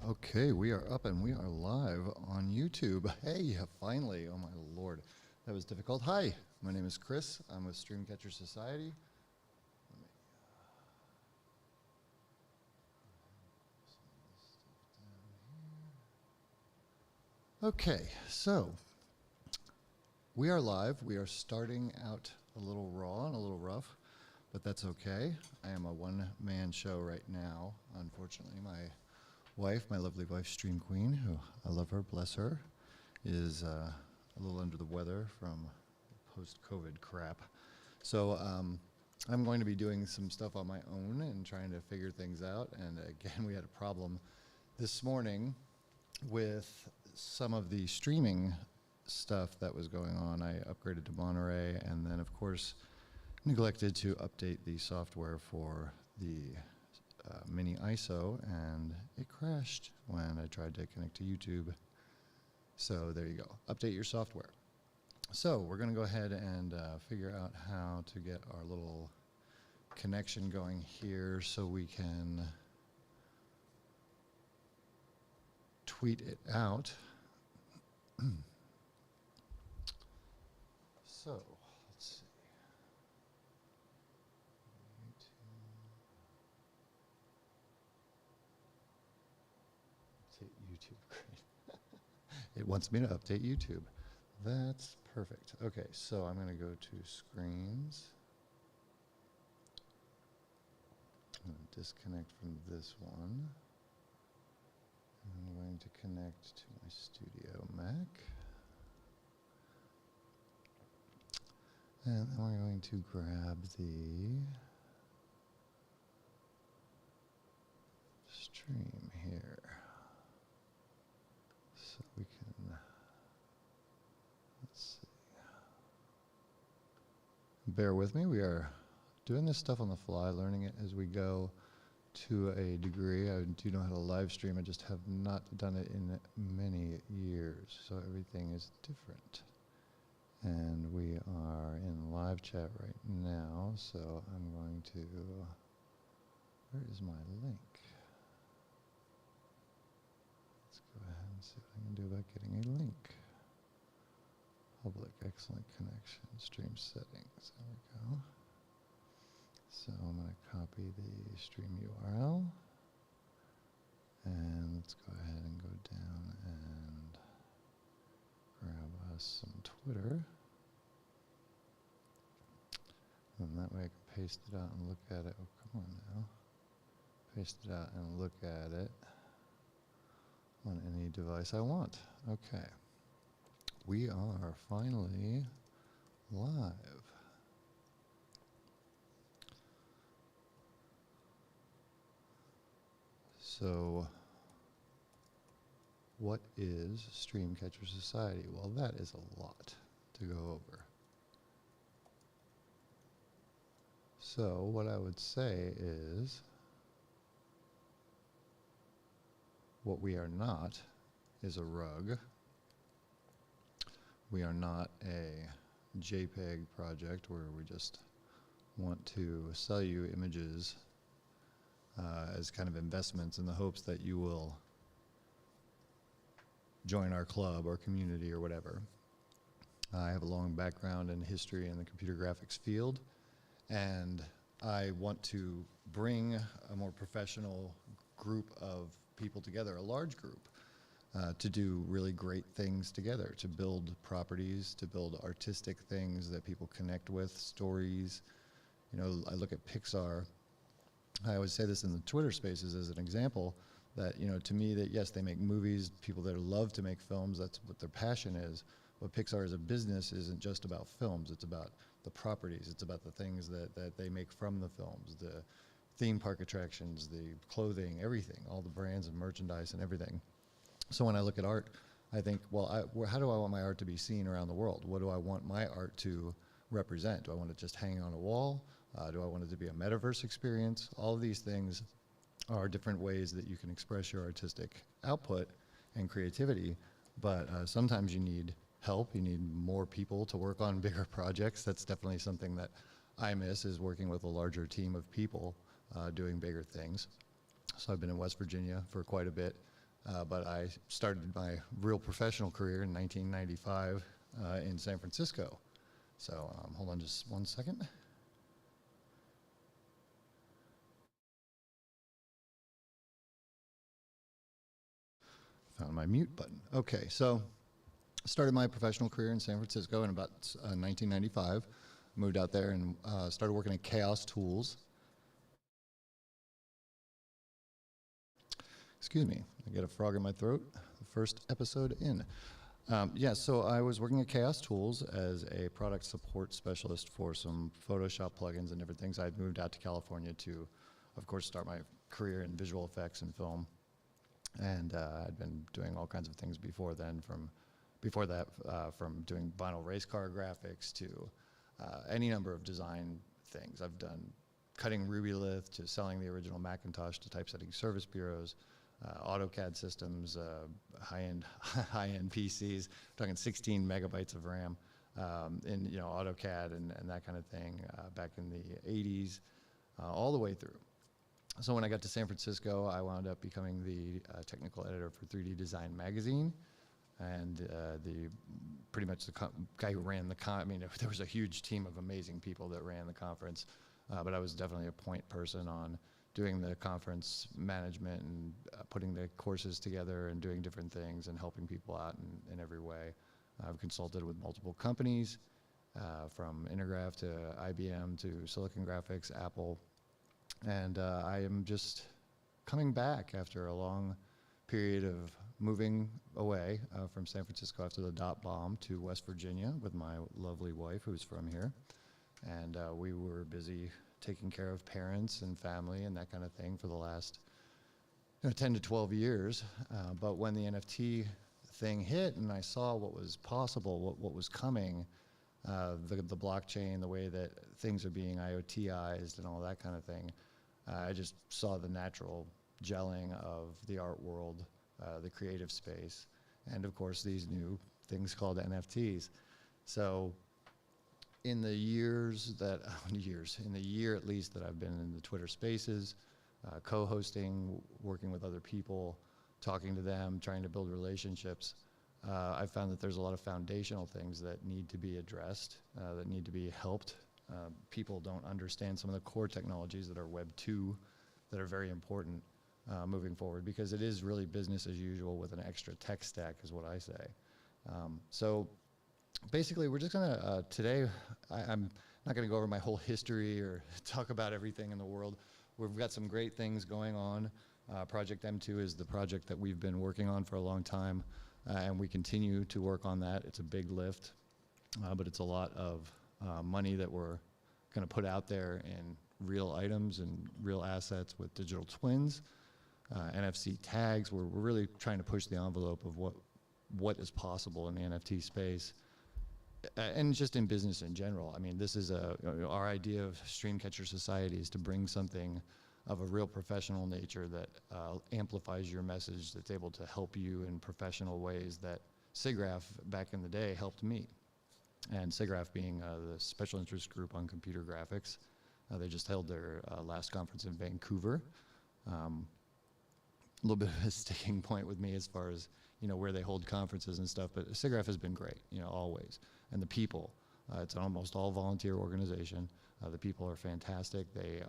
Okay, we are up and we are live on YouTube. Hey, finally. Oh my Lord. That was difficult. Hi, my name is Chris. I'm with StreamCatcher Society. Okay, so we are live. We are starting out a little raw and a little rough, but that's okay. I am a one-man show right now. Unfortunately, my wife, my lovely wife, Stream Queen, who I love her, bless her, is a little under the weather from post-COVID crap. So I'm going to be doing some stuff on my own and trying to figure things out. And again, we had a problem this morning with some of the streaming stuff that was going on. I upgraded to Monterey and then, of course, neglected to update the software for the mini ISO, and it crashed when I tried to connect to YouTube. So there you go. Update your software. So we're going to go ahead and figure out how to get our little connection going here so we can tweet it out. So let's see. Update YouTube. Great. It wants me to update YouTube. That's perfect. Okay, so I'm going to go to screens. I'm going to disconnect from this one. I'm going to connect to my studio Mac. And then we're going to grab the stream here. So we can, let's see. Bear with me, we are doing this stuff on the fly, learning it as we go to a degree. I do know how to live stream, I just have not done it in many years, so everything is different. And we are in live chat right now, so I'm going to, where is my link? Let's go ahead and see what I can do about getting a link. Public, excellent connection, stream settings, there we go. So I'm going to copy the stream URL, and let's go ahead and go down and grab us some Twitter. And that way I can paste it out and look at it. Oh, come on now. Paste it out and look at it on any device I want. Okay. We are finally live. So, what is StreamCatcher Society? Well, that is a lot to go over. So, what I would say is, what we are not is a rug. We are not a JPEG project where we just want to sell you images as kind of investments in the hopes that you will join our club or community or whatever. I have a long background in history in the computer graphics field, and I want to bring a more professional group of people together, a large group, to do really great things together, to build properties, to build artistic things that people connect with, stories. You know, I look at Pixar. I always say this in the Twitter spaces as an example, that, you know, to me, that yes, they make movies, people that love to make films, that's what their passion is. But Pixar as a business isn't just about films, it's about the properties, it's about the things that they make from the films, the theme park attractions, the clothing, everything, all the brands and merchandise and everything. So when I look at art, I think, well, how do I want my art to be seen around the world? What do I want my art to represent? Do I want it just hanging on a wall? Do I want it to be a metaverse experience? All of these things are different ways that you can express your artistic output and creativity, but sometimes you need help, you need more people to work on bigger projects. That's definitely something that I miss, is working with a larger team of people doing bigger things. So I've been in West Virginia for quite a bit, but I started my real professional career in 1995 in San Francisco. So hold on just one second. Found my mute button. Okay, so started my professional career in San Francisco in about 1995. Moved out there and started working at Chaos Tools. Excuse me, I get a frog in my throat. The first episode in. Yeah, so I was working at Chaos Tools as a product support specialist for some Photoshop plugins and different things. I'd moved out to California to, of course, start my career in visual effects and film. And I'd been doing all kinds of things before then, from doing vinyl race car graphics to any number of design things. I've done cutting Rubylith to selling the original Macintosh to typesetting service bureaus, AutoCAD systems, high-end PCs, talking 16 megabytes of RAM in AutoCAD and that kind of thing back in the 80s, all the way through. So when I got to San Francisco, I wound up becoming the technical editor for 3D Design magazine, and pretty much the guy who ran the I mean, there was a huge team of amazing people that ran the conference, but I was definitely a point person on doing the conference management and putting the courses together and doing different things and helping people out in every way. I've consulted with multiple companies, from Intergraph to IBM to Silicon Graphics, Apple, and I am just coming back after a long period of moving away from San Francisco after the dot bomb to West Virginia with my lovely wife who's from here. And we were busy taking care of parents and family and that kind of thing for the last 10 to 12 years. But when the NFT thing hit and I saw what was possible, what was coming, the blockchain, the way that things are being IoTized and all that kind of thing, I just saw the natural gelling of the art world, the creative space, and of course these new things called NFTs. So in the year at least that I've been in the Twitter spaces, co-hosting, working with other people, talking to them, trying to build relationships, I've found that there's a lot of foundational things that need to be addressed, that need to be helped. People don't understand some of the core technologies that are Web 2 that are very important moving forward, because it is really business as usual with an extra tech stack is what I say. So basically we're just gonna, today, I'm not gonna go over my whole history or talk about everything in the world. We've got some great things going on. Project M2 is the project that we've been working on for a long time, and we continue to work on that. It's a big lift, but it's a lot of money that we're gonna put out there in real items and real assets with digital twins, NFC tags. We're really trying to push the envelope of what is possible in the NFT space, and just in business in general. I mean, this is our idea of StreamCatcher Society is to bring something of a real professional nature that amplifies your message, that's able to help you in professional ways that SIGGRAPH back in the day helped me. And SIGGRAPH being the special interest group on computer graphics. They just held their last conference in Vancouver. A little bit of a sticking point with me as far as where they hold conferences and stuff, but SIGGRAPH has been great, always. And the people, it's an almost all volunteer organization. The people are fantastic. They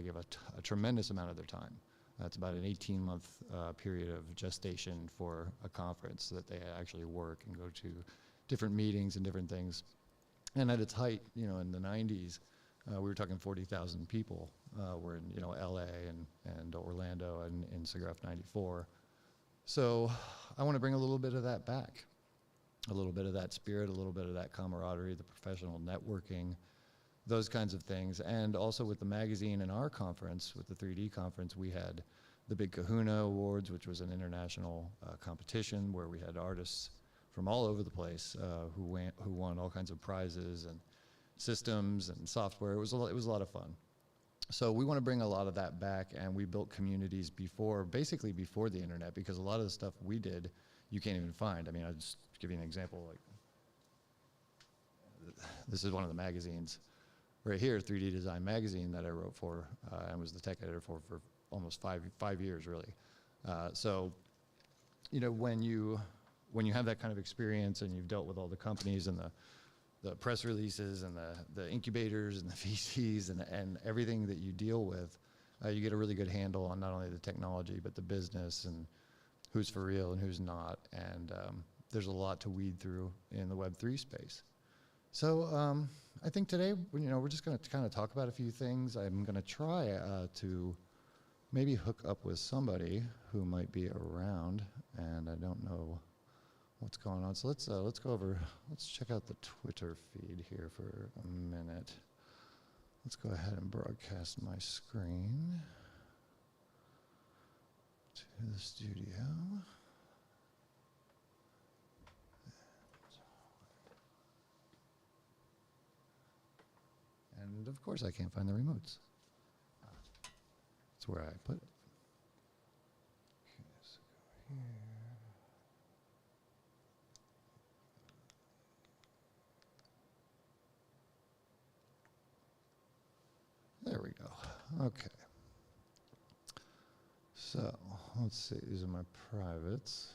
give a tremendous amount of their time. It's about an 18-month period of gestation for a conference that they actually work and go to different meetings and different things. And at its height, in the 90s, we were talking 40,000 people were in LA and Orlando and in SIGGRAPH 94. So I want to bring a little bit of that back, a little bit of that spirit, a little bit of that camaraderie, the professional networking, those kinds of things. And also with the magazine and our conference, with the 3D conference, we had the Big Kahuna Awards, which was an international competition where we had artists from all over the place who won all kinds of prizes and systems and software. It was a lot of fun. So we want to bring a lot of that back, and we built communities basically before the internet, because a lot of the stuff we did, you can't even find. I mean, I'll just give you an example. Like, this is one of the magazines right here, 3D Design Magazine, that I wrote for and was the tech editor for almost five years, really. So you know, when you have that kind of experience and you've dealt with all the companies and the press releases and the incubators and the VCs and everything that you deal with, you get a really good handle on not only the technology but the business and who's for real and who's not. And there's a lot to weed through in the Web3 space. So I think today, you know, we're just going to kind of talk about a few things. I'm going to try to maybe hook up with somebody who might be around, and I don't know what's going on. So let's go over, let's check out the Twitter feed here for a minute. Let's go ahead and broadcast my screen to the studio. And of course I can't find the remotes. That's where I put it. Okay, so go here. There we go. Okay. So let's see. These are my privates.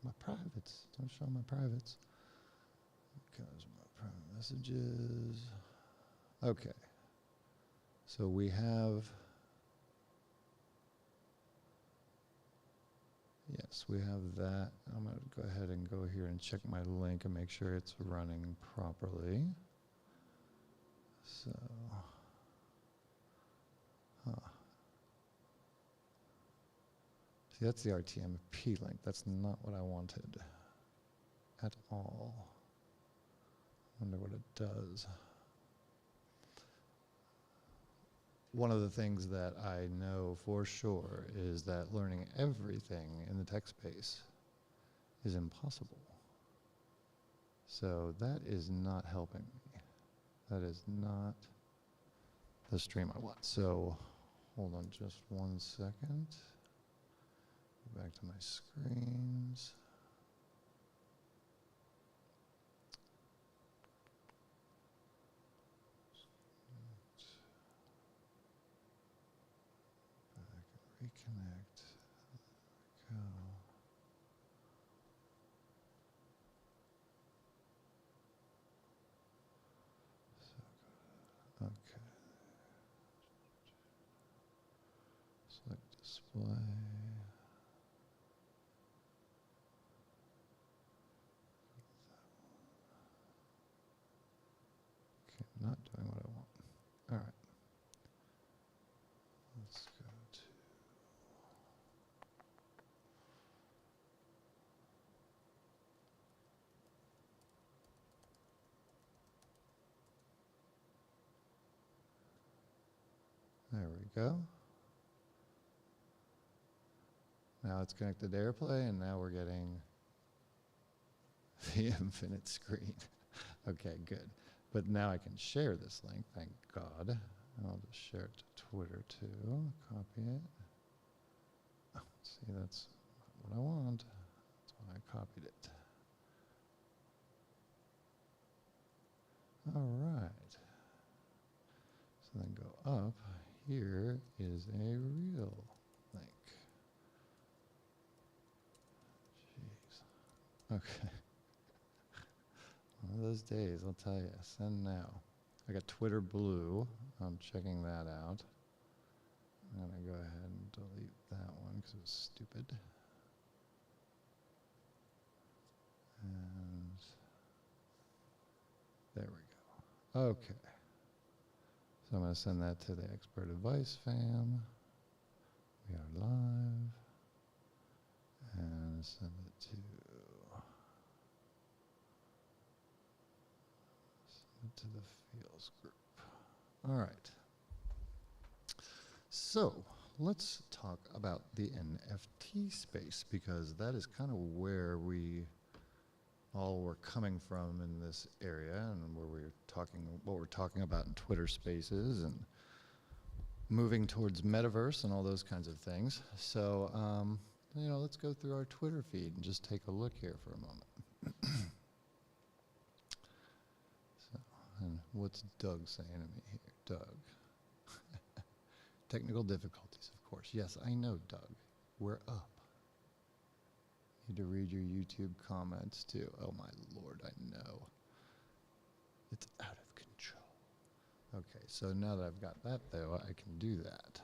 My privates. Don't show my privates. Because my private messages. Okay. So we have. Yes, we have that. I'm going to go ahead and go here and check my link and make sure it's running properly. So. See, that's the RTMP link. That's not what I wanted at all. Wonder what it does. One of the things that I know for sure is that learning everything in the tech space is impossible. So that is not helping me. That is not the stream I want. So hold on just 1 second. Go back to my screens. Reconnect. There we go. So okay. Select display. Okay, not doing what I want. All right. Let's go to. There we go. Now it's connected to AirPlay, and now we're getting the infinite screen. Okay, good. But now I can share this link, thank God. And I'll just share it to Twitter too. Copy it. Oh, see, that's not what I want. That's why I copied it. All right. So then go up. Here is a real link. Jeez. Okay. One of those days, I'll tell you. Send now. I got Twitter Blue. I'm checking that out. I'm going to go ahead and delete that one because it was stupid. And there we go. Okay. So I'm going to send that to the Expert Advice fam. We are live. And send it to the Fields group. All right. So let's talk about the NFT space, because that is kind of where we all were coming from in this area, and where we're talking, what we're talking about in Twitter Spaces, and moving towards metaverse and all those kinds of things. So, you know, let's go through our Twitter feed and just take a look here for a moment. And what's Doug saying to me here? Doug. Technical difficulties, of course. Yes, I know, Doug. We're up. Need to read your YouTube comments too. Oh my lord, I know. It's out of control. Okay, so now that I've got that though, I can do that.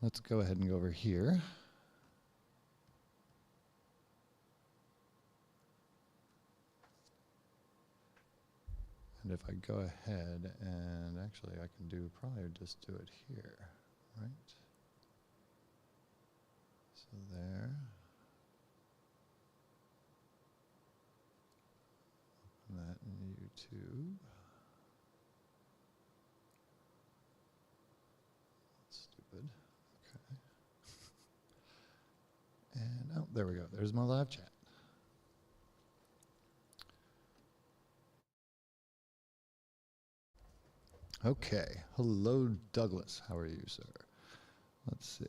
Let's go ahead and go over here. And if I go ahead and actually I can do probably just do it here, right? So there. Open that in YouTube. Stupid. Okay. And oh, there we go. There's my live chat. Okay. Hello, Douglas. How are you, sir? Let's see.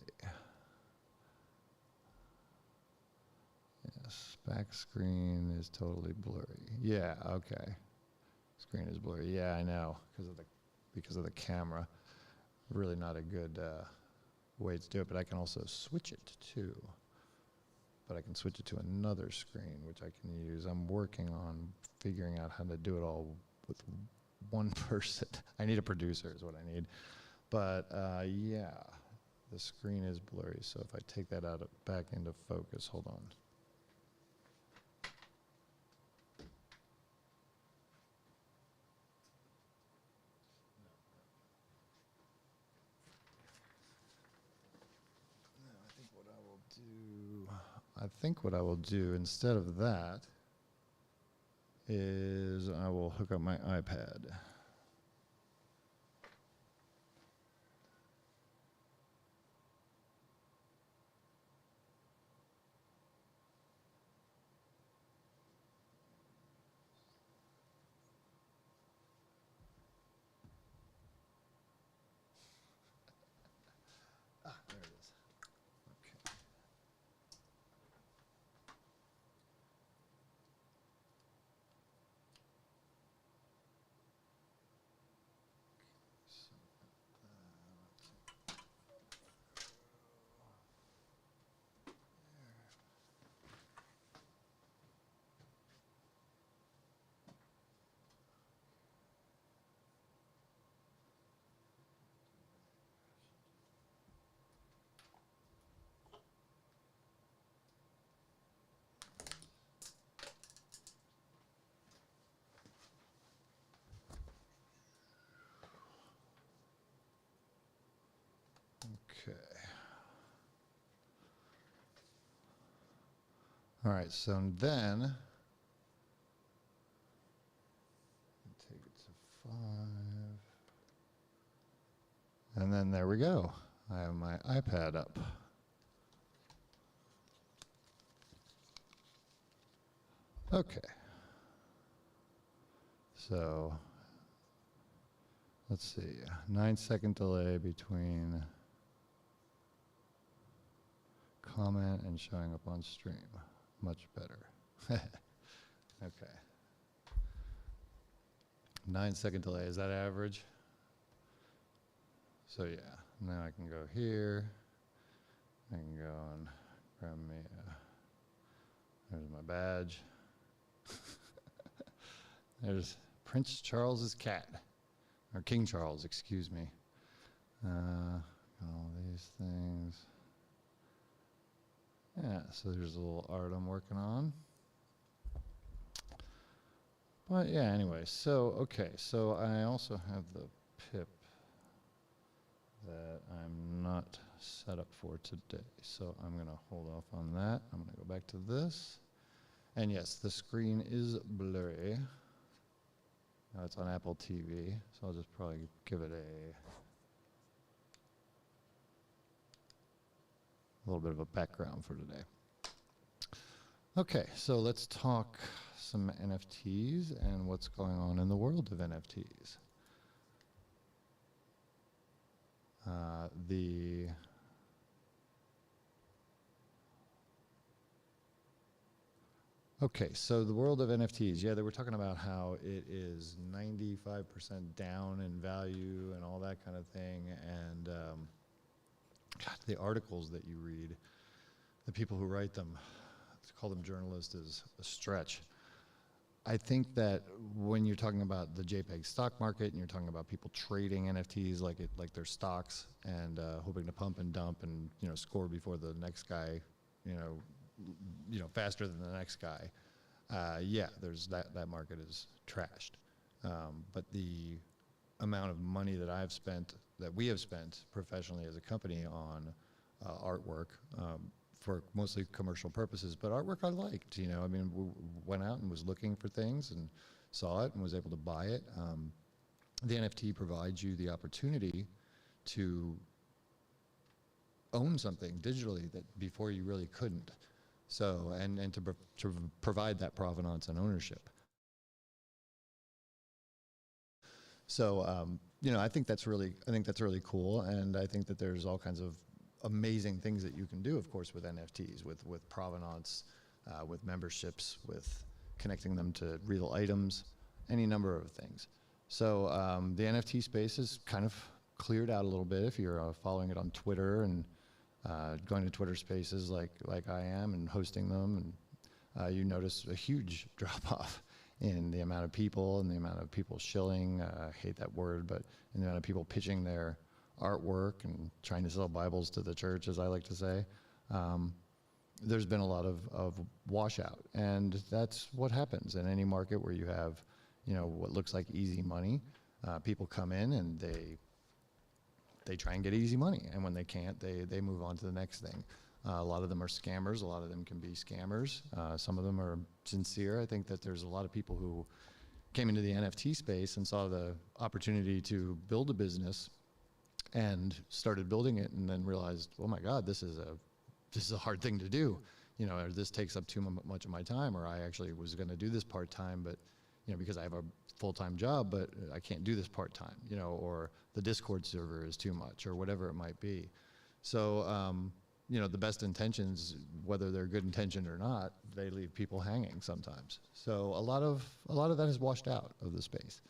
Yes, back screen is totally blurry. Yeah, okay. Screen is blurry. Yeah, I know, because of the camera. Really not a good way to do it, but I can also switch it too. But I can switch it to another screen, which I can use. I'm working on figuring out how to do it all with one person. I need a producer is what I need. But yeah, the screen is blurry. So if I take that out back into focus, hold on. I think what I will do instead of that is I will hook up my iPad. Ah, there it is. Okay. Okay. All right, so then take it to 5. And then there we go. I have my iPad up. Okay. So let's see, 9-second delay between comment and showing up on stream. Much better. Okay. 9-second delay, is that average? So yeah, now I can go here. I can go and grab me there's my badge. There's Prince Charles's cat, or King Charles, excuse me. All these things. Yeah, so there's a little art I'm working on. But yeah, anyway, so, okay, so I also have the pip that I'm not set up for today. So I'm gonna hold off on that. I'm gonna go back to this. And yes, the screen is blurry. Now it's on Apple TV, so I'll just probably give it a little bit of a background for today. Okay, so let's talk some NFTs and what's going on in the world of NFTs. Okay, so the world of NFTs, yeah, they were talking about how it is 95% down in value and all that kind of thing, and God, the articles that you read, the people who write them, to call them journalists is a stretch. I think that when you're talking about the JPEG stock market and you're talking about people trading NFTs like they're stocks and hoping to pump and dump and score before the next guy, faster than the next guy. Yeah, there's that market is trashed. But the amount of money that we have spent professionally as a company on artwork. For mostly commercial purposes, but artwork I liked, we went out and was looking for things and saw it and was able to buy it. The NFT provides you the opportunity to own something digitally that before you really couldn't. So, and to provide that provenance and ownership. So, I think that's really cool, and I think that there's all kinds of amazing things that you can do, of course, with NFTs, with provenance, with memberships, with connecting them to real items, any number of things. So the NFT space is kind of cleared out a little bit if you're following it on Twitter and going to Twitter spaces like I am and hosting them, and you notice a huge drop-off in the amount of people and the amount of people shilling, I hate that word, but in the amount of people pitching their artwork and trying to sell Bibles to the church, as I like to say. There's been a lot of washout, and that's what happens in any market where you have, what looks like easy money. People come in and they try and get easy money, and when they can't, they move on to the next thing. A lot of them are scammers. A lot of them can be scammers. Some of them are sincere. I think that there's a lot of people who came into the NFT space and saw the opportunity to build a business and started building it, and then realized, oh my God, this is a hard thing to do, or this takes up too much of my time, or I actually was going to do this part-time, but because I have a full-time job, but I can't do this part-time, or the Discord server is too much, or whatever it might be. So the best intentions, whether they're good intentioned or not, they leave people hanging sometimes. So a lot of that is washed out of the space,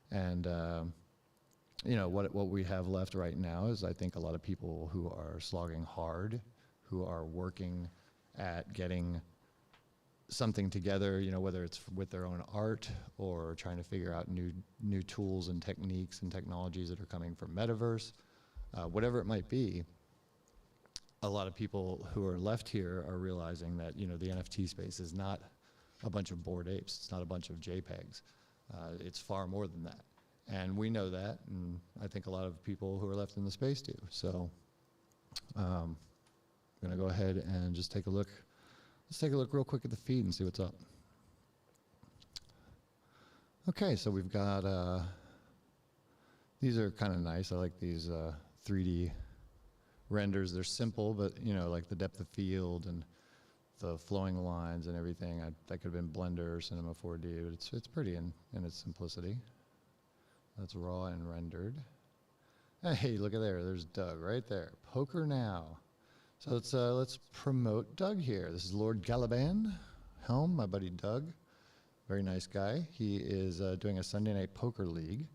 and what we have left right now is, I think, a lot of people who are slogging hard, who are working at getting something together, whether it's with their own art or trying to figure out new tools and techniques and technologies that are coming from metaverse, whatever it might be. A lot of people who are left here are realizing that, the NFT space is not a bunch of Bored Apes. It's not a bunch of JPEGs. It's far more than that. And we know that, and I think a lot of people who are left in the space do. So I'm going to go ahead and just take a look. Let's take a look real quick at the feed and see what's up. Okay, so we've got, these are kind of nice. I like these 3D renders. They're simple, but, like the depth of field and the flowing lines and everything. That could have been Blender or Cinema 4D, but it's pretty in its simplicity. That's raw and rendered. Hey, look at there. There's Doug right there. Poker now. So let's promote Doug here. This is Lord Galaban Helm, my buddy Doug. Very nice guy. He is doing a Sunday Night Poker League.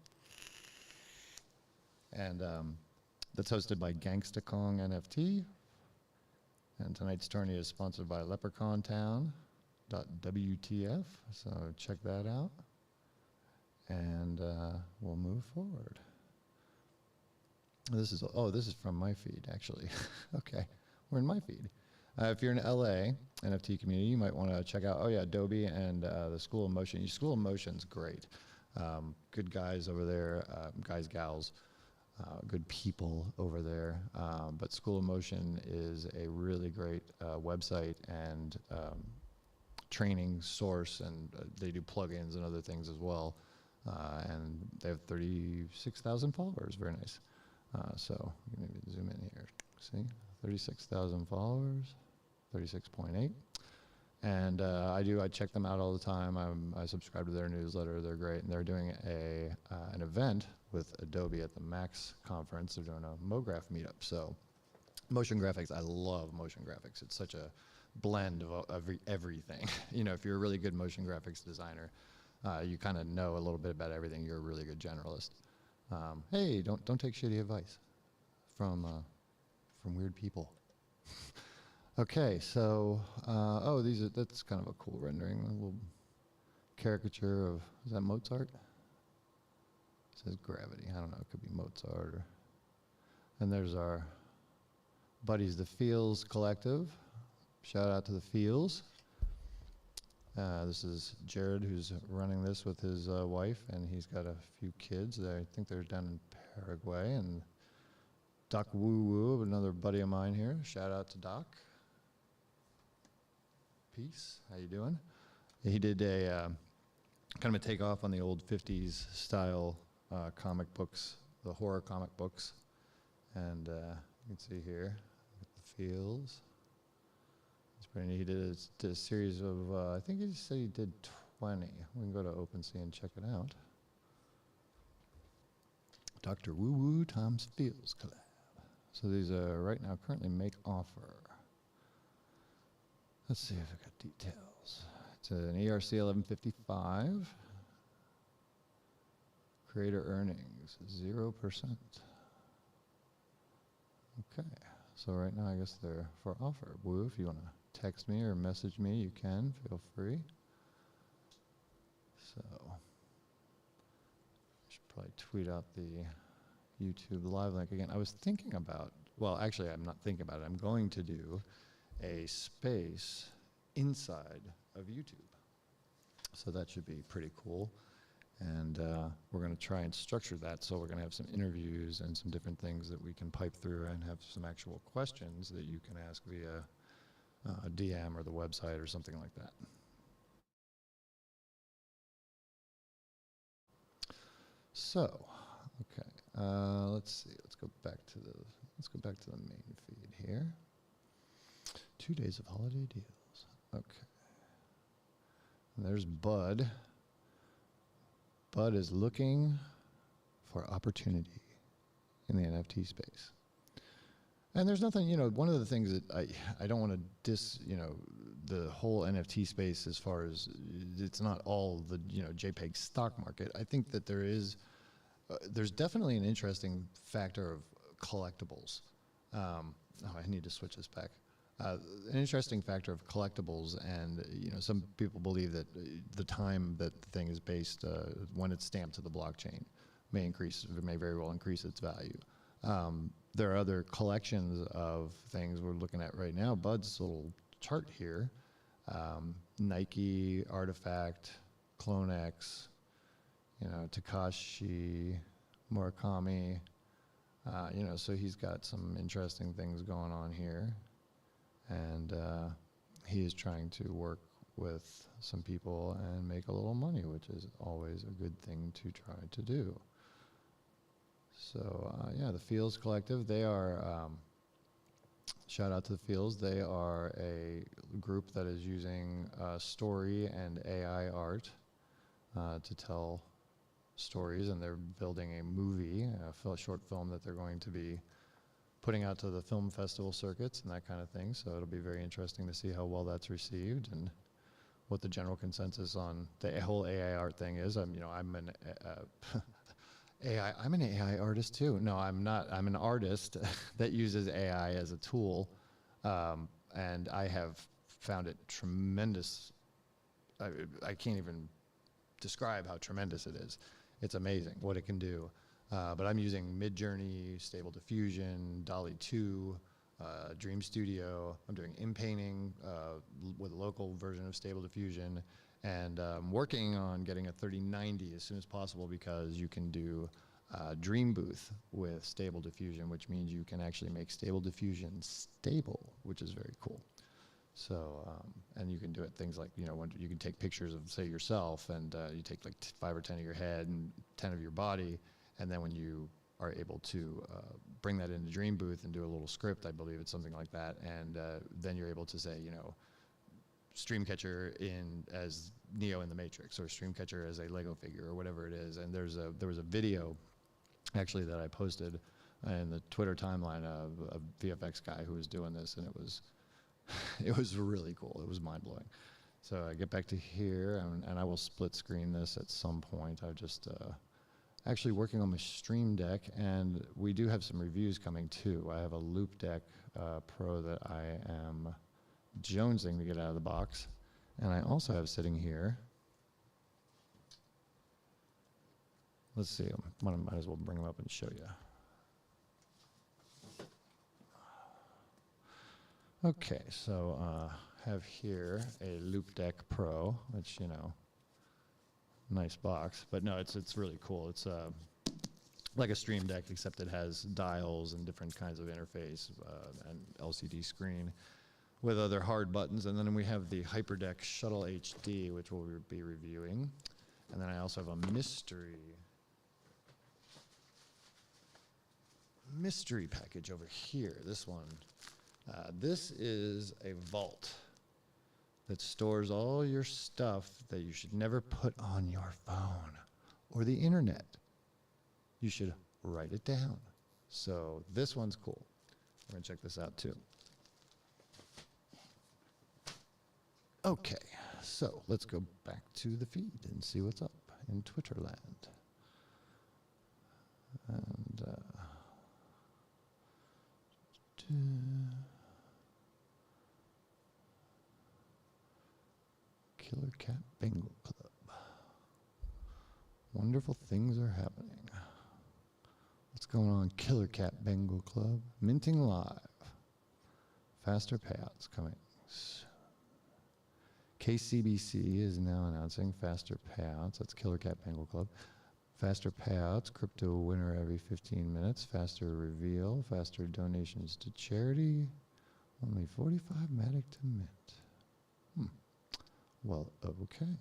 And that's hosted by Gangstakong NFT. And tonight's tourney is sponsored by LeprechaunTown.wtf. So check that out. And we'll move forward. This is from my feed, actually. Okay, we're in my feed. If you're in LA, NFT community, you might want to check out, Adobe and the School of Motion. School of Motion's great. Good guys over there, guys, gals, good people over there. But School of Motion is a really great website and training source, and they do plugins and other things as well. And they have 36,000 followers. Very nice. So maybe zoom in here. See, 36,000 followers, 36.8. And I check them out all the time. I subscribe to their newsletter. They're great, and they're doing an event with Adobe at the Max conference. They're doing a MoGraph meetup. So motion graphics, I love motion graphics. It's such a blend of everything. If you're a really good motion graphics designer, you kind of know a little bit about everything. You're a really good generalist. Hey, don't take shitty advice from from weird people. Okay, so, that's kind of a cool rendering, a little caricature of, is that Mozart? It says gravity, I don't know, it could be Mozart. And there's our buddies, the Feels Collective. Shout out to the Feels. This is Jared, who's running this with his wife, and he's got a few kids. I think they're down in Paraguay. And Doc Woo Woo, another buddy of mine here. Shout out to Doc. Peace. How you doing? He did a kind of a takeoff on the old 50s style comic books, the horror comic books. And you can see here, the Feels. It's pretty neat. He did a series of, I think he said he did 20. We can go to OpenSea and check it out. Dr. Woo Woo Tom's Feels collab. So these are right now currently make offer. Let's see if I got details. It's an ERC 1155. Creator earnings, 0%. Okay, so right now I guess they're for offer. Woo, if you want to text me or message me, you can, feel free. So, I should probably tweet out the YouTube live link again. I was thinking about, well, actually I'm not thinking about it, I'm going to do a space inside of YouTube. So that should be pretty cool. And we're going to try and structure that, so we're going to have some interviews and some different things that we can pipe through and have some actual questions that you can ask via a DM or the website or something like that. So, okay, let's see. Let's go back to the main feed here. 2 days of holiday deals. Okay. And there's Bud. Bud is looking for opportunity in the NFT space. And there's nothing, one of the things that I don't want to the whole NFT space as far as it's not all the, JPEG stock market. I think that there's definitely an interesting factor of collectibles. I need to switch this back. An interesting factor of collectibles, and some people believe that the time that the thing is based, when it's stamped to the blockchain, may very well increase its value. There are other collections of things we're looking at right now. Bud's little chart here, Nike, Artifact, CloneX, Takashi, Murakami, so he's got some interesting things going on here. And he is trying to work with some people and make a little money, which is always a good thing to try to do. So yeah, the Feels Collective, they are, shout out to the Feels, they are a group that is using story and AI art to tell stories, and they're building a movie, a short film that they're going to be putting out to the film festival circuits and that kind of thing. So it'll be very interesting to see how well that's received and what the general consensus on the whole AI art thing is. I'm an I'm an AI artist too. No, I'm not. I'm an artist that uses AI as a tool, and I have found it tremendous. I can't even describe how tremendous it is. It's amazing what it can do. But I'm using Midjourney, Stable Diffusion, DALL-E 2, Dream Studio. I'm doing in-painting with a local version of Stable Diffusion, and I'm working on getting a 3090 as soon as possible, because you can do Dream Booth with Stable Diffusion, which means you can actually make Stable Diffusion stable, which is very cool. So, and you can do it things like, when you can take pictures of, say, yourself, and you take like 5 or 10 of your head and 10 of your body, and then when you are able to bring that into Dream Booth and do a little script, I believe it's something like that, and then you're able to say, StreamCatcher as Neo in the Matrix, or StreamCatcher as a Lego figure, or whatever it is. And there was a video, actually, that I posted in the Twitter timeline of a VFX guy who was doing this, and it was really cool. It was mind-blowing. So I get back to here, and I will split screen this at some point. I just actually working on my Stream Deck, and we do have some reviews coming too. I have a Loop Deck Pro that I am jonesing to get out of the box. And I also have sitting here, let's see, I might as well bring them up and show you. Okay, so have here a Loop Deck Pro, which, you know, nice box, but no, it's really cool. It's like a Stream Deck, except it has dials and different kinds of interface and LCD screen with other hard buttons. And then we have the HyperDeck Shuttle HD, which we'll be reviewing. And then I also have a mystery package over here. This one. This is a vault that stores all your stuff that you should never put on your phone or the internet. You should write it down. So this one's cool. We're gonna check this out too. Okay, so let's go back to the feed and see what's up in Twitterland. And Killer Cat Bingo Club. Wonderful things are happening. What's going on, Killer Cat Bingo Club? Minting live. Faster payouts coming soon. KCBC is now announcing faster payouts. That's Killer Cat Bingo Club. Faster payouts, crypto winner every 15 minutes, faster reveal, faster donations to charity. Only 45 Matic to mint. Well, okay.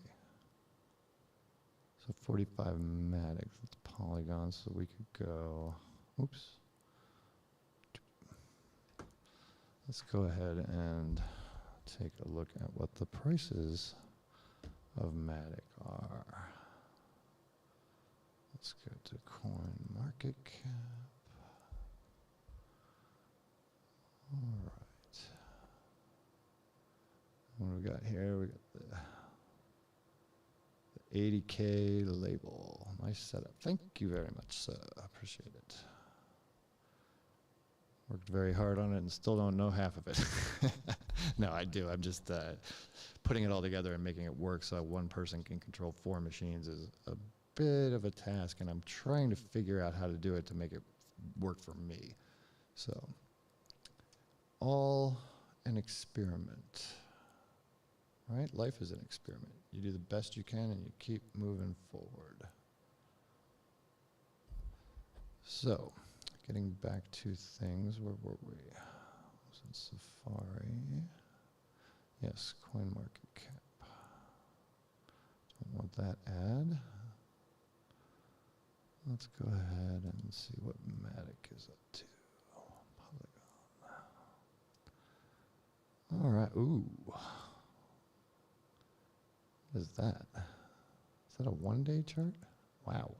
So 45 Matic, that's polygons, so we could go, oops. Let's go ahead and take a look at what the prices of Matic are. Let's go to coin market cap. All right. What do we got here? We got the 80K label. Nice setup. Thank you very much, sir. I appreciate it. Worked very hard on it and still don't know half of it. No, I do. I'm just putting it all together and making it work so one person can control 4 machines is a bit of a task, and I'm trying to figure out how to do it to make it work for me. So, all an experiment, right? Life is an experiment. You do the best you can and you keep moving forward. So, getting back to things, where were we? Was it Safari? Yes, coin market cap. Don't want that ad. Let's go ahead and see what Matic is up to. Polygon. All right. Ooh. What is that? Is that a one-day chart? Wow.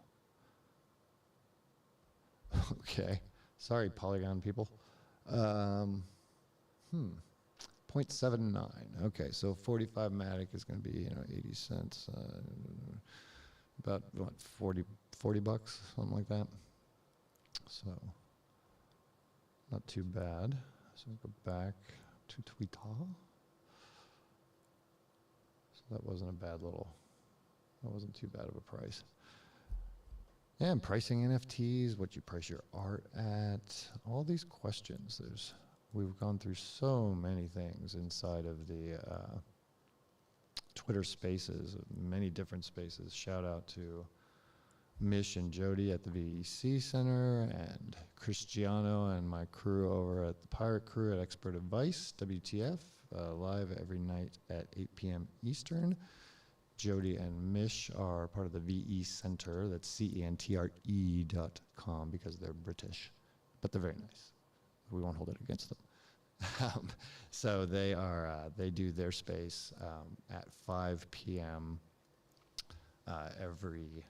Okay. Sorry, Polygon people. 0.79. Okay, so 45 Matic is going to be, 80 cents. About what, 40 bucks, something like that. So not too bad. So we'll go back to Twitter. So that wasn't too bad of a price. Yeah, and pricing NFTs, what you price your art at, all these questions. We've gone through so many things inside of the Twitter spaces, many different spaces. Shout out to Mish and Jody at the VEC Center, and Cristiano and my crew over at the Pirate Crew at Expert Advice, WTF, live every night at 8 p.m. Eastern. Jody and Mish are part of the VE Center, that's CENTRE.com, because they're British, but they're very nice. We won't hold it against them. So they do their space at 5 p.m. Every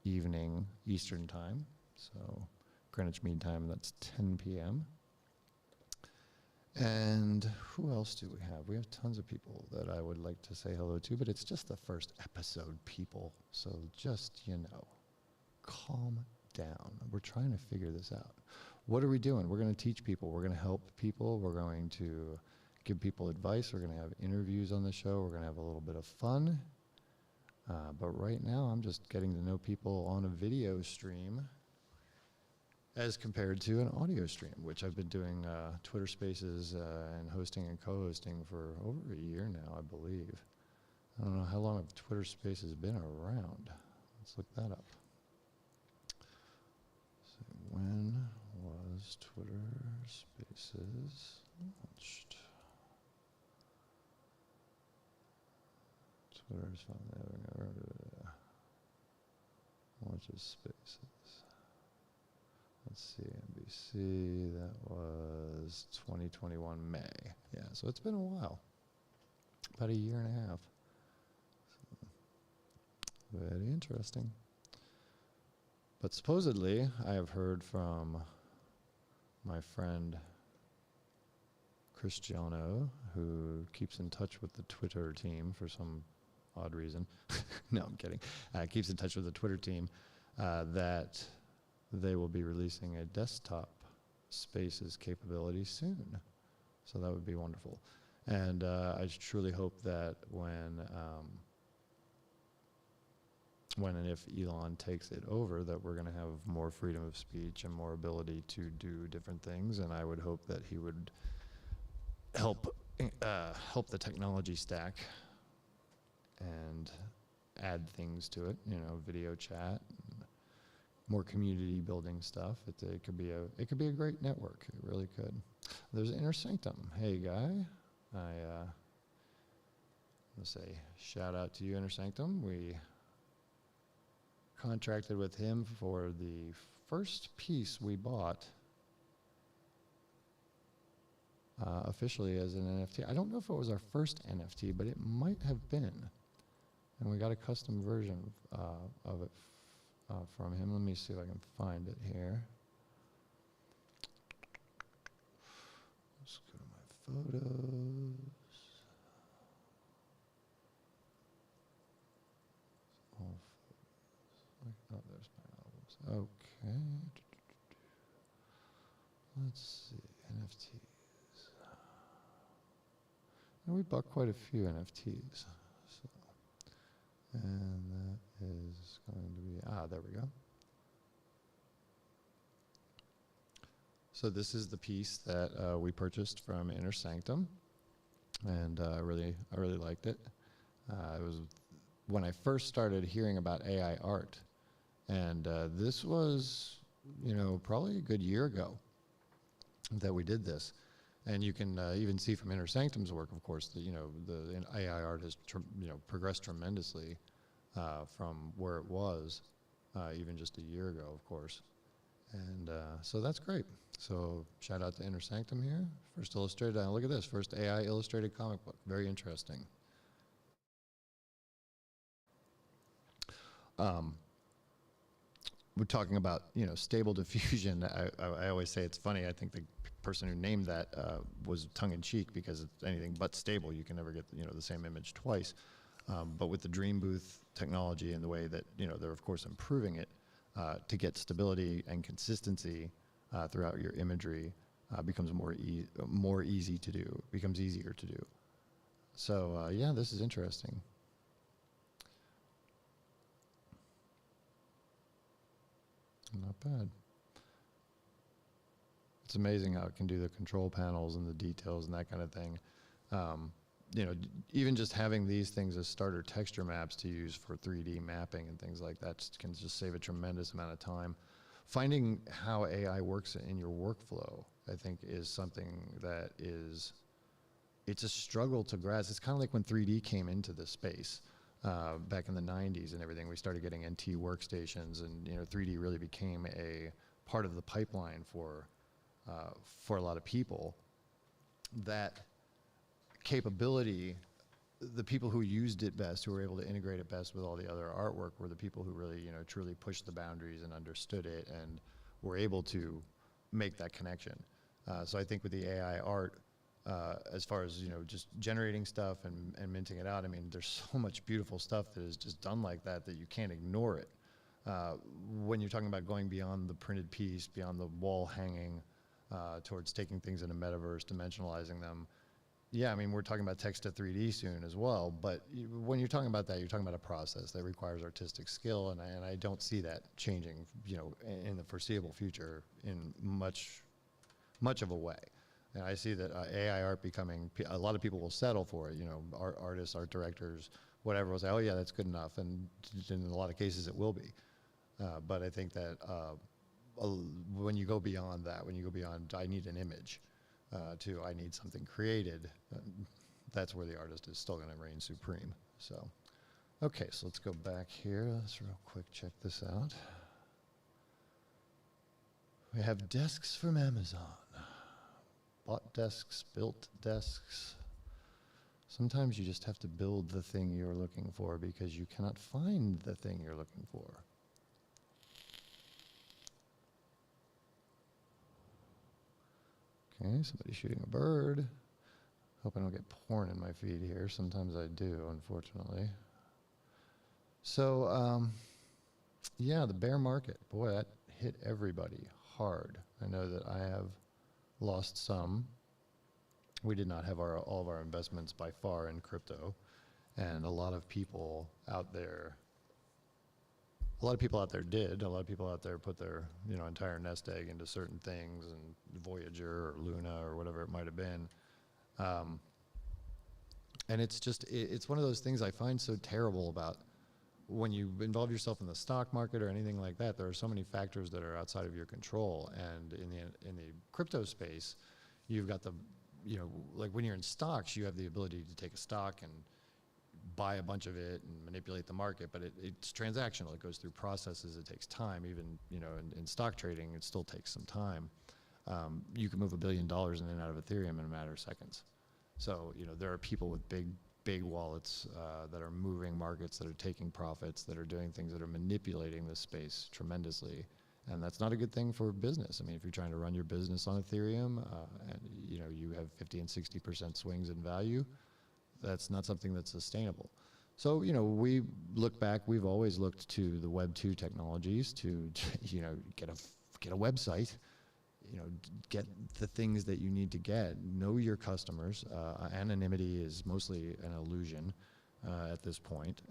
evening Eastern time. So Greenwich Mean Time, that's 10 p.m. And who else do we have? We have tons of people that I would like to say hello to, but it's just the first episode, people. So just, calm down. We're trying to figure this out. What are we doing? We're going to teach people. We're going to help people. We're going to give people advice. We're going to have interviews on the show. We're going to have a little bit of fun. But right now, I'm just getting to know people on a video stream as compared to an audio stream, which I've been doing Twitter Spaces and hosting and co-hosting for over a year now, I believe. I don't know how long have Twitter Spaces been around. Let's look that up. So when was Twitter Spaces launched? Twitter's finally launches Spaces. Let's see, NBC, that was 2021 May. Yeah, so it's been a while. About a year and a half. So, very interesting. But supposedly, I have heard from my friend Cristiano, who keeps in touch with the Twitter team for some odd reason. No, I'm kidding. Keeps in touch with the Twitter team, that they will be releasing a desktop Spaces capability soon. So that would be wonderful. And I truly hope that when and if Elon takes it over, that we're going to have more freedom of speech and more ability to do different things. And I would hope that he would help the technology stack and add things to it, you know, video chat, more community building stuff. It could be a great network. It really could. There's Inner Sanctum. Hey guy, let's say shout out to you, Inner Sanctum. We contracted with him for the first piece we bought officially as an NFT. I don't know if it was our first NFT, but it might have been. And we got a custom version of it from him. Let me see if I can find it here. Let's go to my photos. All photos. Oh, there's my albums. Okay. Let's see. NFTs. And we bought quite a few NFTs. So, and that is going to be, there we go. So this is the piece that we purchased from Inner Sanctum, and I really liked it. It was when I first started hearing about AI art, and this was, you know, probably a good year ago that we did this. And you can even see from Inner Sanctum's work, of course, that, you know, the AI art has progressed tremendously from where it was even just a year ago, of course. And so that's great. So shout out to Inner Sanctum here. First illustrated, look at this, first AI illustrated comic book. Very interesting. We're talking about, you know, stable diffusion. I always say it's funny. I think the person who named that was tongue-in-cheek, because it's anything but stable. You can never get, you know, the same image twice. But with the Dream Booth technology and the way that, you know, they're of course improving it to get stability and consistency throughout your imagery, becomes more easy to do. Becomes easier to do. So yeah, this is interesting. Not bad. It's amazing how it can do the control panels and the details and that kind of thing. You know, even just having these things as starter texture maps to use for 3D mapping and things like that can just save a tremendous amount of time. Finding how AI works in your workflow, I think, is something that it's a struggle to grasp. It's kind of like when 3D came into the space. Back in the 90s and everything, we started getting NT workstations, and, you know, 3D really became a part of the pipeline for a lot of people. That capability, the people who used it best, who were able to integrate it best with all the other artwork, were the people who really, you know, truly pushed the boundaries and understood it and were able to make that connection. So I think with the AI art, as far as, you know, just generating stuff and minting it out, I mean, there's so much beautiful stuff that is just done like that that you can't ignore it. When you're talking about going beyond the printed piece, beyond the wall hanging, towards taking things in a metaverse, dimensionalizing them, yeah, I mean, we're talking about text to 3D soon as well, but when you're talking about that, you're talking about a process that requires artistic skill, and I don't see that changing, in the foreseeable future in much of a way. And I see that AI art becoming, a lot of people will settle for it, artists, art directors, whatever, will say, oh yeah, that's good enough, and in a lot of cases it will be. But I think that when you go beyond that, when you go beyond, I need an image, to I need something created, that's where the artist is still going to reign supreme. So, okay, so let's go back here. Let's real quick check this out. We have desks from Amazon. Bought desks, built desks. Sometimes you just have to build the thing you're looking for because you cannot find the thing you're looking for. Okay, somebody's shooting a bird. Hope I don't get porn in my feed here. Sometimes I do, unfortunately. So, yeah, the bear market. Boy, that hit everybody hard. I know that I have lost some. We did not have all of our investments by far in crypto. And a lot of people out there did. A lot of people out there put their, entire nest egg into certain things, and Voyager or Luna or whatever it might have been. And it's just, it's one of those things I find so terrible about when you involve yourself in the stock market or anything like that. There are so many factors that are outside of your control. And in the crypto space, you've got the, like when you're in stocks, you have the ability to take a stock and buy a bunch of it and manipulate the market, but it's transactional. It goes through processes. It takes time. Even, in stock trading, it still takes some time. You can move $1 billion in and out of Ethereum in a matter of seconds. So, there are people with big wallets that are moving markets, that are taking profits, that are doing things, that are manipulating this space tremendously. And that's not a good thing for business. I mean, if you're trying to run your business on Ethereum, and, you have 50 and 60% swings in value, that's not something that's sustainable. So, we look back, we've always looked to the Web 2 technologies to, get a website, get the things that you need to get, know your customers. Anonymity is mostly an illusion at this point.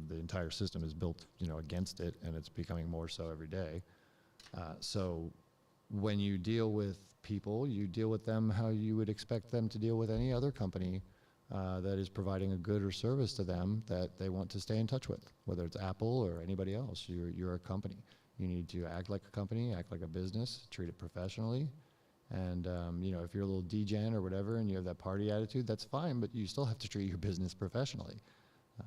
The entire system is built, against it, and it's becoming more so every day. So when you deal with people, you deal with them how you would expect them to deal with any other company that is providing a good or service to them that they want to stay in touch with, whether it's Apple or anybody else. You're a company. You need to act like a company, act like a business, treat it professionally. And, if you're a little degen or whatever and you have that party attitude, that's fine, but you still have to treat your business professionally.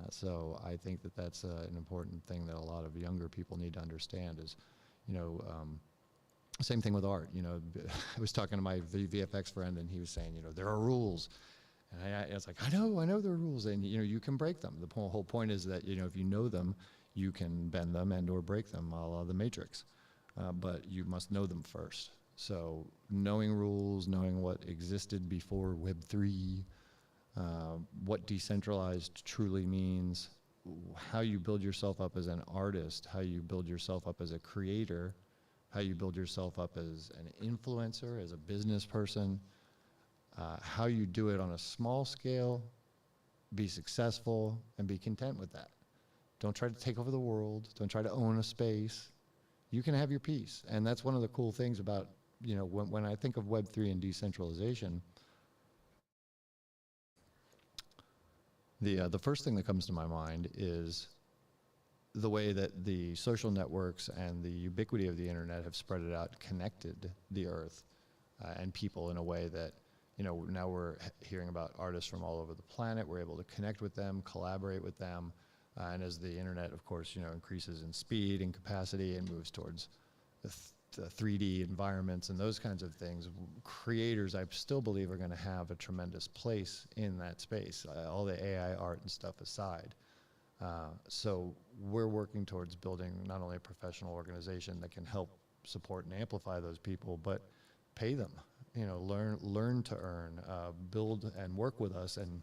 So I think that that's an important thing that a lot of younger people need to understand is, same thing with art. I was talking to my VFX friend and he was saying, there are rules. And I was like, I know there are rules, and you can break them. The whole point is that if you know them, you can bend them and or break them, a la the Matrix. But you must know them first. So knowing rules, knowing what existed before Web3, what decentralized truly means, how you build yourself up as an artist, how you build yourself up as a creator, how you build yourself up as an influencer, as a business person, how you do it on a small scale, be successful, and be content with that. Don't try to take over the world. Don't try to own a space. You can have your piece. And that's one of the cool things about, when I think of Web3 and decentralization, the first thing that comes to my mind is the way that the social networks and the ubiquity of the internet have spread it out, connected the earth and people in a way that, now we're hearing about artists from all over the planet. We're able to connect with them, collaborate with them. And as the internet, of course, increases in speed and capacity and moves towards the 3D environments and those kinds of things, creators, I still believe, are going to have a tremendous place in that space, all the AI art and stuff aside. So we're working towards building not only a professional organization that can help support and amplify those people, but pay them, learn to earn, build and work with us and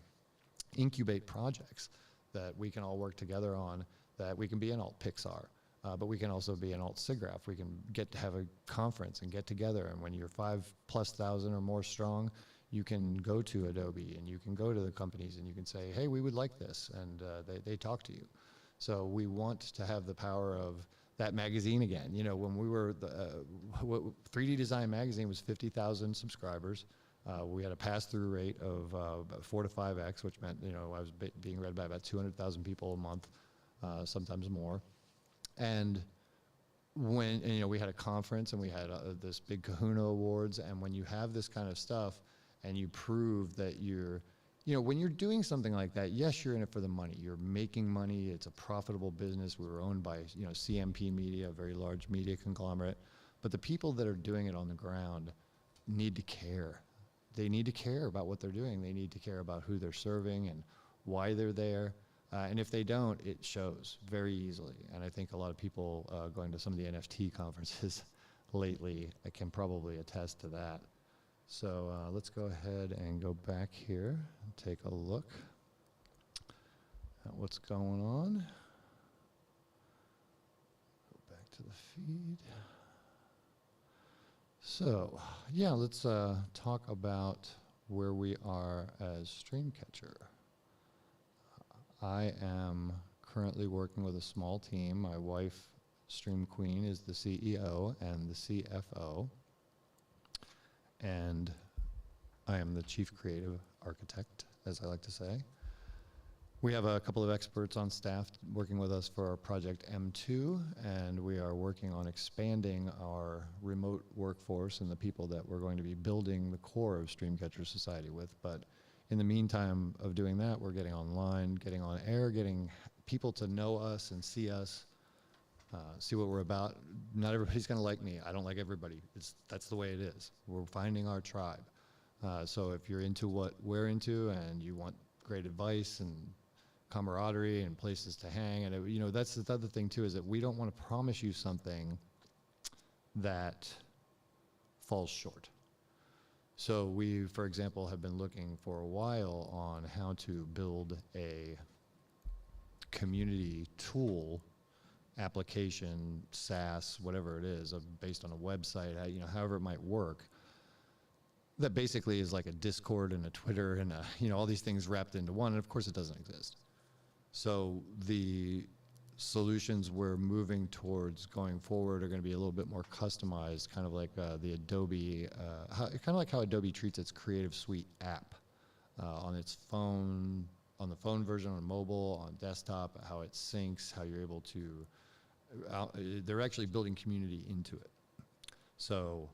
incubate projects that we can all work together on, that we can be an alt Pixar, But we can also be an alt SIGGRAPH. We can get to have a conference and get together. And when you're 5,000+ or more strong, you can go to Adobe and you can go to the companies and you can say, hey, we would like this. And they talk to you. So we want to have the power of that magazine again. You know, when we were, 3D Design Magazine was 50,000 subscribers. We had a pass-through rate of about 4 to 5x, which meant, you know, I was being read by about 200,000 people a month, sometimes more. And you know, we had a conference and we had this big Kahuna Awards, and when you have this kind of stuff and you prove that you're, you know, when you're doing something like that, yes, you're in it for the money. You're making money. It's a profitable business. We were owned by, you know, CMP Media, a very large media conglomerate. But the people that are doing it on the ground need to care. They need to care about what they're doing. They need to care about who they're serving and why they're there. And if they don't, it shows very easily. And I think a lot of people going to some of the NFT conferences lately can probably attest to that. So let's go ahead and go back here and take a look at what's going on. Go back to the feed. So yeah, let's talk about where we are as StreamCatcher. I am currently working with a small team. My wife, Stream Queen, is the CEO and the CFO. And I am the chief creative architect, as I like to say. We have a couple of experts on staff working with us for our project M2, and we are working on expanding our remote workforce and the people that we're going to be building the core of StreamCatcher Society with. But in the meantime of doing that, we're getting online, getting on air, getting people to know us and see us, see what we're about. Not everybody's gonna like me. I don't like everybody. That's the way it is. We're finding our tribe. So if you're into what we're into and you want great advice and camaraderie and places to hang, and you know, that's the other thing too, is that we don't want to promise you something that falls short. So we, for example, have been looking for a while on how to build a community tool, application, SaaS, whatever it is, based on a website, you know, however it might work, that basically is like a Discord and a Twitter and a, you know, all these things wrapped into one, and of course it doesn't exist. So the solutions we're moving towards going forward are going to be a little bit more customized, kind of like the Adobe, kind of like how Adobe treats its Creative Suite app on its phone, on the phone version, on mobile, on desktop, how it syncs, how you're able to, they're actually building community into it. So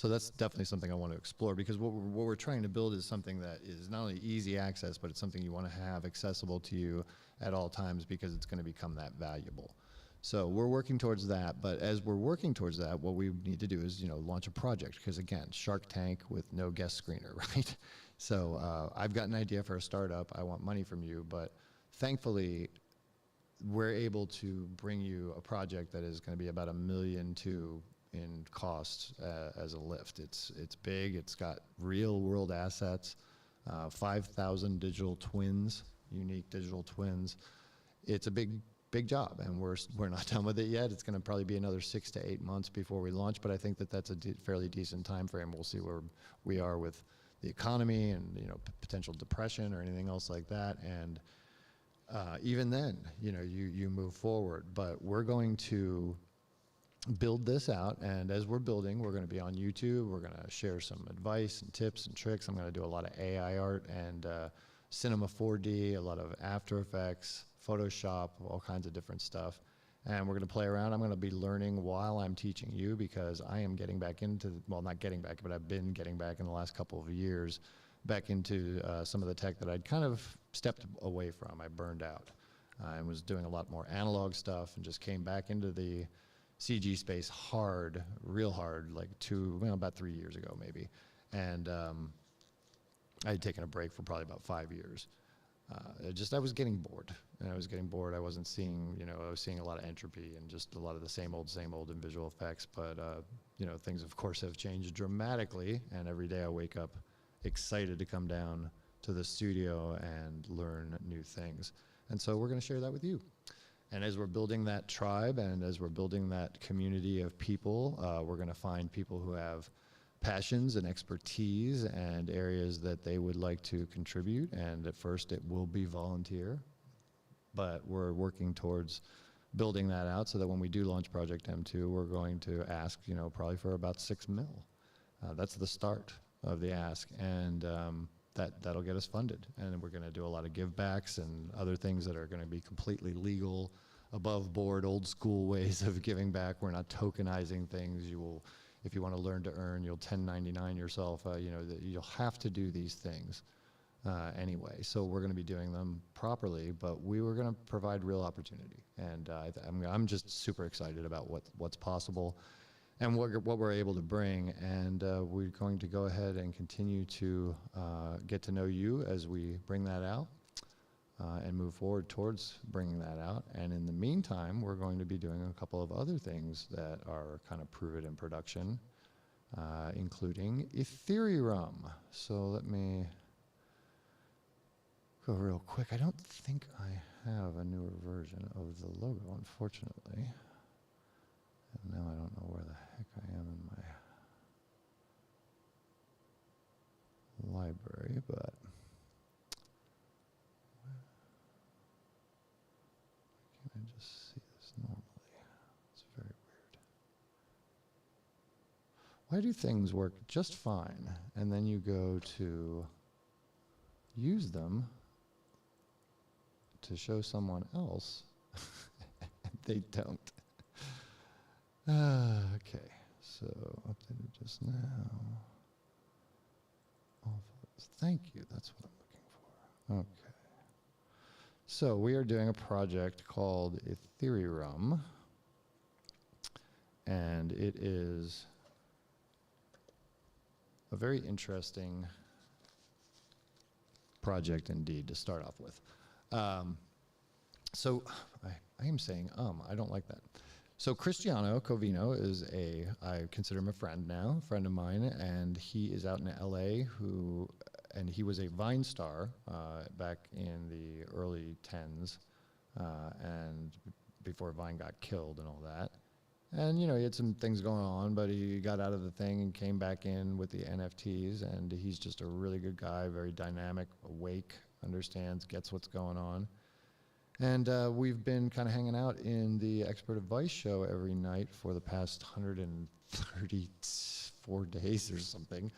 that's definitely something I want to explore, because what we're trying to build is something that is not only easy access, but it's something you want to have accessible to you at all times, because it's going to become that valuable. So we're working towards that, but as we're working towards that, what we need to do is, you know, launch a project, because again, Shark Tank with no guest screener, right? So I've got an idea for a startup. I want money from you, but thankfully, we're able to bring you a project that is going to be about $1 million in costs as a lift. It's big. It's got real world assets, 5,000 digital twins, unique digital twins. It's a big job, and we're not done with it yet. It's going to probably be another 6 to 8 months before we launch, but I think that that's a fairly decent time frame. We'll see where we are with the economy and, you know, potential depression or anything else like that. And even then, you know, you move forward. But we're going to build this out, and as we're building, we're going to be on YouTube. We're going to share some advice and tips and tricks. I'm going to do a lot of AI art and Cinema 4D, a lot of After Effects, Photoshop, all kinds of different stuff. And we're going to play around. I'm going to be learning while I'm teaching you, because I am getting back into, well, not getting back, but I've been getting back in the last couple of years back into some of the tech that I'd kind of stepped away from. I burned out and was doing a lot more analog stuff, and just came back into the CG space hard, real hard, like about 3 years ago maybe. And I had taken a break for probably about 5 years. I was getting bored, and I was getting bored. I wasn't seeing, you know, I was seeing a lot of entropy and just a lot of the same old in visual effects. But, you know, things of course have changed dramatically, and every day I wake up excited to come down to the studio and learn new things. And so we're going to share that with you. And as we're building that tribe and as we're building that community of people, we're going to find people who have passions and expertise and areas that they would like to contribute. And at first it will be volunteer, but we're working towards building that out so that when we do launch Project M2, we're going to ask, probably for about $6 million. That's the start of the ask, and that'll get us funded. And we're going to do a lot of givebacks and other things that are going to be completely legal, above board, old school ways of giving back. We're not tokenizing things. You will, if you want to learn to earn, you'll 1099 yourself. You'll have to do these things anyway. So we're going to be doing them properly, but we were going to provide real opportunity. And I'm just super excited about what's possible and what we're able to bring. And we're going to go ahead and continue to get to know you as we bring that out and move forward towards bringing that out. And in the meantime, we're going to be doing a couple of other things that are kind of proven in production, including Ethereum. So let me go real quick. I don't think I have a newer version of the logo, unfortunately. And now I don't know where the heck I am in my library, but why can't I just see this normally? It's very weird. Why do things work just fine, and then you go to use them to show someone else, and they don't? Okay, so updated just now. Thank you, that's what I'm looking for. Okay. So we are doing a project called Ethereum, and it is a very interesting project indeed to start off with. So I am saying I don't like that. So Cristiano Covino is I consider him a friend now, a friend of mine, and he is out in LA and he was a Vine star back in the early 10s and before Vine got killed and all that. And he had some things going on, but he got out of the thing and came back in with the NFTs, and he's just a really good guy, very dynamic, awake, understands, gets what's going on. And we've been kind of hanging out in the Expert Advice show every night for the past 134 days or something.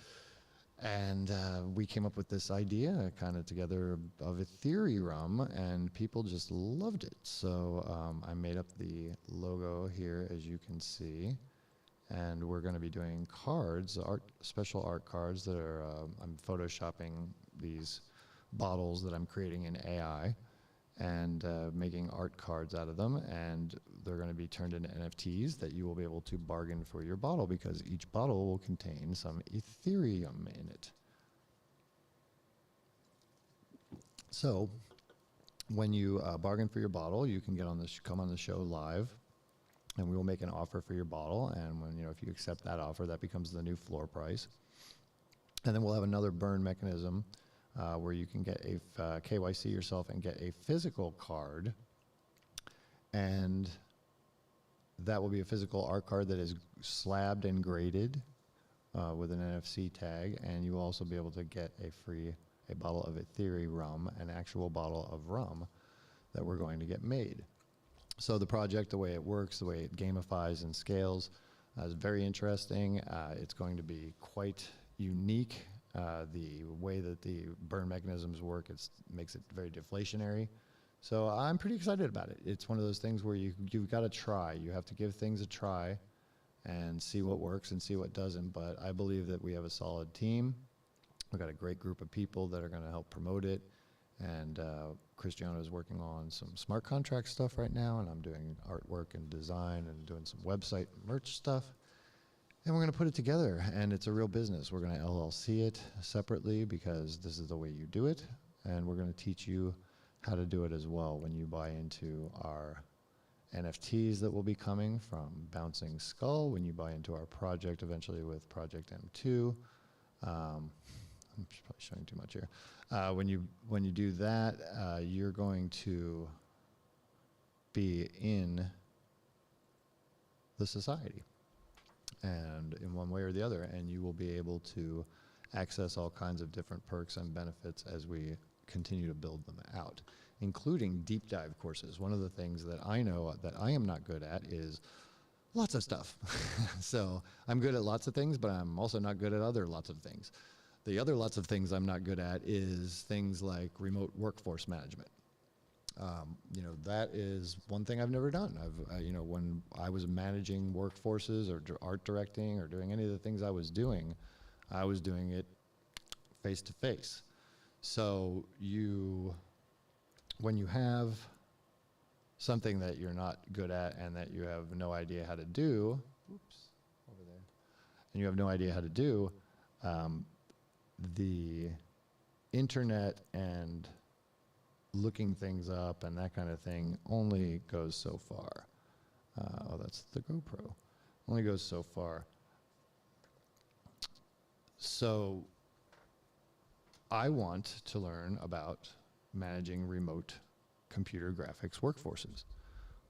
And we came up with this idea kind of together of Ethereum, and people just loved it. So I made up the logo here, as you can see. And we're going to be doing cards, special art cards that are, I'm photoshopping these bottles that I'm creating in AI. And making art cards out of them, and they're going to be turned into NFTs that you will be able to bargain for your bottle, because each bottle will contain some Ethereum in it. So when you bargain for your bottle, you can come on the show live, and we will make an offer for your bottle, and when if you accept that offer, that becomes the new floor price. And then we'll have another burn mechanism where you can get a KYC yourself and get a physical card, and that will be a physical art card that is slabbed and graded with an NFC tag, and you will also be able to get a bottle of Ethereum, an actual bottle of rum that we're going to get made. So the project, the way it works, the way it gamifies and scales, is very interesting. It's going to be quite unique. The way that the burn mechanisms work, makes it very deflationary. So I'm pretty excited about it. It's one of those things where you've got to try. You have to give things a try and see what works and see what doesn't. But I believe that we have a solid team. We've got a great group of people that are going to help promote it. And Cristiano is working on some smart contract stuff right now, and I'm doing artwork and design and doing some website merch stuff. And we're going to put it together, and it's a real business. We're going to LLC it separately, because this is the way you do it, and we're going to teach you how to do it as well when you buy into our NFTs that will be coming from Bouncing Skull, when you buy into our project eventually with Project M2. I'm probably showing too much here. When you do that, you're going to be in the society, and in one way or the other, and you will be able to access all kinds of different perks and benefits as we continue to build them out, including deep dive courses. One of the things that I know that I am not good at is lots of stuff. So I'm good at lots of things, but I'm also not good at other lots of things. The other lots of things I'm not good at is things like remote workforce management. You know, that is one thing I've never done. You know, when I was managing workforces or art directing or doing any of the things I was doing it face to face. So when you have something that you're not good at and that you have no idea how to do, over there, and you have no idea how to do, the internet and looking things up and that kind of thing only goes so far. Oh, that's the GoPro. Only goes so far. So I want to learn about managing remote computer graphics workforces,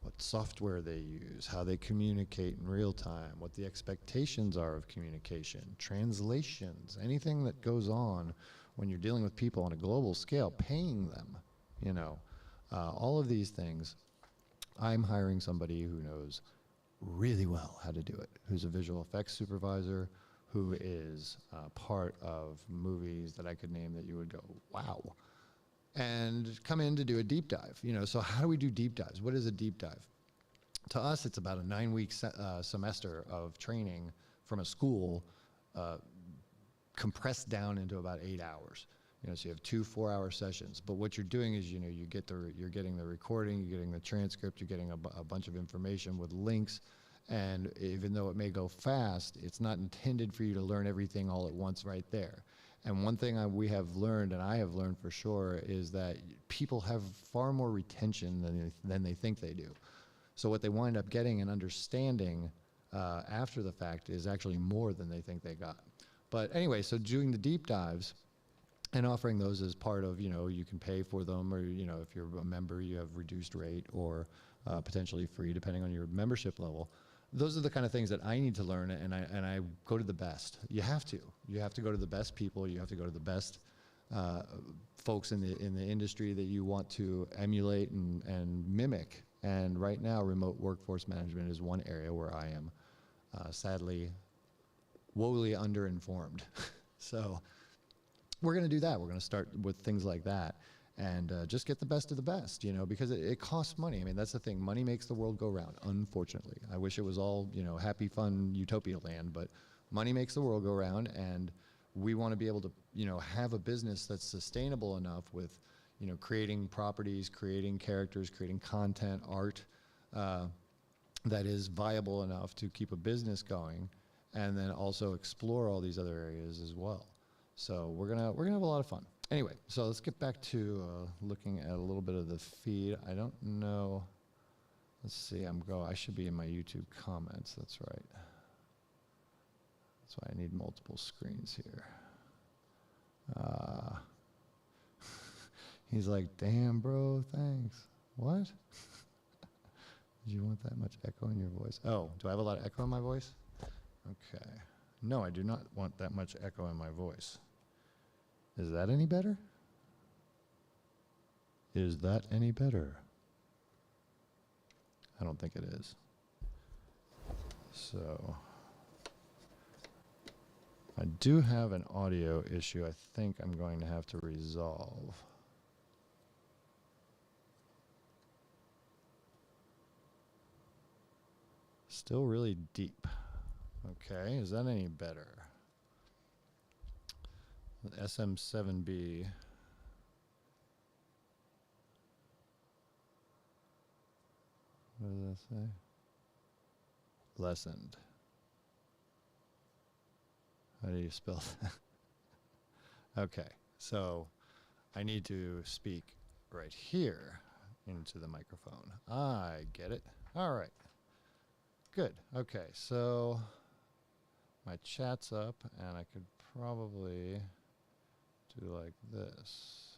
what software they use, how they communicate in real time, what the expectations are of communication, translations, anything that goes on when you're dealing with people on a global scale, paying them, you know, all of these things. I'm hiring somebody who knows really well how to do it, who's a visual effects supervisor, who is part of movies that I could name that you would go, wow, and come in to do a deep dive. You know, so how do we do deep dives? What is a deep dive? To us, it's about a 9-week semester of training from a school, compressed down into about 8 hours. You know, so you have 2 4-hour sessions. But what you're doing is, you know, you're getting the recording, you're getting the transcript, you're getting a bunch of information with links. And even though it may go fast, it's not intended for you to learn everything all at once right there. And one thing we have learned, and I have learned for sure, is that people have far more retention than they think they do. So what they wind up getting and understanding after the fact is actually more than they think they got. But anyway, so doing the deep dives and offering those as part of, you know, you can pay for them, or, you know, if you're a member, you have reduced rate or potentially free, depending on your membership level. Those are the kind of things that I need to learn, and I go to the best. You have to go to the best people. You have to go to the best folks in the industry that you want to emulate and mimic. And right now, remote workforce management is one area where I am sadly woefully underinformed. So we're going to do that. We're going to start with things like that. And just get the best of the best, you know, because it costs money. I mean, that's the thing. Money makes the world go round, unfortunately. I wish it was all, you know, happy, fun, utopia land, but money makes the world go round, and we want to be able to, you know, have a business that's sustainable enough with, you know, creating properties, creating characters, creating content, art, that is viable enough to keep a business going, and then also explore all these other areas as well. So we're gonna have a lot of fun. Anyway, so let's get back to looking at a little bit of the feed. I don't know. Let's see. I should be in my YouTube comments. That's right. That's why I need multiple screens here. He's like, damn, bro, thanks. What? Did you want that much echo in your voice? Oh, do I have a lot of echo in my voice? Okay. No, I do not want that much echo in my voice. Is that any better? Is that any better? I don't think it is. So I do have an audio issue I think I'm going to have to resolve. Still really deep. Okay, is that any better? The SM7B. What does that say? Lessened. How do you spell that? Okay, so I need to speak right here into the microphone. I get it. All right. Good. Okay, so my chat's up, and I could probably do like this.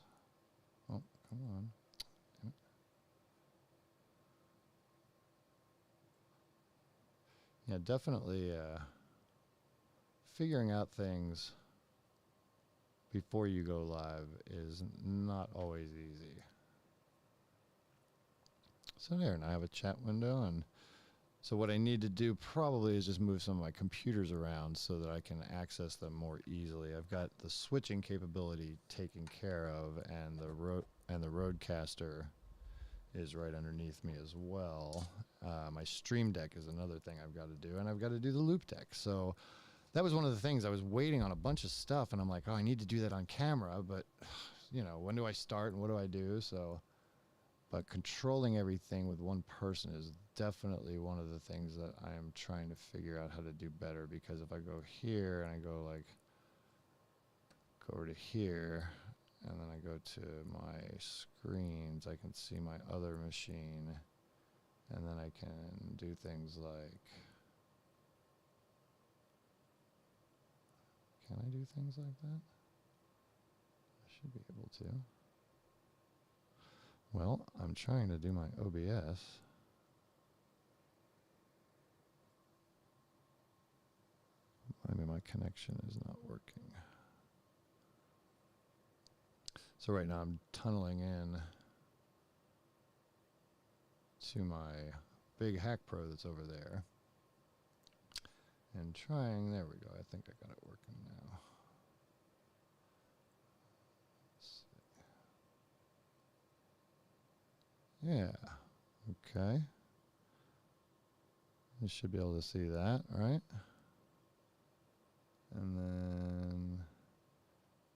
Oh, come on. Yeah, definitely figuring out things before you go live is not always easy. So there, and I have a chat window, and so what I need to do probably is just move some of my computers around so that I can access them more easily. I've got the switching capability taken care of, and the Roadcaster is right underneath me as well. My Stream Deck is another thing I've got to do, and I've got to do the loop deck. So that was one of the things. I was waiting on a bunch of stuff, and I'm like, oh, I need to do that on camera, but you know, when do I start and what do I do? So, but controlling everything with one person is definitely one of the things that I am trying to figure out how to do better, because if I go here and I go over to here, and then I go to my screens, I can see my other machine, and then I can do things like, can I do things like that? I should be able to. Well, I'm trying to do my OBS. Maybe my connection is not working. So right now I'm tunneling in to my big Hack Pro that's over there. And trying, there we go, I think I got it working now. Let's see. Yeah, okay. You should be able to see that, right? And then,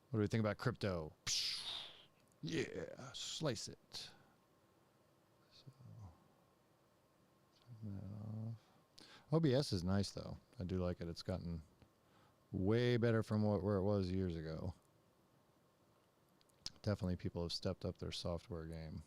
what do we think about crypto? Yeah, slice it. So, turn that off. OBS is nice though. I do like it. It's gotten way better from where it was years ago. Definitely people have stepped up their software game.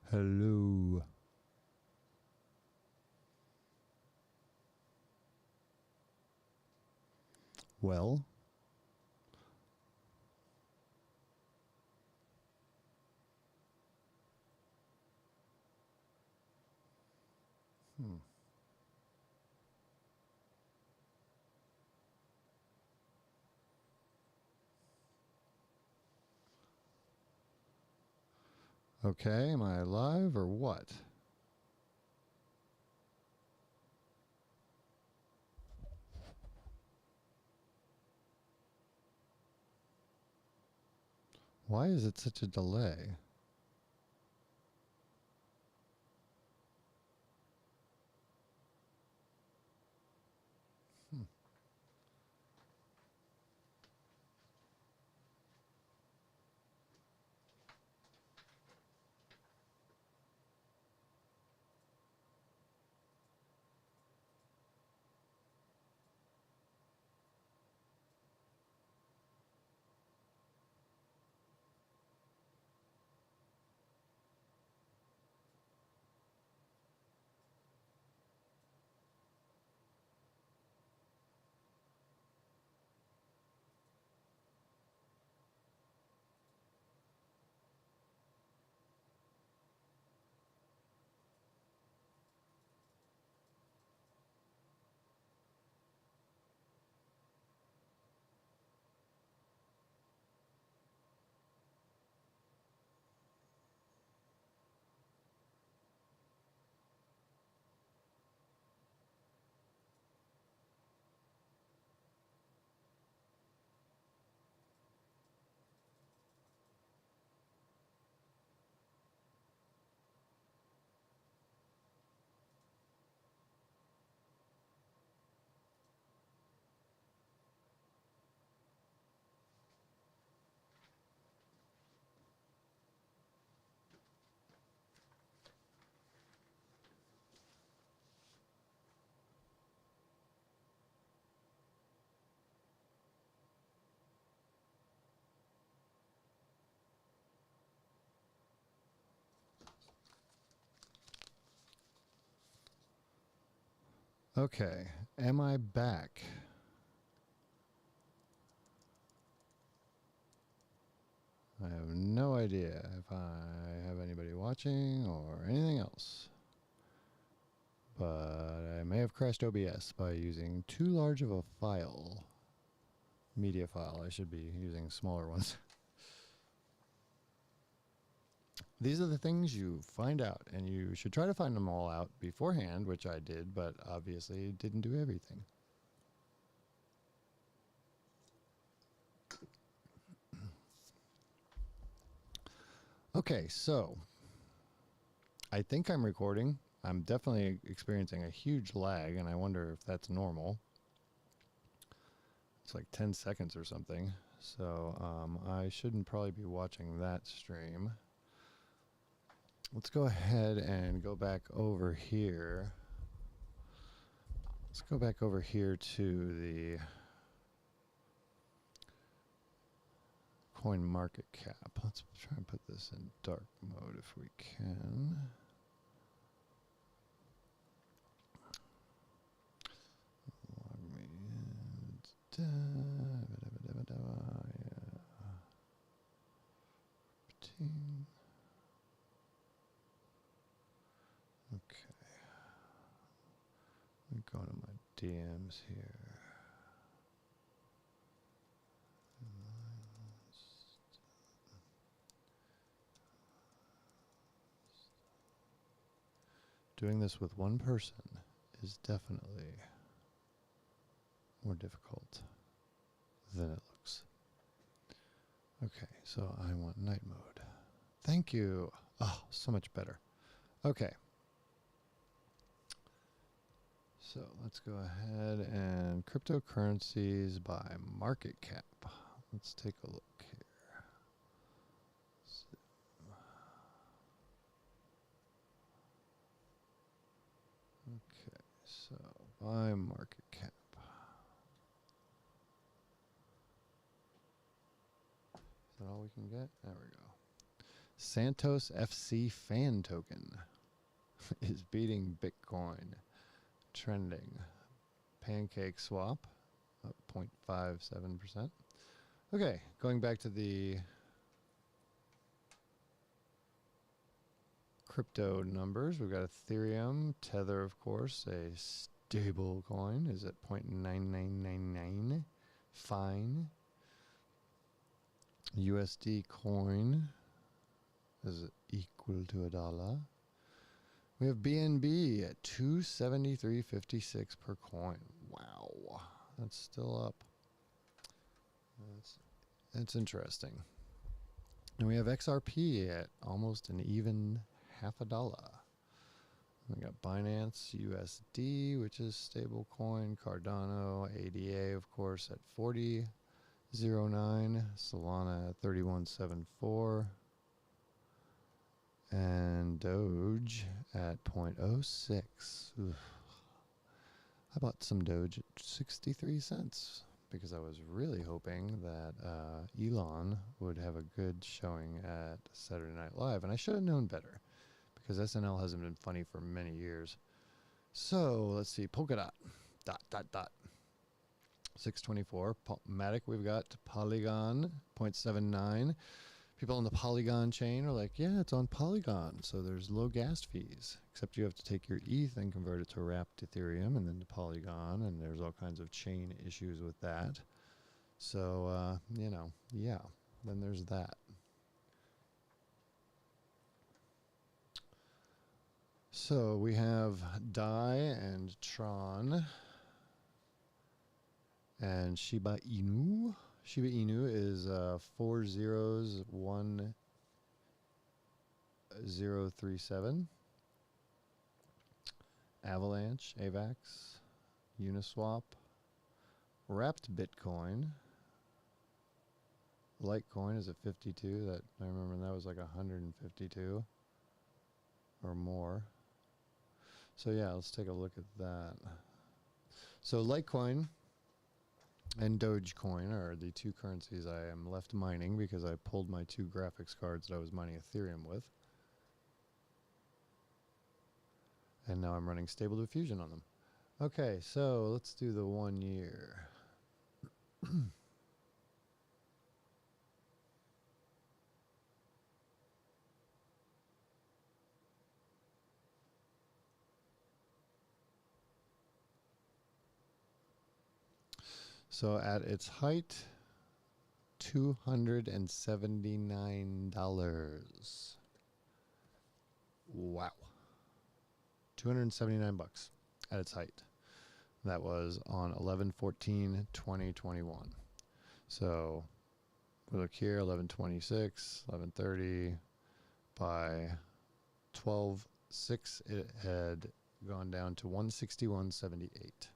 Hello. Well, okay, am I live or what? Why is it such a delay? Okay, am I back? I have no idea if I have anybody watching or anything else. But I may have crashed OBS by using too large of a file. Media file. I should be using smaller ones. These are the things you find out, and you should try to find them all out beforehand, which I did, but obviously didn't do everything. Okay, so I think I'm recording. I'm definitely experiencing a huge lag, and I wonder if that's normal. It's like 10 seconds or something. So I shouldn't probably be watching that stream. Let's go ahead and go back over here. Let's go back over here to the coin market cap. Let's try and put this in dark mode if we can. Log me in. Okay. Let me go to my DMs here. Doing this with one person is definitely more difficult than it looks. Okay, so I want night mode. Thank you. Oh, so much better. Okay. So let's go ahead and cryptocurrencies by market cap. Let's take a look here. Okay, so by market cap. Is that all we can get? There we go. Santos FC fan token is beating Bitcoin. Trending. Pancake swap up 0.57%. Okay, going back to the crypto numbers, we've got Ethereum, Tether, of course, a stable coin is at 0.9999. Fine. USD coin is equal to $1. We have BNB at 273.56 per coin. Wow, that's still up. That's interesting. And we have XRP at almost an even $0.50. We got Binance USD, which is stable coin. Cardano, ADA, of course, at 40.09. Solana at 31.74. And Doge at 0.06. Oof. I bought some Doge at 63 cents because I was really hoping that Elon would have a good showing at Saturday Night Live. And I should have known better because SNL hasn't been funny for many years. So let's see. Polkadot. ... 624. Matic, we've got Polygon, 0.79. People on the Polygon chain are like, yeah, it's on Polygon, so there's low gas fees. Except you have to take your ETH and convert it to wrapped Ethereum and then to Polygon, and there's all kinds of chain issues with that. So, yeah, then there's that. So we have DAI and Tron and Shiba Inu. Shiba Inu is 401037. Avalanche, AVAX, Uniswap, Wrapped Bitcoin. Litecoin is at 52. That I remember that was like 152 or more. So yeah, let's take a look at that. So Litecoin and Dogecoin are the two currencies I am left mining because I pulled my two graphics cards that I was mining Ethereum with. And now I'm running Stable Diffusion on them. Okay, so let's do the 1 year. So at its height, $279. Wow. 279 bucks at its height. That was on 11/14/2021. So we look here, 11/26, 11/30. By 12/6, it had gone down to 161.78.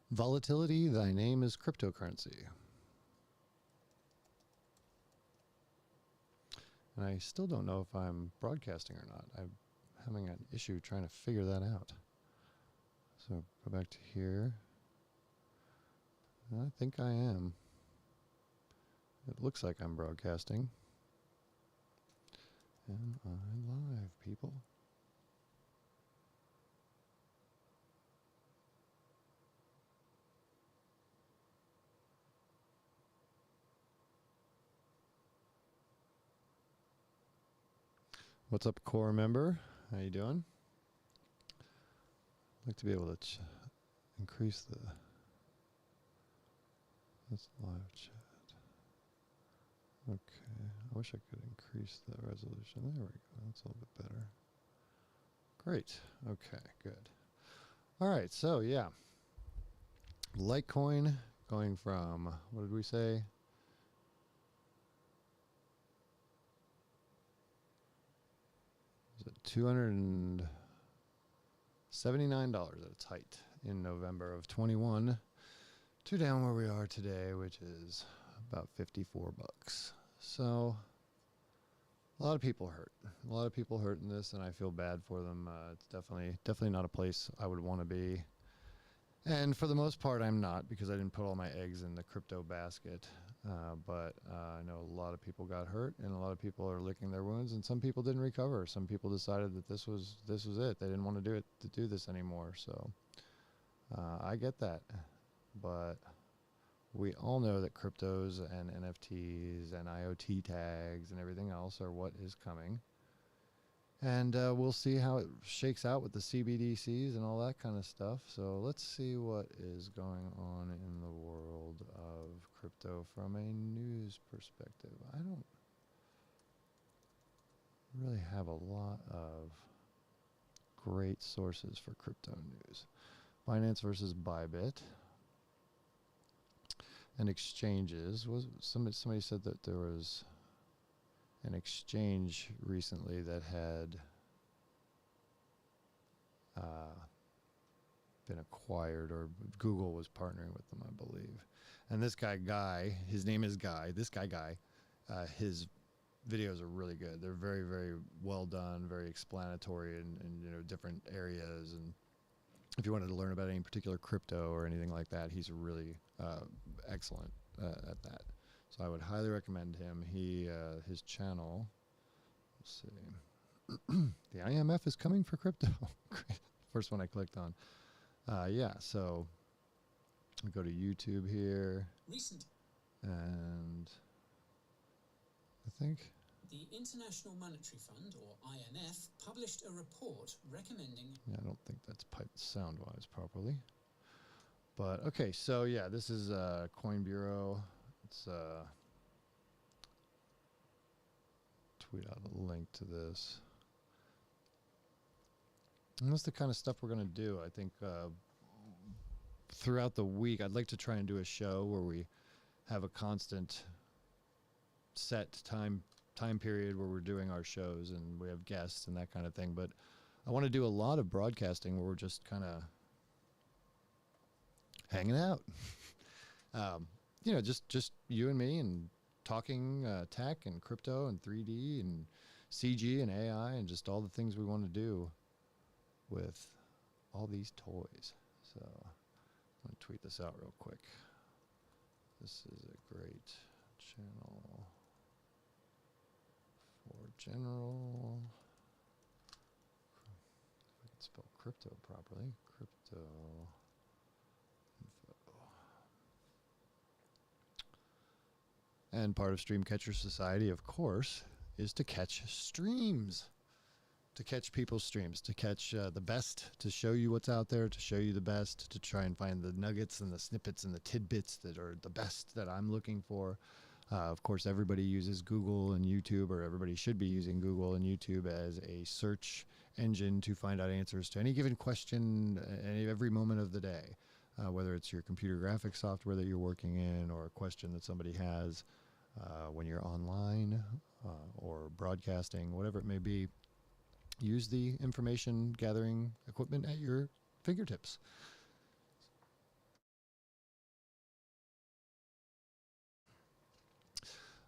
Volatility, thy name is cryptocurrency. And I still don't know if I'm broadcasting or not. I'm having an issue trying to figure that out. So go back to here. I think I am. It looks like I'm broadcasting. Am I live, people? What's up, core member? How you doing? I'd like to be able to increase the... That's live chat. Okay, I wish I could increase the resolution. There we go, that's a little bit better. Great, okay, good. All right, so yeah. Litecoin going from, what did we say? $279 at its height in November of 21 to down where we are today, which is about 54 bucks. So a lot of people hurt. A lot of people hurt in this, and I feel bad for them. It's definitely not a place I would want to be. And for the most part, I'm not, because I didn't put all my eggs in the crypto basket. But I know a lot of people got hurt, and a lot of people are licking their wounds, and some people didn't recover. Some people decided that this was it. They didn't want to do this anymore. So I get that, but we all know that cryptos and NFTs and IoT tags and everything else are what is coming. And we'll see how it shakes out with the CBDCs and all that kind of stuff. So let's see what is going on in the world of crypto from a news perspective. I don't really have a lot of great sources for crypto news. Binance versus Bybit. And exchanges. Somebody said that there was an exchange recently that had been acquired, or Google was partnering with them, I believe. And this Guy, his name is Guy. This Guy, his videos are really good. They're very, very well done, very explanatory in different areas. And if you wanted to learn about any particular crypto or anything like that, he's really excellent at that. So I would highly recommend him. His channel, let's see, the IMF is coming for crypto. First one I clicked on. So we go to YouTube here. Recent. And I think the International Monetary Fund, or IMF, published a report recommending... I don't think that's piped sound-wise properly. But, okay, so, this is Coin Bureau. Let's tweet out a link to this. And that's the kind of stuff we're going to do. I think throughout the week, I'd like to try and do a show where we have a constant set time period where we're doing our shows and we have guests and that kind of thing. But I want to do a lot of broadcasting where we're just kind of hanging out. Just you and me, and talking tech and crypto and 3D and CG and AI and just all the things we want to do with all these toys. So I'm going to tweet this out real quick. This is a great channel for general, if I can spell crypto properly, crypto info. And part of StreamCatcher Society, of course, is to catch streams. To catch people's streams, to catch the best, to show you what's out there, to show you the best, to try and find the nuggets and the snippets and the tidbits that are the best that I'm looking for. Of course, everybody uses Google and YouTube, or everybody should be using Google and YouTube as a search engine to find out answers to any given question every moment of the day, whether it's your computer graphics software that you're working in, or a question that somebody has when you're online or broadcasting, whatever it may be. Use the information gathering equipment at your fingertips.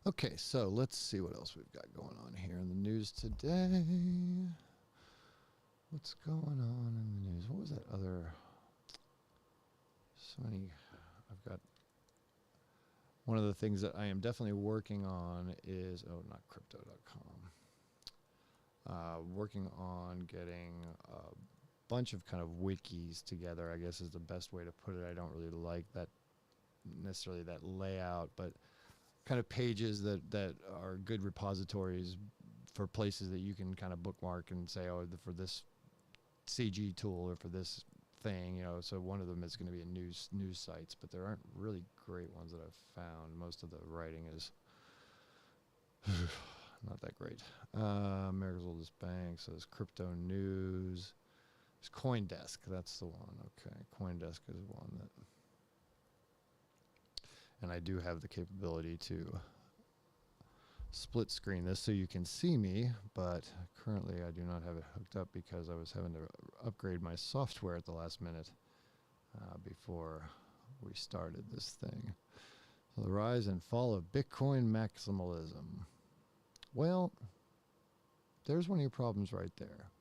Okay, so let's see what else we've got going on here in the news today. What's going on in the news? What was that other? So many. I've got. One of the things that I am definitely working on is, not crypto.com. Working on getting a bunch of kind of wikis together, I guess is the best way to put it. I don't really like that necessarily that layout, but kind of pages that are good repositories for places that you can kind of bookmark and say, for this CG tool or for this thing, so one of them is going to be a news sites, but there aren't really great ones that I've found. Most of the writing is not that great. America's Oldest Bank, so there's Crypto News. There's CoinDesk, that's the one. Okay, CoinDesk is one that... And I do have the capability to split screen this so you can see me, but currently I do not have it hooked up because I was having to upgrade my software at the last minute before we started this thing. So the rise and fall of Bitcoin maximalism. Well, there's one of your problems right there.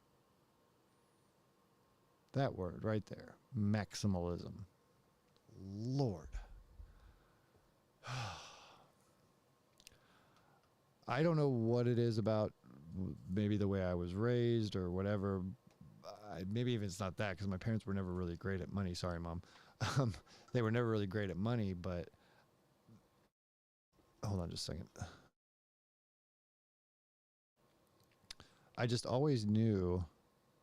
That word right there, maximalism. Lord. I don't know what it is about maybe the way I was raised or whatever. Maybe even it's not that, because my parents were never really great at money. Sorry, Mom. They were never really great at money, but hold on just a second. I just always knew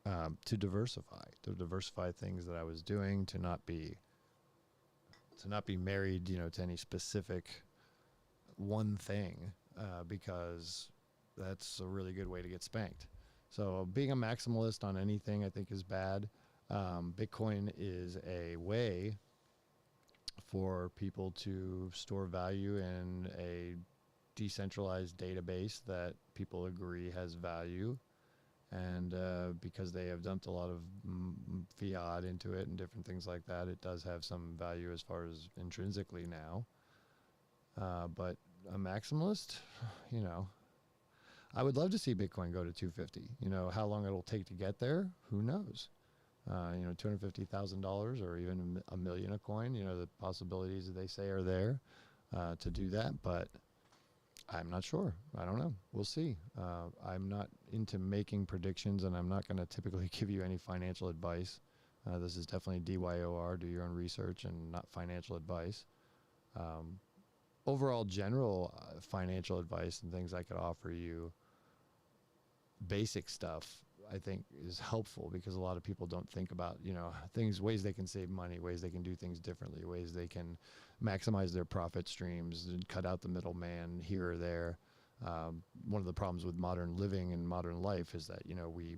to diversify things that I was doing, to not be married, to any specific one thing, because that's a really good way to get spanked. So being a maximalist on anything, I think, is bad. Bitcoin is a way for people to store value in a decentralized database that people agree has value. And because they have dumped a lot of fiat into it and different things like that, it does have some value as far as intrinsically now. But a maximalist, I would love to see Bitcoin go to 250. How long it'll take to get there, who knows? $250,000 or even $1 million a coin. The possibilities that they say are there to do that, but I'm not sure. I don't know. We'll see. I'm not into making predictions, and I'm not going to typically give you any financial advice. This is definitely DYOR, do your own research, and not financial advice. Overall, general financial advice and things I could offer you, basic stuff, I think is helpful, because a lot of people don't think about, ways they can save money, ways they can do things differently, ways they can maximize their profit streams and cut out the middleman here or there. One of the problems with modern living and modern life is that,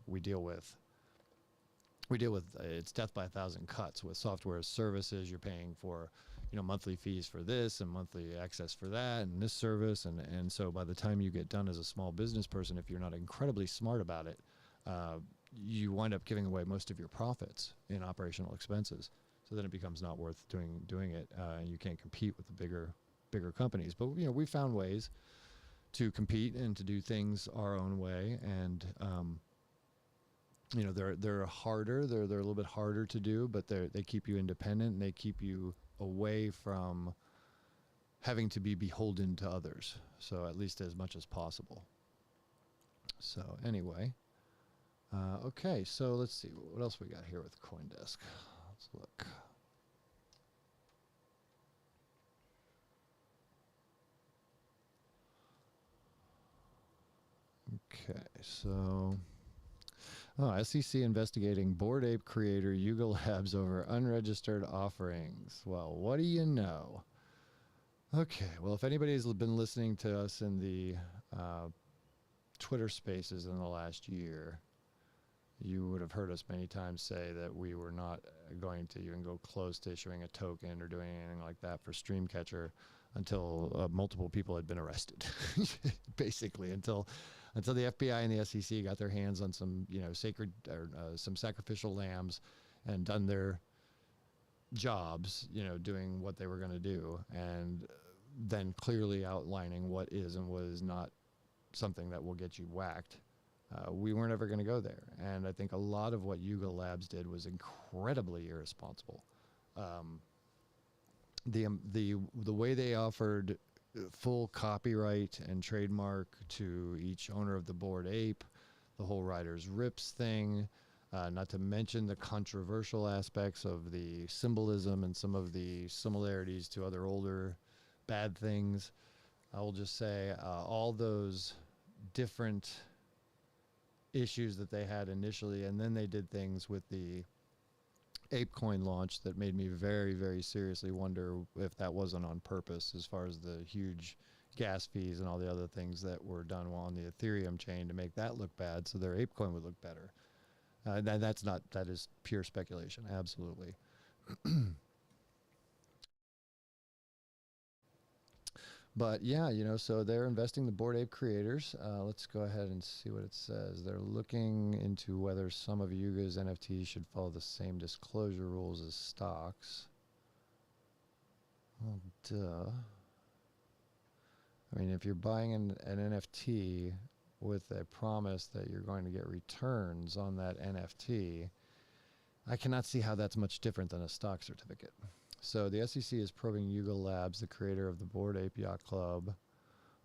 we deal with it's death by a thousand cuts. With software as services, you're paying for, monthly fees for this and monthly access for that and this service. And so by the time you get done as a small business person, if you're not incredibly smart about it, you wind up giving away most of your profits in operational expenses. So then it becomes not worth doing it. And you can't compete with the bigger companies. But, we found ways to compete and to do things our own way. And, they're harder. They're a little bit harder to do, but they keep you independent, and they keep you away from having to be beholden to others. So at least as much as possible. So anyway, okay. So let's see what else we got here with CoinDesk. Let's look. Okay, so SEC investigating Bored Ape creator Yuga Labs over unregistered offerings. Well, what do you know? Okay, well, if anybody's been listening to us in the Twitter spaces in the last year, you would have heard us many times say that we were not going to even go close to issuing a token or doing anything like that for StreamCatcher until multiple people had been arrested, basically, until the FBI and the SEC got their hands on some, sacred or some sacrificial lambs and done their jobs, doing what they were going to do, and then clearly outlining what is and what is not something that will get you whacked. We weren't ever going to go there. And I think a lot of what Yuga Labs did was incredibly irresponsible. The way they offered full copyright and trademark to each owner of the Bored Ape, the whole Riders Rips thing, not to mention the controversial aspects of the symbolism and some of the similarities to other older bad things. I will just say all those different issues that they had initially, and then they did things with the ApeCoin launch that made me very, very seriously wonder if that wasn't on purpose, as far as the huge gas fees and all the other things that were done on the Ethereum chain to make that look bad, so their ApeCoin would look better. That is pure speculation, absolutely. But yeah, so they're investing the Bored Ape creators. Let's go ahead and see what it says. They're looking into whether some of Yuga's NFTs should follow the same disclosure rules as stocks. Well, duh. I mean, if you're buying an NFT with a promise that you're going to get returns on that NFT, I cannot see how that's much different than a stock certificate. So the SEC is probing Yuga Labs, the creator of the Bored Ape Yacht Club,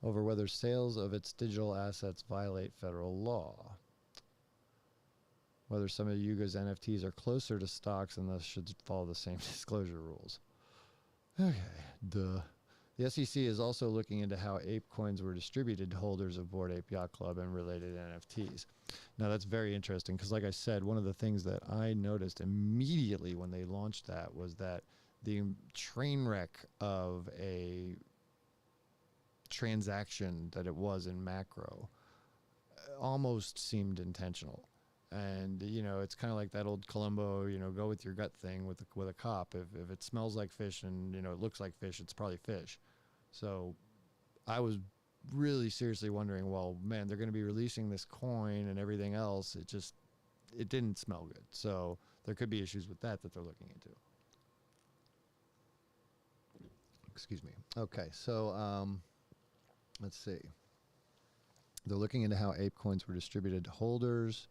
over whether sales of its digital assets violate federal law. Whether some of Yuga's NFTs are closer to stocks and thus should follow the same disclosure rules. Okay, duh. The SEC is also looking into how ape coins were distributed to holders of Bored Ape Yacht Club and related NFTs. Now that's very interesting because, like I said, one of the things that I noticed immediately when they launched that was that the train wreck of a transaction that it was in macro almost seemed intentional. And, you know, it's kind of like that old Columbo, you know, go with your gut thing with a cop. If it smells like fish and, you know, it looks like fish, it's probably fish. So I was really seriously wondering, well, man, they're going to be releasing this coin and everything else. It didn't smell good. So there could be issues with that they're looking into. Excuse me. Okay, so let's see. They're looking into how ape coins were distributed to holders.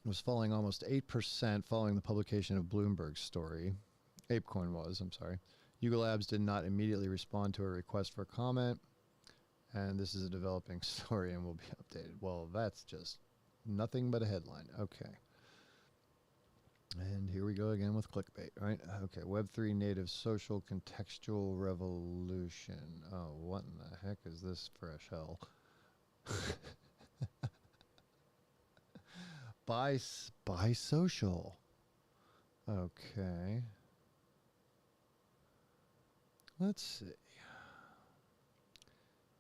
It was falling almost 8% following the publication of Bloomberg's story. ApeCoin was, I'm sorry. Yuga Labs did not immediately respond to a request for comment. And this is a developing story and will be updated. Well, that's just nothing but a headline. Okay. And here we go again with clickbait, right? Okay, Web3 native social contextual revolution. Oh, what in the heck is this fresh hell? By social. Okay. Let's see.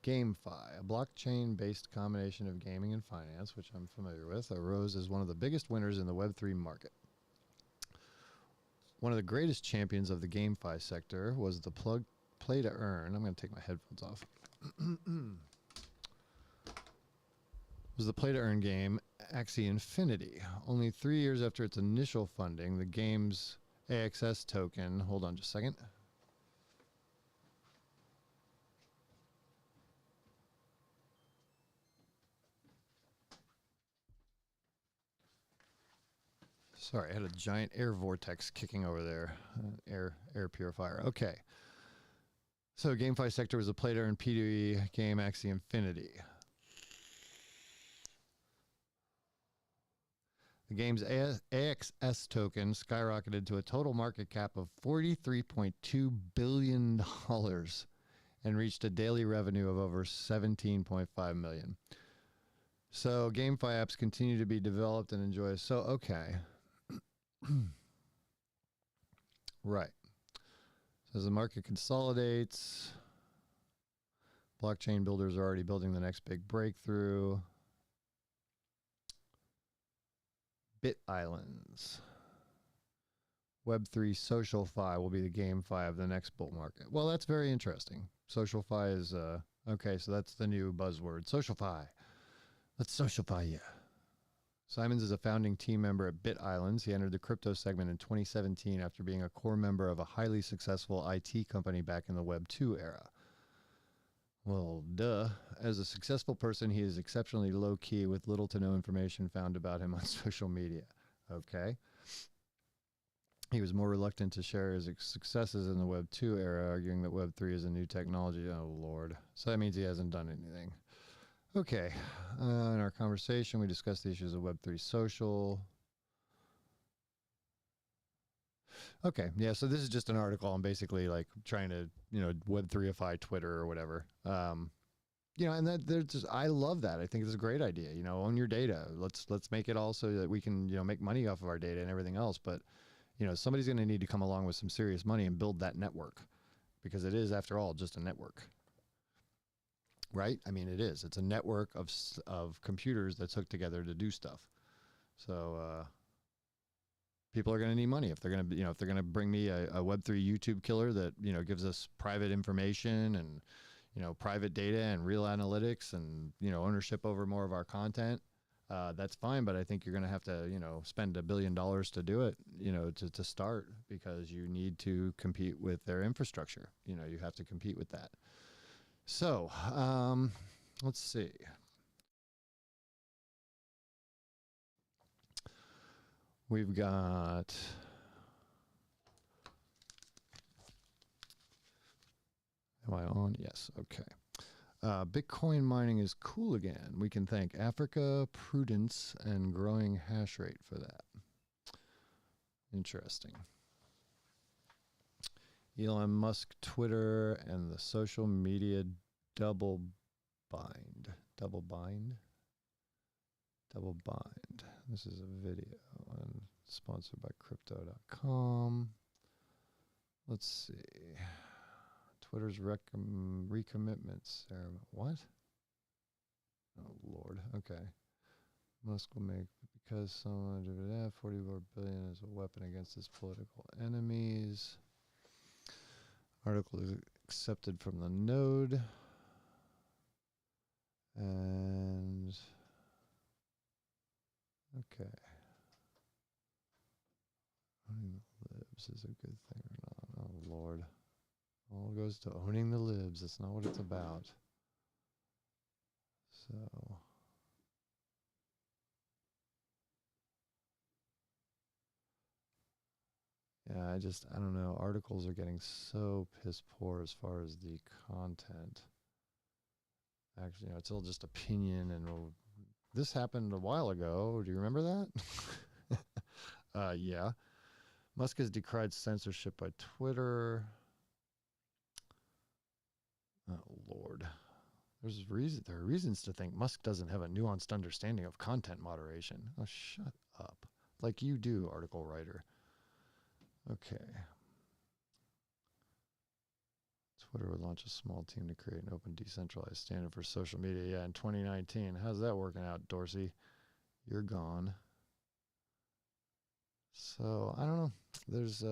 GameFi, a blockchain-based combination of gaming and finance, which I'm familiar with, arose as one of the biggest winners in the Web3 market. One of the greatest champions of the GameFi sector was the play to earn. I'm going to take my headphones off. Was the play to earn game Axie Infinity. Only 3 years after its initial funding, the game's AXS token, hold on just a second. Sorry, I had a giant air vortex kicking over there. Air purifier. Okay. So GameFi sector was a play to earn P2E game Axie Infinity. The game's AXS token skyrocketed to a total market cap of $43.2 billion and reached a daily revenue of over $17.5 million. So GameFi apps continue to be developed and enjoy. So, okay. Right. So as the market consolidates, blockchain builders are already building the next big breakthrough. Bit Islands. Web3 SocialFi will be the GameFi of the next bull market. Well, that's very interesting. SocialFi is, okay, so that's the new buzzword. SocialFi. Let's SocialFi you. Simons is a founding team member at Bit Islands. He entered the crypto segment in 2017 after being a core member of a highly successful IT company back in the Web 2 era. Well, duh. As a successful person, he is exceptionally low-key with little to no information found about him on social media. Okay. He was more reluctant to share his successes in the Web 2 era, arguing that Web 3 is a new technology. Oh, Lord. So that means he hasn't done anything. Okay. In our conversation, we discussed the issues of Web3 social. Okay. Yeah. So this is just an article. I'm basically like trying to, Web3ify Twitter or whatever. And that there's just, I love that. I think it's a great idea. Own your data. Let's make it all so that we can, make money off of our data and everything else. But, somebody's going to need to come along with some serious money and build that network, because it is, after all, just a network. Right? I mean, it is. It's a network of computers that's hooked together to do stuff. So people are going to need money if they're going to, if they're going to bring me a Web3 YouTube killer that gives us private information and private data and real analytics and ownership over more of our content. That's fine, but I think you're going to have to spend $1 billion to do it, to start, because you need to compete with their infrastructure. You have to compete with that. So, let's see. We've got... Am I on? Yes. Okay. Bitcoin mining is cool again. We can thank Africa, prudence, and growing hash rate for that. Interesting. Elon Musk, Twitter, and the social media double bind. Double bind? Double bind. This is a video and sponsored by crypto.com. Let's see. Twitter's recommitments. What? Oh, Lord. Okay. Musk will make, because someone, 44 billion is a weapon against his political enemies. Article is accepted from the node. And, okay. Owning the libs is a good thing or not? Oh, Lord. All goes to owning the libs. That's not what it's about. So, yeah, I don't know. Articles are getting so piss poor as far as the content. Actually, it's all just opinion, and this happened a while ago. Do you remember that? Yeah. Musk has decried censorship by Twitter. Oh, Lord. There are reasons to think Musk doesn't have a nuanced understanding of content moderation. Oh, shut up. Like you do, article writer. Okay. Twitter would launch a small team to create an open, decentralized standard for social media. Yeah, in 2019. How's that working out, Dorsey? You're gone. So, I don't know. There's,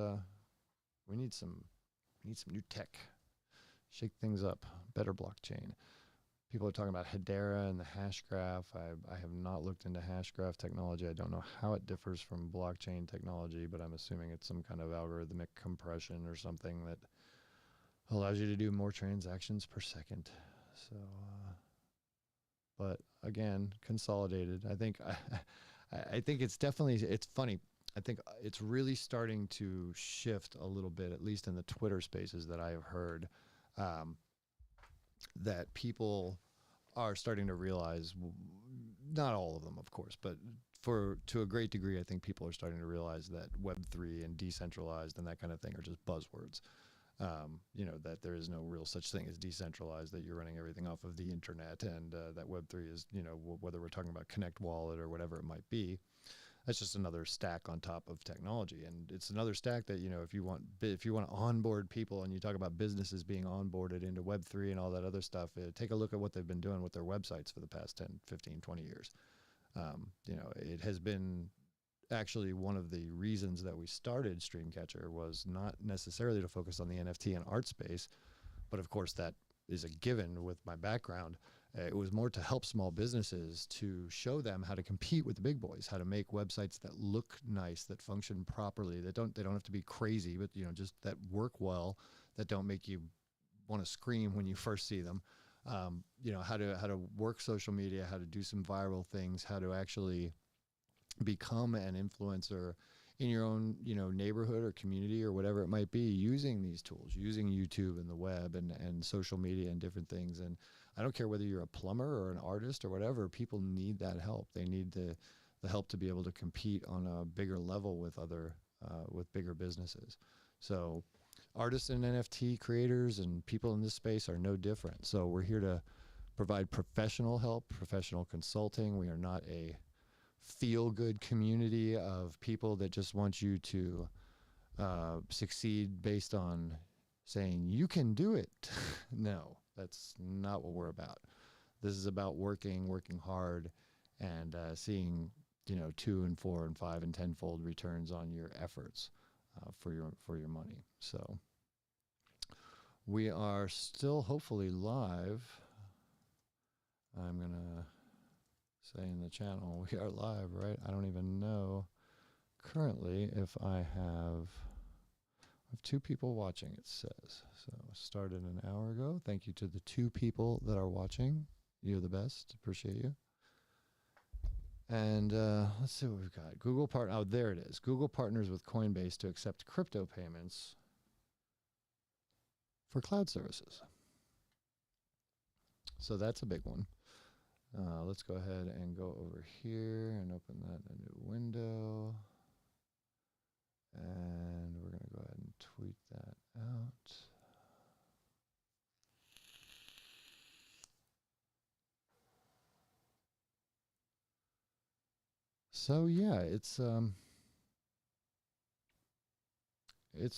we need some new tech. Shake things up. Better blockchain. People are talking about Hedera and the hash graph. I have not looked into hash graph technology. I don't know how it differs from blockchain technology, but I'm assuming it's some kind of algorithmic compression or something that allows you to do more transactions per second. So, but again, consolidated. I think it's funny. I think it's really starting to shift a little bit, at least in the Twitter spaces that I have heard. That people are starting to realize, not all of them, of course, but to a great degree, I think people are starting to realize that Web3 and decentralized and that kind of thing are just buzzwords. That there is no real such thing as decentralized, that you're running everything off of the internet, and that Web3 is, whether we're talking about Connect Wallet or whatever it might be, that's just another stack on top of technology. And it's another stack that, if you want to onboard people, and you talk about businesses being onboarded into Web3 and all that other stuff, take a look at what they've been doing with their websites for the past 10, 15, 20 years. It has been actually one of the reasons that we started StreamCatcher was not necessarily to focus on the NFT and art space, but of course that is a given with my background. It was more to help small businesses, to show them how to compete with the big boys, how to make websites that look nice, that function properly, they don't have to be crazy, but just that work well, that don't make you want to scream when you first see them. How to work social media, how to do some viral things, how to actually become an influencer in your own, neighborhood or community or whatever it might be, using these tools, using YouTube and the web and social media and different things. And I don't care whether you're a plumber or an artist or whatever, people need that help. They need the help to be able to compete on a bigger level with with bigger businesses. So artists and NFT creators and people in this space are no different. So we're here to provide professional help, professional consulting. We are not a feel-good community of people that just want you to succeed based on saying you can do it. No, that's not what we're about. This is about working hard, and seeing 2 and 4 and 5 and 10-fold returns on your efforts for your money. So we are still hopefully live. I'm gonna say in the channel we are live, right? I don't even know currently if I have 2 people watching, it says. So started an hour ago. Thank you to the 2 people that are watching. You're the best. Appreciate you. And let's see what we've got. Oh, there it is. Google partners with Coinbase to accept crypto payments for cloud services. So that's a big one. Let's go ahead and go over here and open that in a new window. And we're going to go ahead and tweet that out. So yeah, it's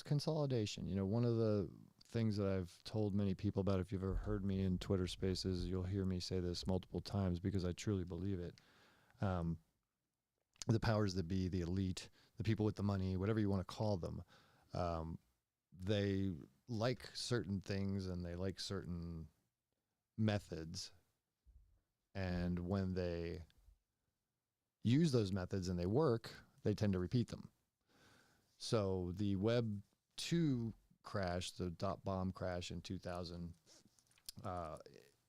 consolidation. You know, one of the things that I've told many people about, if you've ever heard me in Twitter Spaces, you'll hear me say this multiple times because I truly believe it. The powers that be, the elite, the people with the money, whatever you want to call them, they like certain things and they like certain methods. And when they use those methods and they work, they tend to repeat them. So the Web 2 crash, the .bomb crash in 2000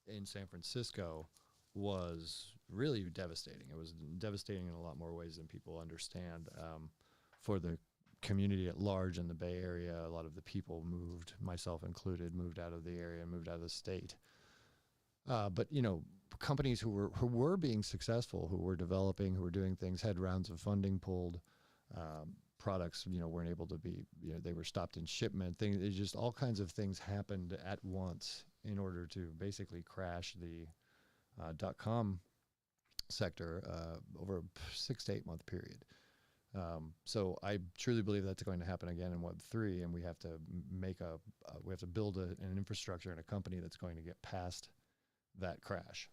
in San Francisco, was really devastating. It was devastating in a lot more ways than people understand. For the community at large in the Bay Area, a lot of the people moved, myself included, moved out of the area, moved out of the state. But, you know, companies who were being successful, who were developing, who were doing things, had rounds of funding pulled. Products, you know, weren't able to be, you know, they were stopped in shipment. Things, it just all kinds of things happened at once in order to basically crash the .com sector over a 6 to 8 month period. So I truly believe that's going to happen again in Web3, and we have to build an infrastructure and a company that's going to get past that crash.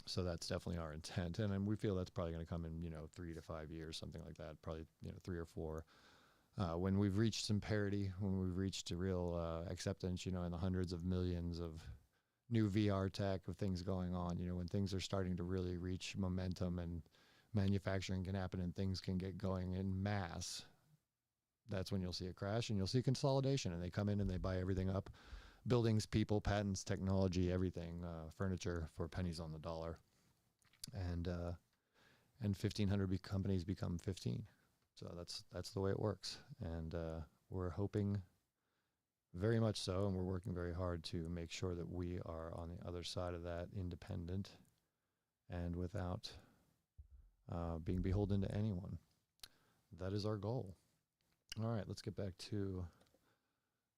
So that's definitely our intent, and we feel that's probably going to come in, you know, 3 to 5 years, something like that. Probably, you know, 3 or 4. When we've reached some parity, when we've reached a real acceptance, you know, in the hundreds of millions of new VR tech, of things going on, you know, when things are starting to really reach momentum and manufacturing can happen and things can get going in mass, that's when you'll see a crash and you'll see consolidation, and they come in and they buy everything up. Buildings, people, patents, technology, everything, furniture for pennies on the dollar, and 1,500 companies become 15. So that's the way it works, and we're hoping very much so, and we're working very hard to make sure that we are on the other side of that, independent and without being beholden to anyone. That is our goal. All right, let's get back to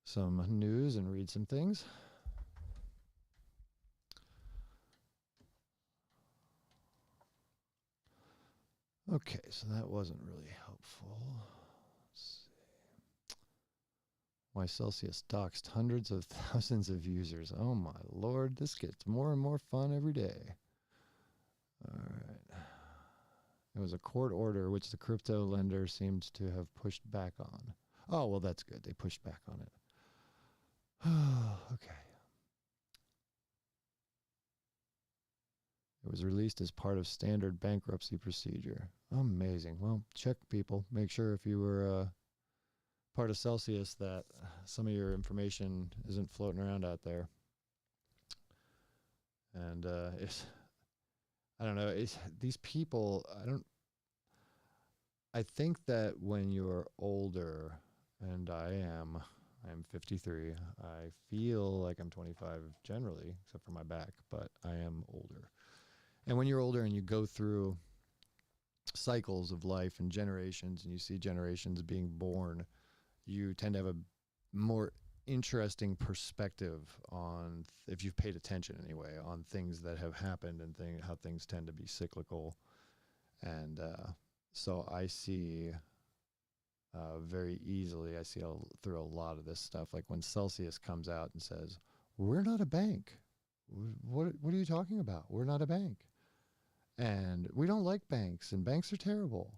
some news and read some things. Okay, so that wasn't really helpful. Let's see. Why Celsius doxed hundreds of thousands of users. Oh my lord, this gets more and more fun every day. All right. It was a court order which the crypto lender seemed to have pushed back on. Oh, well, that's good. They pushed back on it. Okay. It was released as part of standard bankruptcy procedure. Amazing. Well, check, people. Make sure if you were part of Celsius that some of your information isn't floating around out there. And I don't know. These people, I think that when you're older, and I'm 53. I feel like I'm 25 generally, except for my back, but I am older. And when you're older and you go through cycles of life and generations, and you see generations being born, you tend to have a more interesting perspective on, if you've paid attention anyway, on things that have happened and how things tend to be cyclical. And so I see very easily, I see through a lot of this stuff, like when Celsius comes out and says, we're not a bank. What are you talking about? We're not a bank. And we don't like banks, and banks are terrible.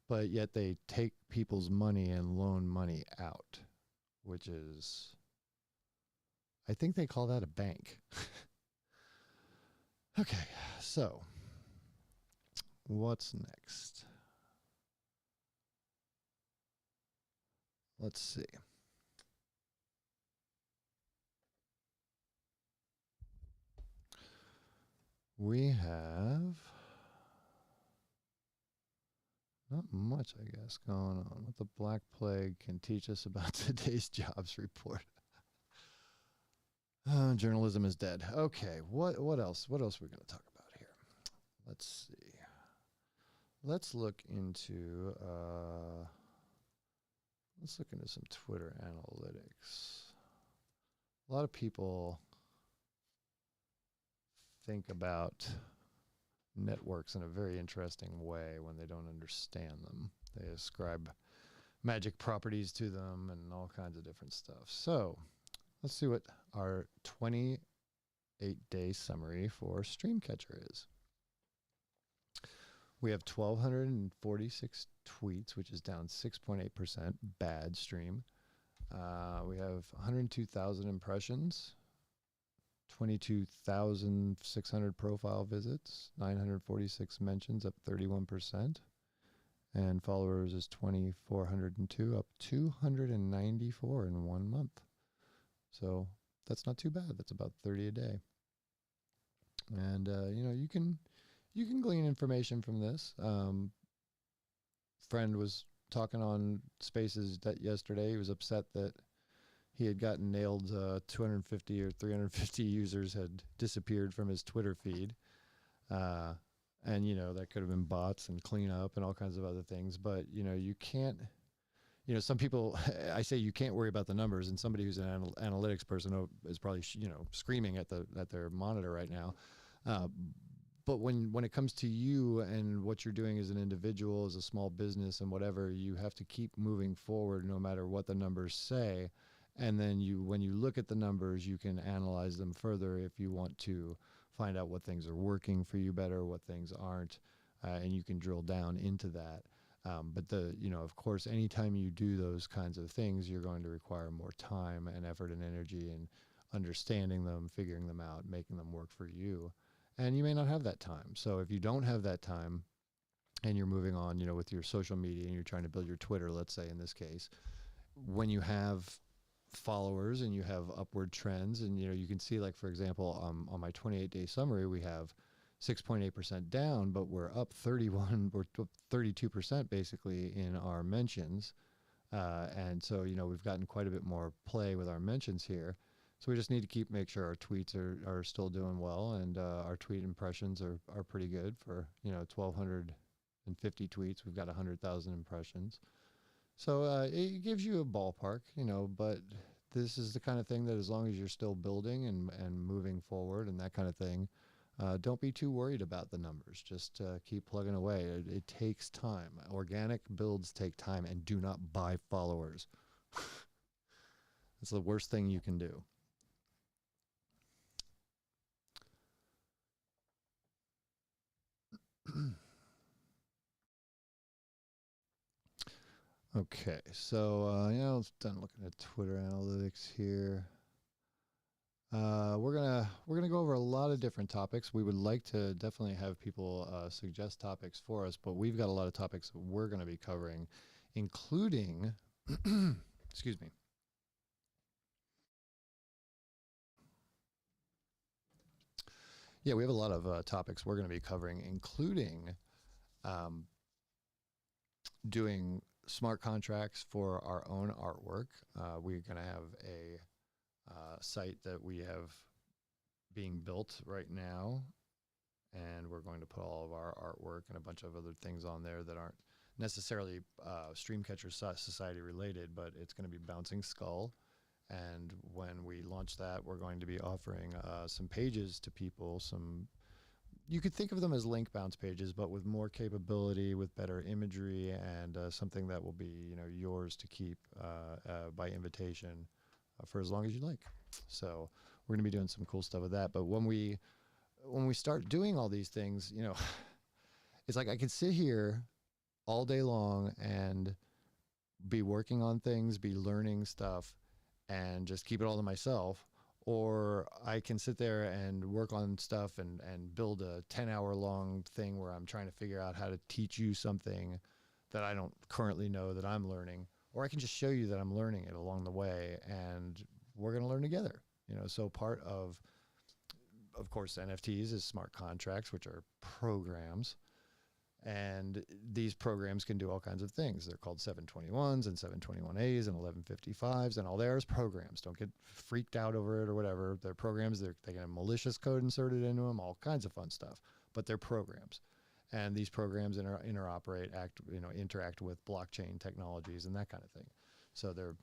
But yet they take people's money and loan money out, which is, I think they call that a bank. Okay, so what's next? Let's see. We have not much, I guess, going on. What the Black Plague can teach us about today's jobs report. Journalism is dead. Okay, what else? What else are we going to talk about here? Let's see. Let's look into some Twitter analytics. A lot of people think about networks in a very interesting way when they don't understand them. They ascribe magic properties to them and all kinds of different stuff. So let's see what our 28-day summary for StreamCatcher is. We have 1,246 tweets, which is down 6.8%, bad stream. We have 102,000 impressions, 22,600 profile visits, 946 mentions, up 31%. And followers is 2,402, up 294 in 1 month. So that's not too bad. That's about 30 a day. And, you can glean information from this. Friend was talking on Spaces that yesterday. He was upset that he had gotten nailed. 250 or 350 users had disappeared from his Twitter feed. And, that could have been bots and cleanup and all kinds of other things. But, you can't, some people, I say you can't worry about the numbers, and somebody who's an analytics person is probably, screaming at their monitor right now. But when it comes to you and what you're doing as an individual, as a small business and whatever, you have to keep moving forward no matter what the numbers say. And then when you look at the numbers, you can analyze them further if you want to find out what things are working for you better, what things aren't, and you can drill down into that. But of course, anytime you do those kinds of things, you're going to require more time and effort and energy and understanding them, figuring them out, making them work for you. And you may not have that time. So if you don't have that time and you're moving on, with your social media and you're trying to build your Twitter, let's say in this case, when you have followers and you have upward trends and, you can see, like, for example, on my 28-day summary, we have 6.8% down, but we're up 31 or 32% basically in our mentions. And so, we've gotten quite a bit more play with our mentions here. So we just need to make sure our tweets are still doing well, and our tweet impressions are pretty good for 1,250 tweets. We've got 100,000 impressions. So it gives you a ballpark, but this is the kind of thing that as long as you're still building and moving forward and that kind of thing, don't be too worried about the numbers. Just keep plugging away. It takes time. Organic builds take time, and do not buy followers. It's the worst thing you can do. Okay, so I done looking at Twitter analytics here. We're gonna go over a lot of different topics. We would like to definitely have people suggest topics for us, but we've got a lot of topics that we're going to be covering, including, excuse me. Yeah, we have a lot of topics we're going to be covering, including doing smart contracts for our own artwork. We're going to have a site that we have being built right now, and we're going to put all of our artwork and a bunch of other things on there that aren't necessarily StreamCatcher Society related, but it's going to be Bouncing Skull. And when we launch that, we're going to be offering some pages to people. You could think of them as link bounce pages, but with more capability, with better imagery, and something that will be yours to keep by invitation for as long as you like. So we're going to be doing some cool stuff with that. But when we start doing all these things, it's like I can sit here all day long and be working on things, be learning stuff, and just keep it all to myself. Or I can sit there and work on stuff and build a 10-hour long thing where I'm trying to figure out how to teach you something that I don't currently know that I'm learning. Or I can just show you that I'm learning it along the way, and we're going to learn together. So part of course, NFTs is smart contracts, which are programs. And these programs can do all kinds of things. They're called 721s and 721As and 1155s, and all they are is programs. Don't get freaked out over it or whatever. They're programs. They can have malicious code inserted into them, all kinds of fun stuff. But they're programs. And these programs interoperate, interact with blockchain technologies and that kind of thing. So they're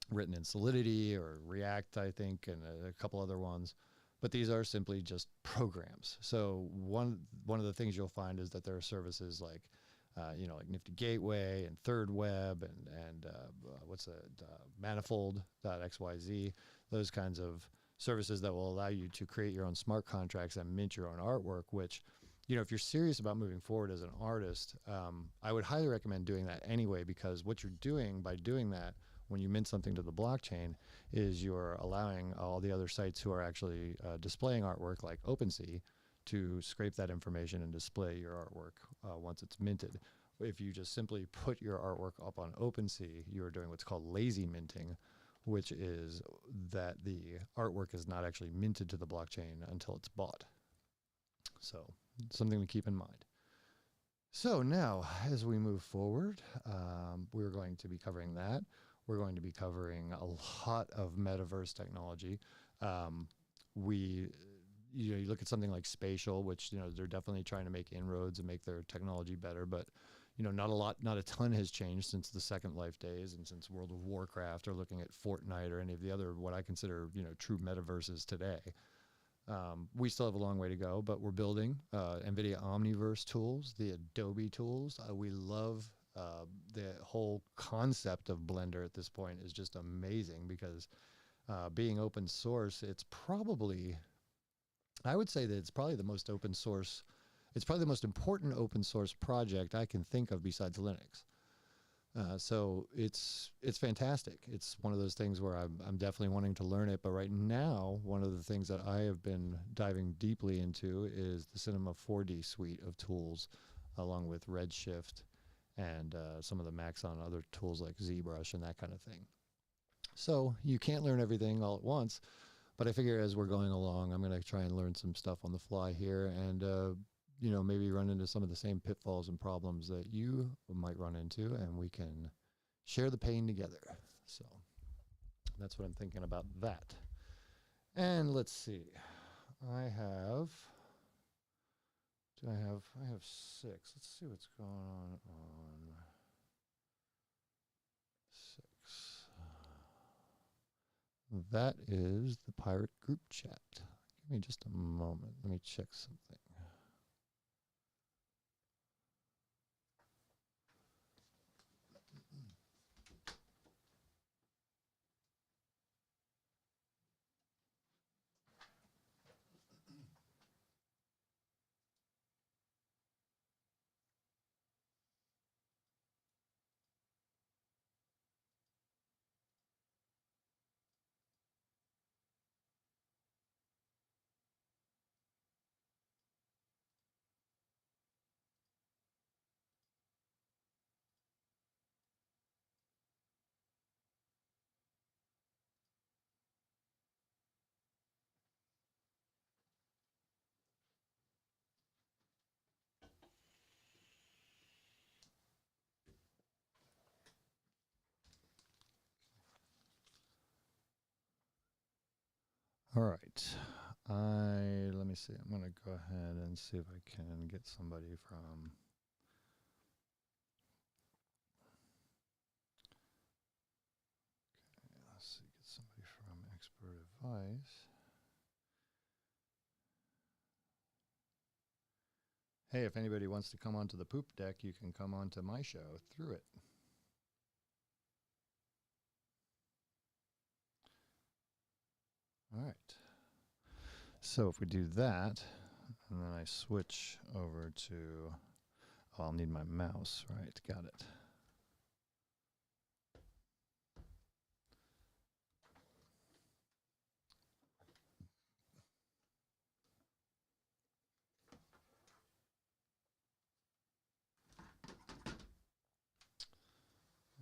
written in Solidity or React, I think, and a couple other ones. But these are simply just programs. So one of the things you'll find is that there are services like, like Nifty Gateway and Third Web and Manifold.xyz, those kinds of services that will allow you to create your own smart contracts and mint your own artwork, which, if you're serious about moving forward as an artist, I would highly recommend doing that anyway, because what you're doing by doing that when you mint something to the blockchain is you're allowing all the other sites who are actually displaying artwork like OpenSea to scrape that information and display your artwork once it's minted. If you just simply put your artwork up on OpenSea, you're doing what's called lazy minting, which is that the artwork is not actually minted to the blockchain until it's bought. So something to keep in mind. So now, as we move forward, we're going to be covering that. We're going to be covering a lot of metaverse technology. You look at something like Spatial, which, they're definitely trying to make inroads and make their technology better, but, not a ton has changed since the Second Life days and since World of Warcraft, or looking at Fortnite or any of the other, what I consider, true metaverses today. We still have a long way to go, but we're building NVIDIA Omniverse tools, the Adobe tools. We love the whole concept of Blender at this point is just amazing, because being open source, I would say that it's probably the most open source, it's probably the most important open source project I can think of besides Linux. So it's fantastic. It's one of those things where I'm definitely wanting to learn it. But right now, one of the things that I have been diving deeply into is the Cinema 4D suite of tools, along with Redshift and some of the Maxon other tools like ZBrush and that kind of thing. So you can't learn everything all at once, but I figure as we're going along, I'm going to try and learn some stuff on the fly here, and maybe run into some of the same pitfalls and problems that you might run into, and we can share the pain together. So that's what I'm thinking about that. And let's see. I have 6. Let's see what's going on 6. That is the pirate group chat. Give me just a moment. Let me check something. All right. Let me see. I'm going to go ahead and see if I can get somebody from... Okay, let's see. Get somebody from Expert Advice. Hey, if anybody wants to come onto the poop deck, you can come onto my show through it. All right. So if we do that, and then I switch over to, oh, I'll need my mouse, right? Got it.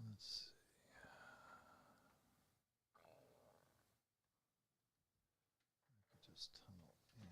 Let's see. Just tunnel in.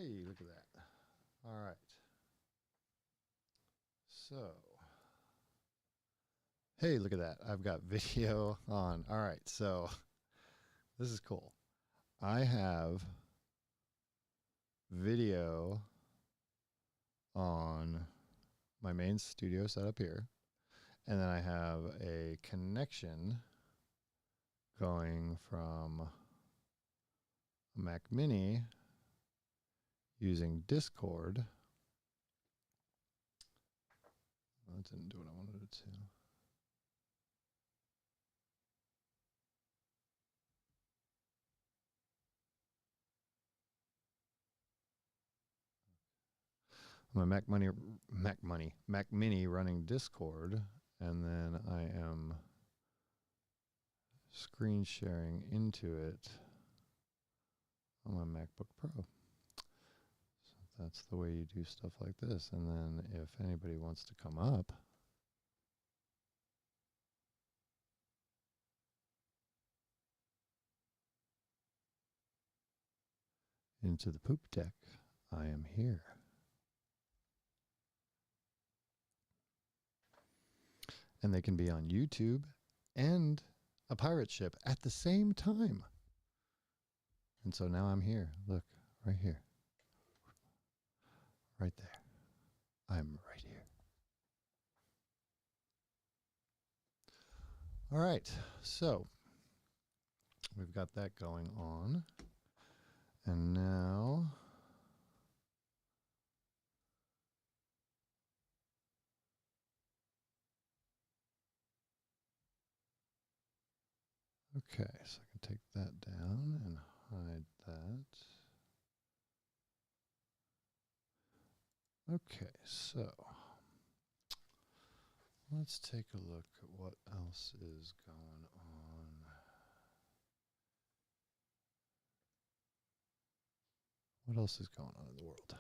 Hey, look at that. All right. So, hey, look at that. I've got video on. All right. So, this is cool. I have video on my main studio setup here. And then I have a connection going from a Mac Mini using Discord. Well, that didn't do what I wanted it to. My Mac Mini running Discord, and then I am screen sharing into it on my MacBook Pro. So that's the way you do stuff like this. And then if anybody wants to come up, into the poop deck, I am here. And they can be on YouTube and a pirate ship at the same time. And so now I'm here. Look, right here. Right there. I'm right here. All right. So we've got that going on. And now okay, so I can take that down and hide that. Okay, so let's take a look at what else is going on. What else is going on in the world?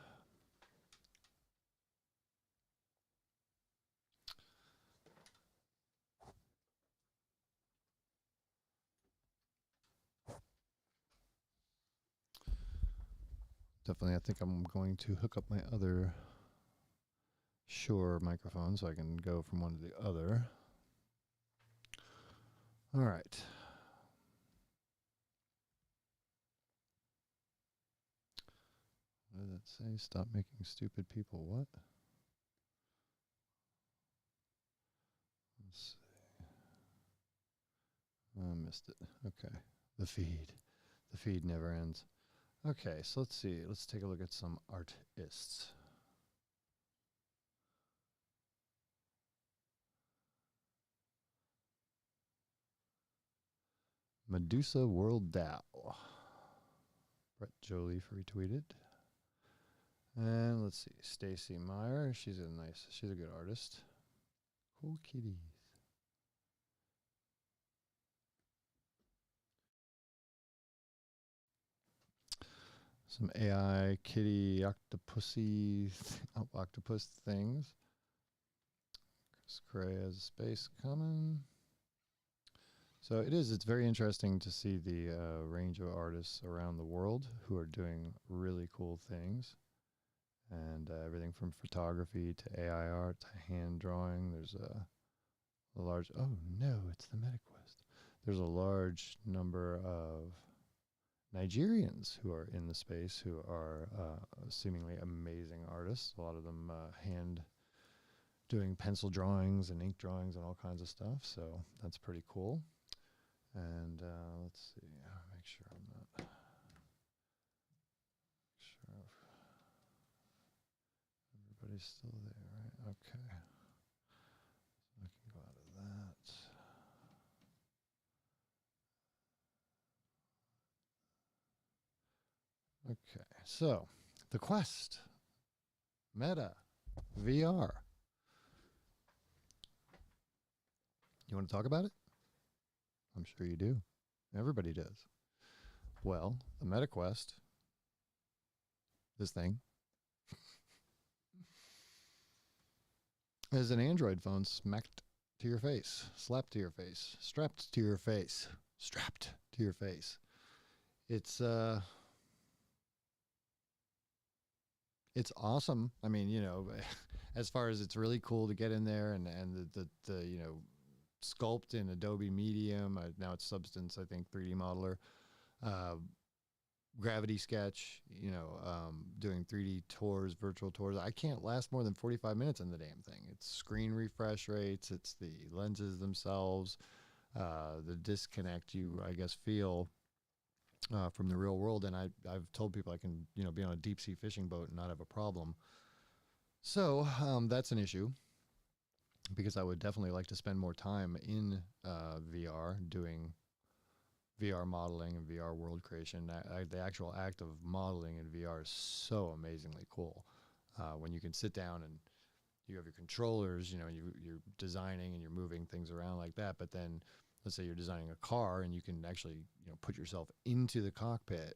Definitely, I think I'm going to hook up my other Shure microphone so I can go from one to the other. All right. What did that say? Stop making stupid people what? Let's see. I missed it. Okay. The feed. The feed never ends. Okay, so let's see. Let's take a look at some artists. Medusa World DAO. Brett Joliffe retweeted. And let's see. Stacy Meyer. She's a good artist. Cool kitties. Some AI kitty octopus things. Chris Gray has a space coming. So it's very interesting to see the range of artists around the world who are doing really cool things. And everything from photography to AI art to hand drawing. There's a large, oh no, it's the MetaQuest. There's a large number of Nigerians who are in the space who are seemingly amazing artists. A lot of them hand doing pencil drawings and ink drawings and all kinds of stuff. So that's pretty cool. And let's see, make sure I'm not sure everybody's still there, right? Okay. So I can go out of that. Okay, so the Quest, Meta, VR. You want to talk about it? I'm sure you do. Everybody does. Well, the MetaQuest, this thing, is an Android phone smacked to your face, slapped to your face, strapped to your face, strapped to your face. It's It's awesome. I mean, as far as it's really cool to get in there and the sculpt in Adobe Medium. Now it's Substance, I think, 3D modeler. Uh, Gravity Sketch, doing 3D tours, virtual tours. I can't last more than 45 minutes in the damn thing. It's screen refresh rates, it's the lenses themselves, the disconnect you, I guess, feel from the real world. And I've told people I can, be on a deep sea fishing boat and not have a problem. So that's an issue because I would definitely like to spend more time in VR doing VR modeling and VR world creation. The actual act of modeling in VR is so amazingly cool. When you can sit down and you have your controllers, you're designing and you're moving things around like that. But then let's say you're designing a car and you can actually, put yourself into the cockpit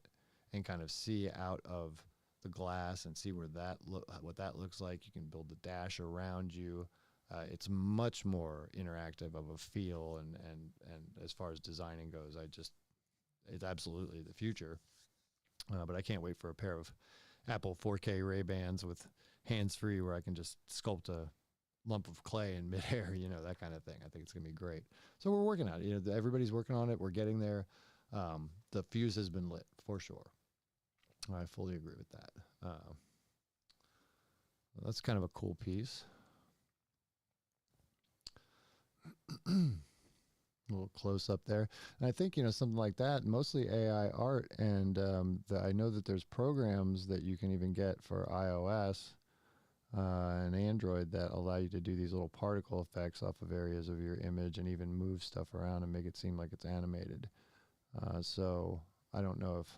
and kind of see out of the glass and see where what that looks like. You can build the dash around you. It's much more interactive of a feel, and as far as designing goes, it's absolutely the future. But I can't wait for a pair of Apple 4K Ray-Bans with hands-free where I can just sculpt a lump of clay in midair, that kind of thing. I think it's going to be great. So we're working on it. Everybody's working on it. We're getting there. The fuse has been lit for sure. I fully agree with that. That's kind of a cool piece. A little close up there. And I think, something like that, mostly AI art. And I know that there's programs that you can even get for iOS and Android that allow you to do these little particle effects off of areas of your image and even move stuff around and make it seem like it's animated. So I don't know if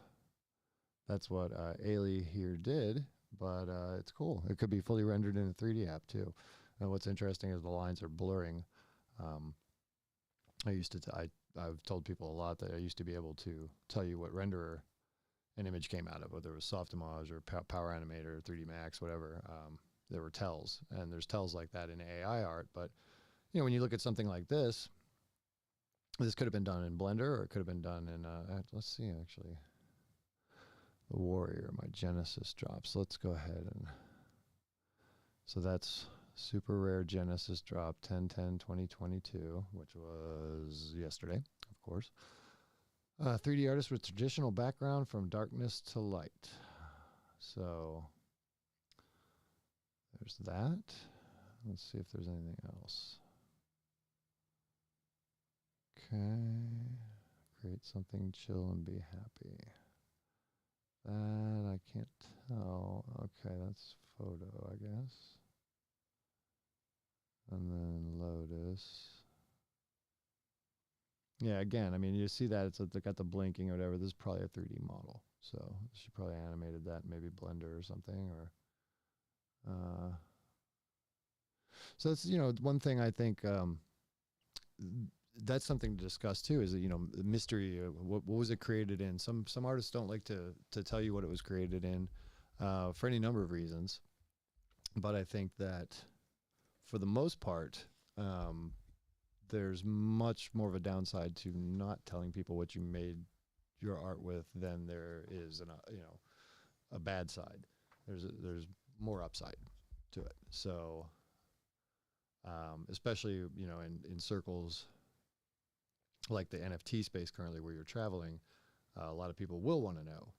that's what Ailey here did, but it's cool. It could be fully rendered in a 3D app too. And what's interesting is the lines are blurring. I've told people a lot that I used to be able to tell you what renderer an image came out of, whether it was Softimage or Power Animator, 3D Max, whatever. There were tells, and there's tells like that in AI art. But when you look at something like this could have been done in Blender, or it could have been done in let's see, actually, the Warrior, my Genesis drops. Let's go ahead and so that's super rare Genesis drop 10/10/2022, which was yesterday, of course. 3D artist with traditional background from darkness to light. So there's that. Let's see if there's anything else. Okay. Create something, chill, and be happy. That I can't tell. Okay, that's photo, I guess. And then Lotus. Yeah, again, I mean, you see that it's got the blinking or whatever. This is probably a 3D model. So she probably animated that in maybe Blender or something. So it's, one thing I think that's something to discuss too, is that, the mystery, what was it created in? Some artists don't like to tell you what it was created in for any number of reasons. But I think that for the most part, there's much more of a downside to not telling people what you made your art with than there is a bad side. There's more upside to it. So especially in circles like the NFT space currently where you're traveling, a lot of people will want to know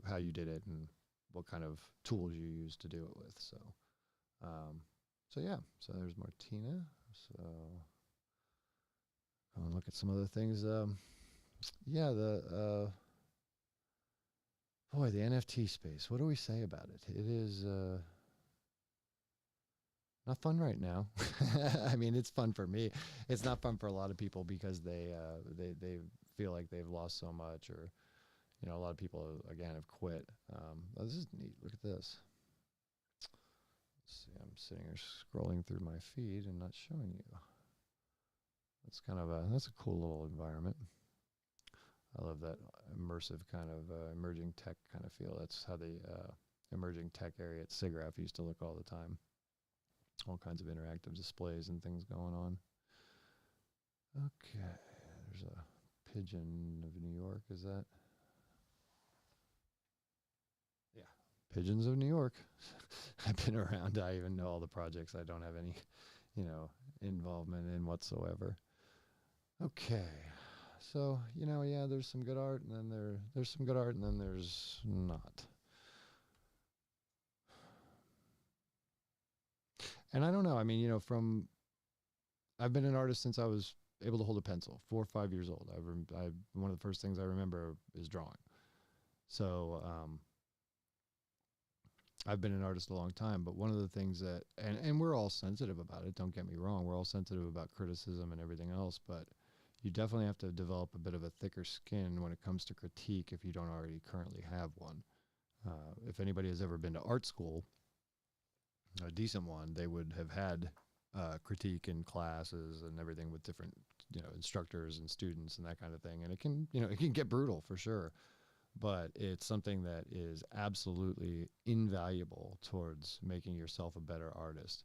how you did it and what kind of tools you use to do it with. So yeah, so there's Martina. So I'll look at some other things. Yeah, the NFT space. What do we say about it? It is not fun right now. I mean, it's fun for me. It's not fun for a lot of people because they feel like they've lost so much, or a lot of people again have quit. This is neat. Look at this. Let's see, I'm sitting here scrolling through my feed and not showing you. That's a cool little environment. I love that immersive kind of emerging tech kind of feel. That's how the emerging tech area at SIGGRAPH used to look all the time. All kinds of interactive displays and things going on. Okay, there's a pigeon of New York, is that? Yeah, Pigeons of New York. I've been around. I even know all the projects I don't have any, involvement in whatsoever. Okay. So, yeah, there's some good art, and then there's some good art, and then there's not. And I don't know. I mean, I've been an artist since I was able to hold a pencil, 4 or 5 years old. One of the first things I remember is drawing. So, I've been an artist a long time, but one of the things that, and we're all sensitive about it, don't get me wrong, we're all sensitive about criticism and everything else, but you definitely have to develop a bit of a thicker skin when it comes to critique if you don't already currently have one. If anybody has ever been to art school, a decent one, they would have had critique in classes and everything with different, instructors and students and that kind of thing. And it can get brutal for sure, but it's something that is absolutely invaluable towards making yourself a better artist.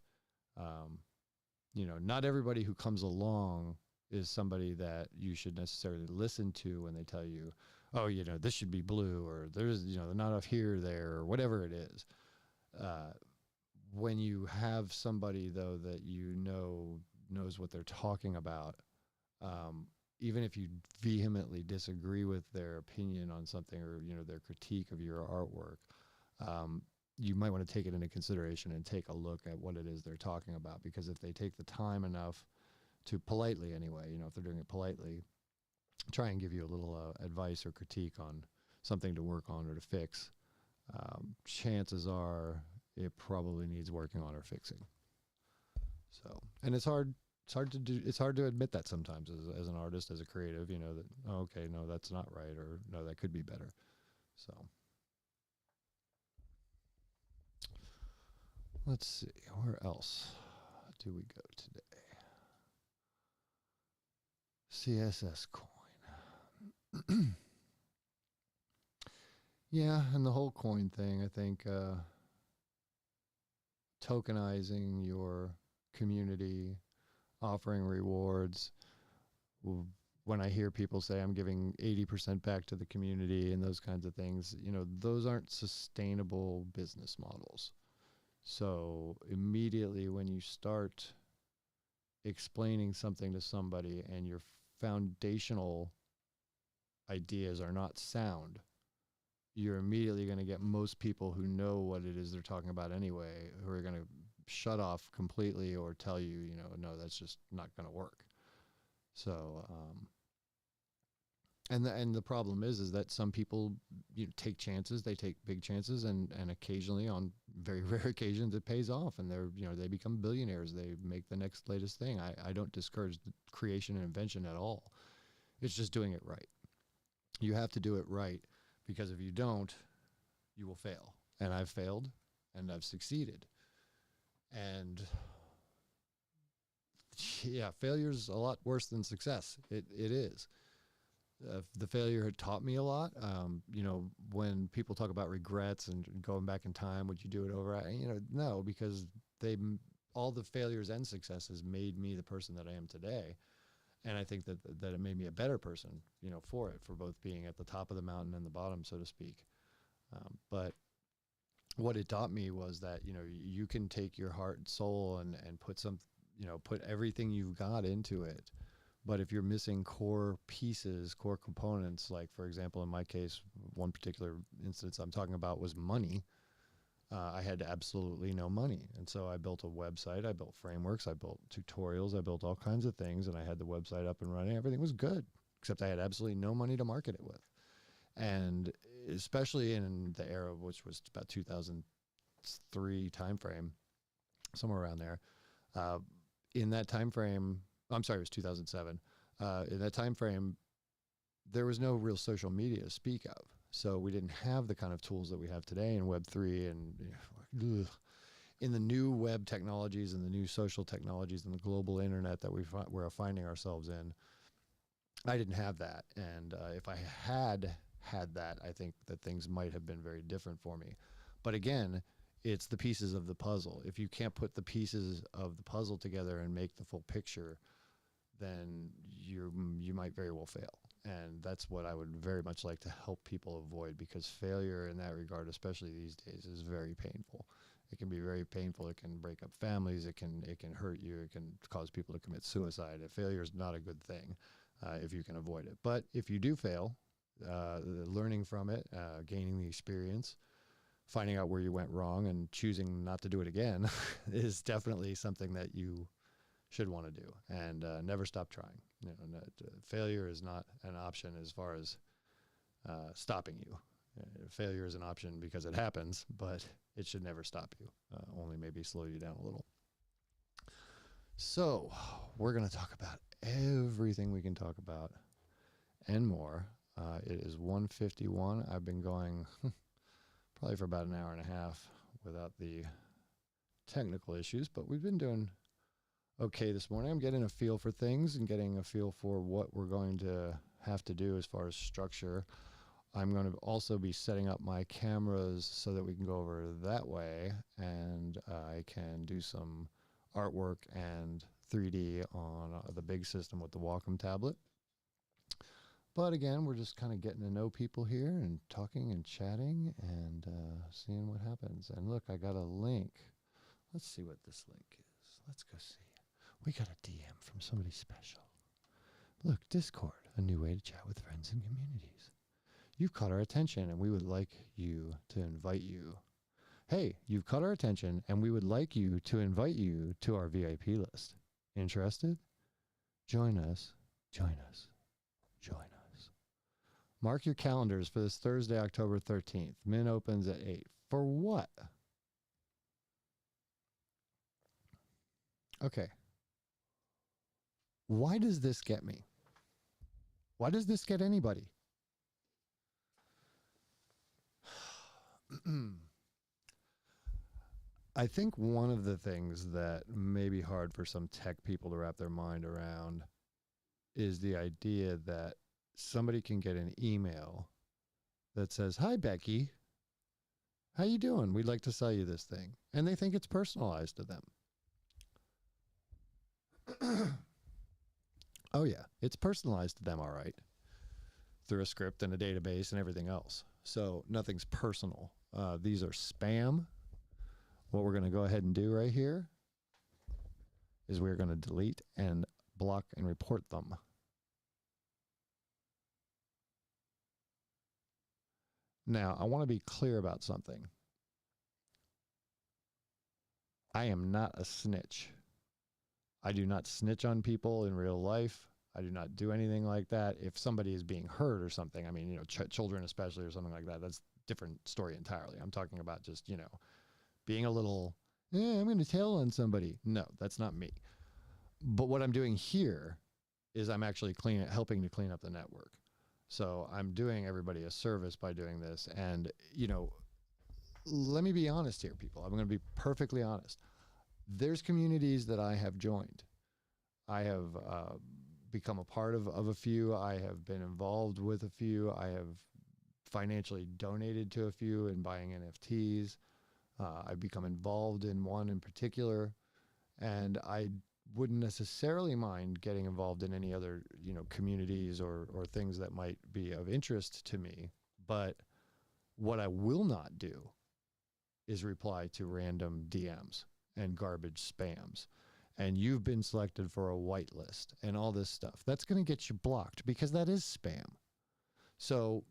Not everybody who comes along is somebody that you should necessarily listen to when they tell you, oh, this should be blue, or there's, not enough here, there, or whatever it is. When you have somebody, though, that knows what they're talking about, even if you vehemently disagree with their opinion on something, or, their critique of your artwork, you might want to take it into consideration and take a look at what it is they're talking about, because if they take the time enough to politely anyway, if they're doing it politely, try and give you a little advice or critique on something to work on or to fix, chances are it probably needs working on or fixing. So, and it's hard to admit that sometimes as an artist, as a creative, that, oh, okay, no, that's not right, or no, that could be better. So let's see, where else do we go today? CSS coin. Yeah, and the whole coin thing, I think, tokenizing your community, offering rewards. When I hear people say I'm giving 80% back to the community and those kinds of things, those aren't sustainable business models. So immediately when you start explaining something to somebody and your foundational ideas are not sound, you're immediately going to get most people who know what it is they're talking about anyway, who are going to shut off completely or tell you, no, that's just not going to work. So, and the problem is that some people, take chances, they take big chances, and occasionally, on very rare occasions, it pays off, and they become billionaires. They make the next latest thing. I don't discourage the creation and invention at all. It's just doing it right. You have to do it right, because if you don't, you will fail. And I've failed, and I've succeeded. And yeah, failure's a lot worse than success. It is. The failure had taught me a lot. When people talk about regrets and going back in time, would you do it over? No, because all the failures and successes made me the person that I am today. And I think that it made me a better person, for both being at the top of the mountain and the bottom, so to speak. But what it taught me was that, you can take your heart and soul and put put everything you've got into it. But if you're missing core pieces, core components, like, for example, in my case, one particular instance I'm talking about was money. I had absolutely no money. And so I built a website, I built frameworks, I built tutorials, I built all kinds of things, and I had the website up and running. Everything was good, except I had absolutely no money to market it with. And especially in the era, which was about 2003 timeframe, somewhere around there, in that time frame, I'm sorry, it was 2007. In that time frame, there was no real social media to speak of. So we didn't have the kind of tools that we have today in Web3 and in the new web technologies and the new social technologies and the global internet that we're finding ourselves in. I didn't have that. And if I had that, I think that things might have been very different for me. But again, it's the pieces of the puzzle. If you can't put the pieces of the puzzle together and make the full picture, then you might very well fail. And that's what I would very much like to help people avoid, because failure in that regard, especially these days, is very painful. It can be very painful. It can break up families. It can hurt you. It can cause people to commit suicide. Failure is not a good thing if you can avoid it. But if you do fail, learning from it, gaining the experience, finding out where you went wrong and choosing not to do it again is definitely something that you should want to do, and never stop trying. Failure is not an option as far as stopping you. Failure is an option because it happens, but it should never stop you, only maybe slow you down a little. So we're going to talk about everything we can talk about and more. It is 1:51. I've been going probably for about an hour and a half without the technical issues, but we've been doing okay this morning. I'm getting a feel for things and getting a feel for what we're going to have to do as far as structure. I'm going to also be setting up my cameras so that we can go over that way, and I can do some artwork and 3D on the big system with the Wacom tablet. But again, we're just kind of getting to know people here and talking and chatting and seeing what happens. And look, I got a link. Let's see what this link is. Let's go see. We got a DM from somebody special. Look, Discord, a new way to chat with friends and communities. You've caught our attention, and we would like you to invite you. Hey, you've caught our attention, and we would like you to invite you to our VIP list. Interested? Join us. Join us. Join us. Mark your calendars for this Thursday, October 13th. Min opens at 8. For what? Okay. Why does this get me? Why does this get anybody? I think one of the things that may be hard for some tech people to wrap their mind around is the idea that somebody can get an email that says, "Hi, Becky. How you doing? We'd like to sell you this thing." And they think it's personalized to them. Oh, yeah. It's personalized to them, all right, through a script and a database and everything else. So nothing's personal. These are spam. What we're going to go ahead and do right here is we're going to delete and block and report them. Now, I want to be clear about something. I am not a snitch. I do not snitch on people in real life. I do not do anything like that. If somebody is being hurt or something, I mean, children especially or something like that, that's a different story entirely. I'm talking about just, being a little, I'm going to tell on somebody. No, that's not me. But what I'm doing here is I'm actually helping to clean up the network. So I'm doing everybody a service by doing this. And, let me be honest here, people. I'm going to be perfectly honest. There's communities that I have joined. I have become a part of a few. I have been involved with a few. I have financially donated to a few in buying NFTs. I've become involved in one in particular, and I wouldn't necessarily mind getting involved in any other, communities or things that might be of interest to me. But what I will not do is reply to random DMs and garbage spams. And you've been selected for a whitelist and all this stuff. That's going to get you blocked because that is spam. So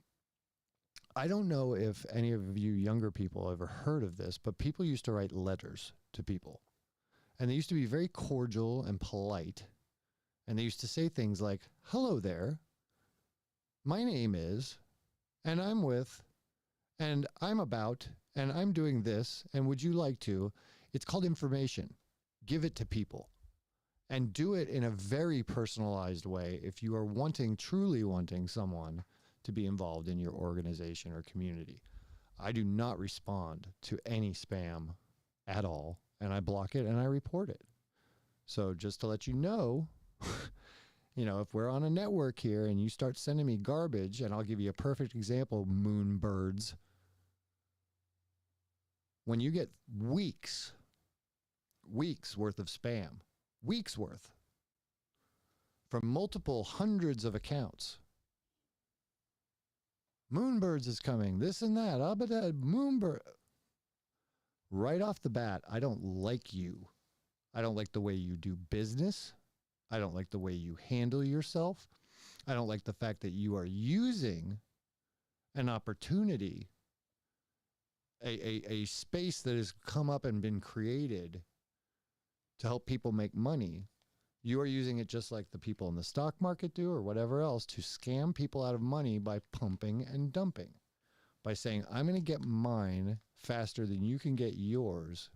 I don't know if any of you younger people ever heard of this, but people used to write letters to people. And they used to be very cordial and polite. And they used to say things like, "Hello there. My name is, and I'm with, and I'm about, and I'm doing this, and would you like to?" It's called information. Give it to people. And do it in a very personalized way if you are truly wanting someone to be involved in your organization or community. I do not respond to any spam at all, and I block it and I report it. So just to let you know, if we're on a network here and you start sending me garbage, and I'll give you a perfect example, moonbirds. When you get weeks worth of spam, weeks worth, from multiple hundreds of accounts, Moonbirds is coming, this and that, Moonbird. Right off the bat, I don't like you. I don't like the way you do business. I don't like the way you handle yourself. I don't like the fact that you are using an opportunity, a space that has come up and been created to help people make money. You are using it just like the people in the stock market do or whatever else to scam people out of money by pumping and dumping, by saying, I'm going to get mine faster than you can get yours,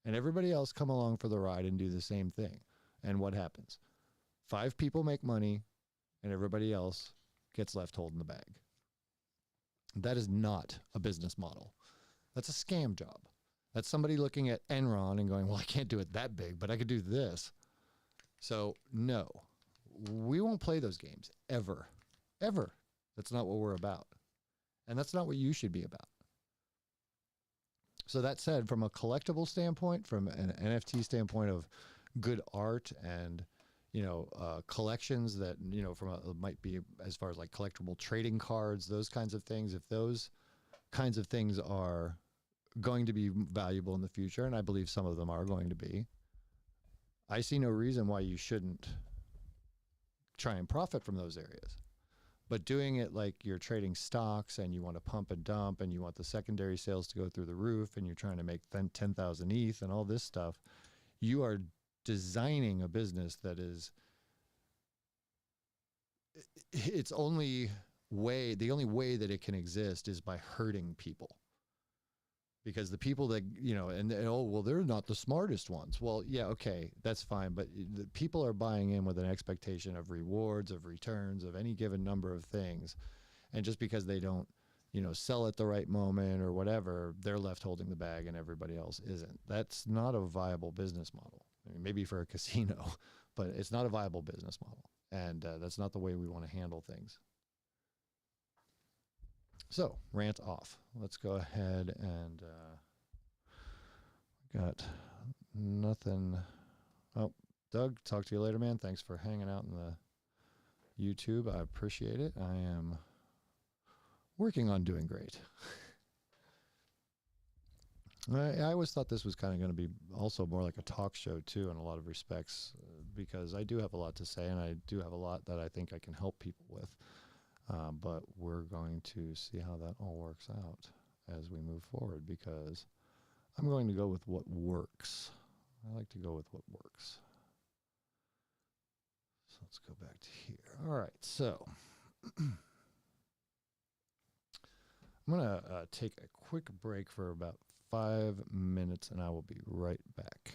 and everybody else come along for the ride and do the same thing. And what happens? 5 people make money and everybody else gets left holding the bag. That is not a business model. That's a scam job. That's somebody looking at Enron and going, well, I can't do it that big, but I could do this. So no, we won't play those games ever, ever. That's not what we're about. And that's not what you should be about. So that said, from a collectible standpoint, from an NFT standpoint of good art and, collections that, might be as far as like collectible trading cards, those kinds of things, if those kinds of things are going to be valuable in the future, and I believe some of them are going to be, I see no reason why you shouldn't try and profit from those areas. But doing it like you're trading stocks and you want to pump and dump and you want the secondary sales to go through the roof and you're trying to make 10,000 ETH and all this stuff, you are designing a business that is, the only way that it can exist is by hurting people. Because the people that, they're not the smartest ones. Well, yeah, okay, that's fine. But the people are buying in with an expectation of rewards, of returns, of any given number of things. And just because they don't, sell at the right moment or whatever, they're left holding the bag and everybody else isn't. That's not a viable business model. I mean, maybe for a casino, but it's not a viable business model. And that's not the way we want to handle things. So, rant off. Let's go ahead and got nothing. Oh, Doug, talk to you later, man. Thanks for hanging out in the YouTube. I appreciate it. I am working on doing great. I always thought this was kind of going to be also more like a talk show, too, in a lot of respects, because I do have a lot to say, and I do have a lot that I think I can help people with. But we're going to see how that all works out as we move forward, because I'm going to go with what works. I like to go with what works. So let's go back to here. All right, so I'm going to take a quick break for about 5 minutes, and I will be right back.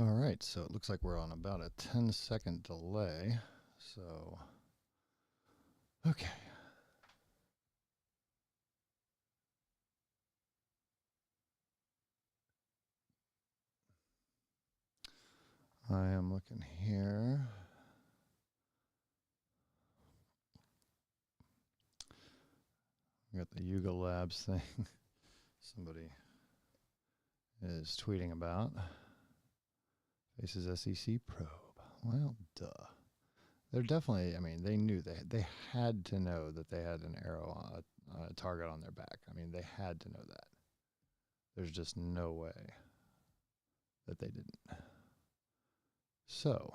All right, so it looks like we're on about a 10-second delay. So, okay. I am looking here. We got the Yuga Labs thing. Somebody is tweeting about. Faces SEC probe. Well, duh. They're definitely, I mean, they knew they had to know that they had an arrow, a target on their back. I mean, they had to know that. There's just no way that they didn't. So,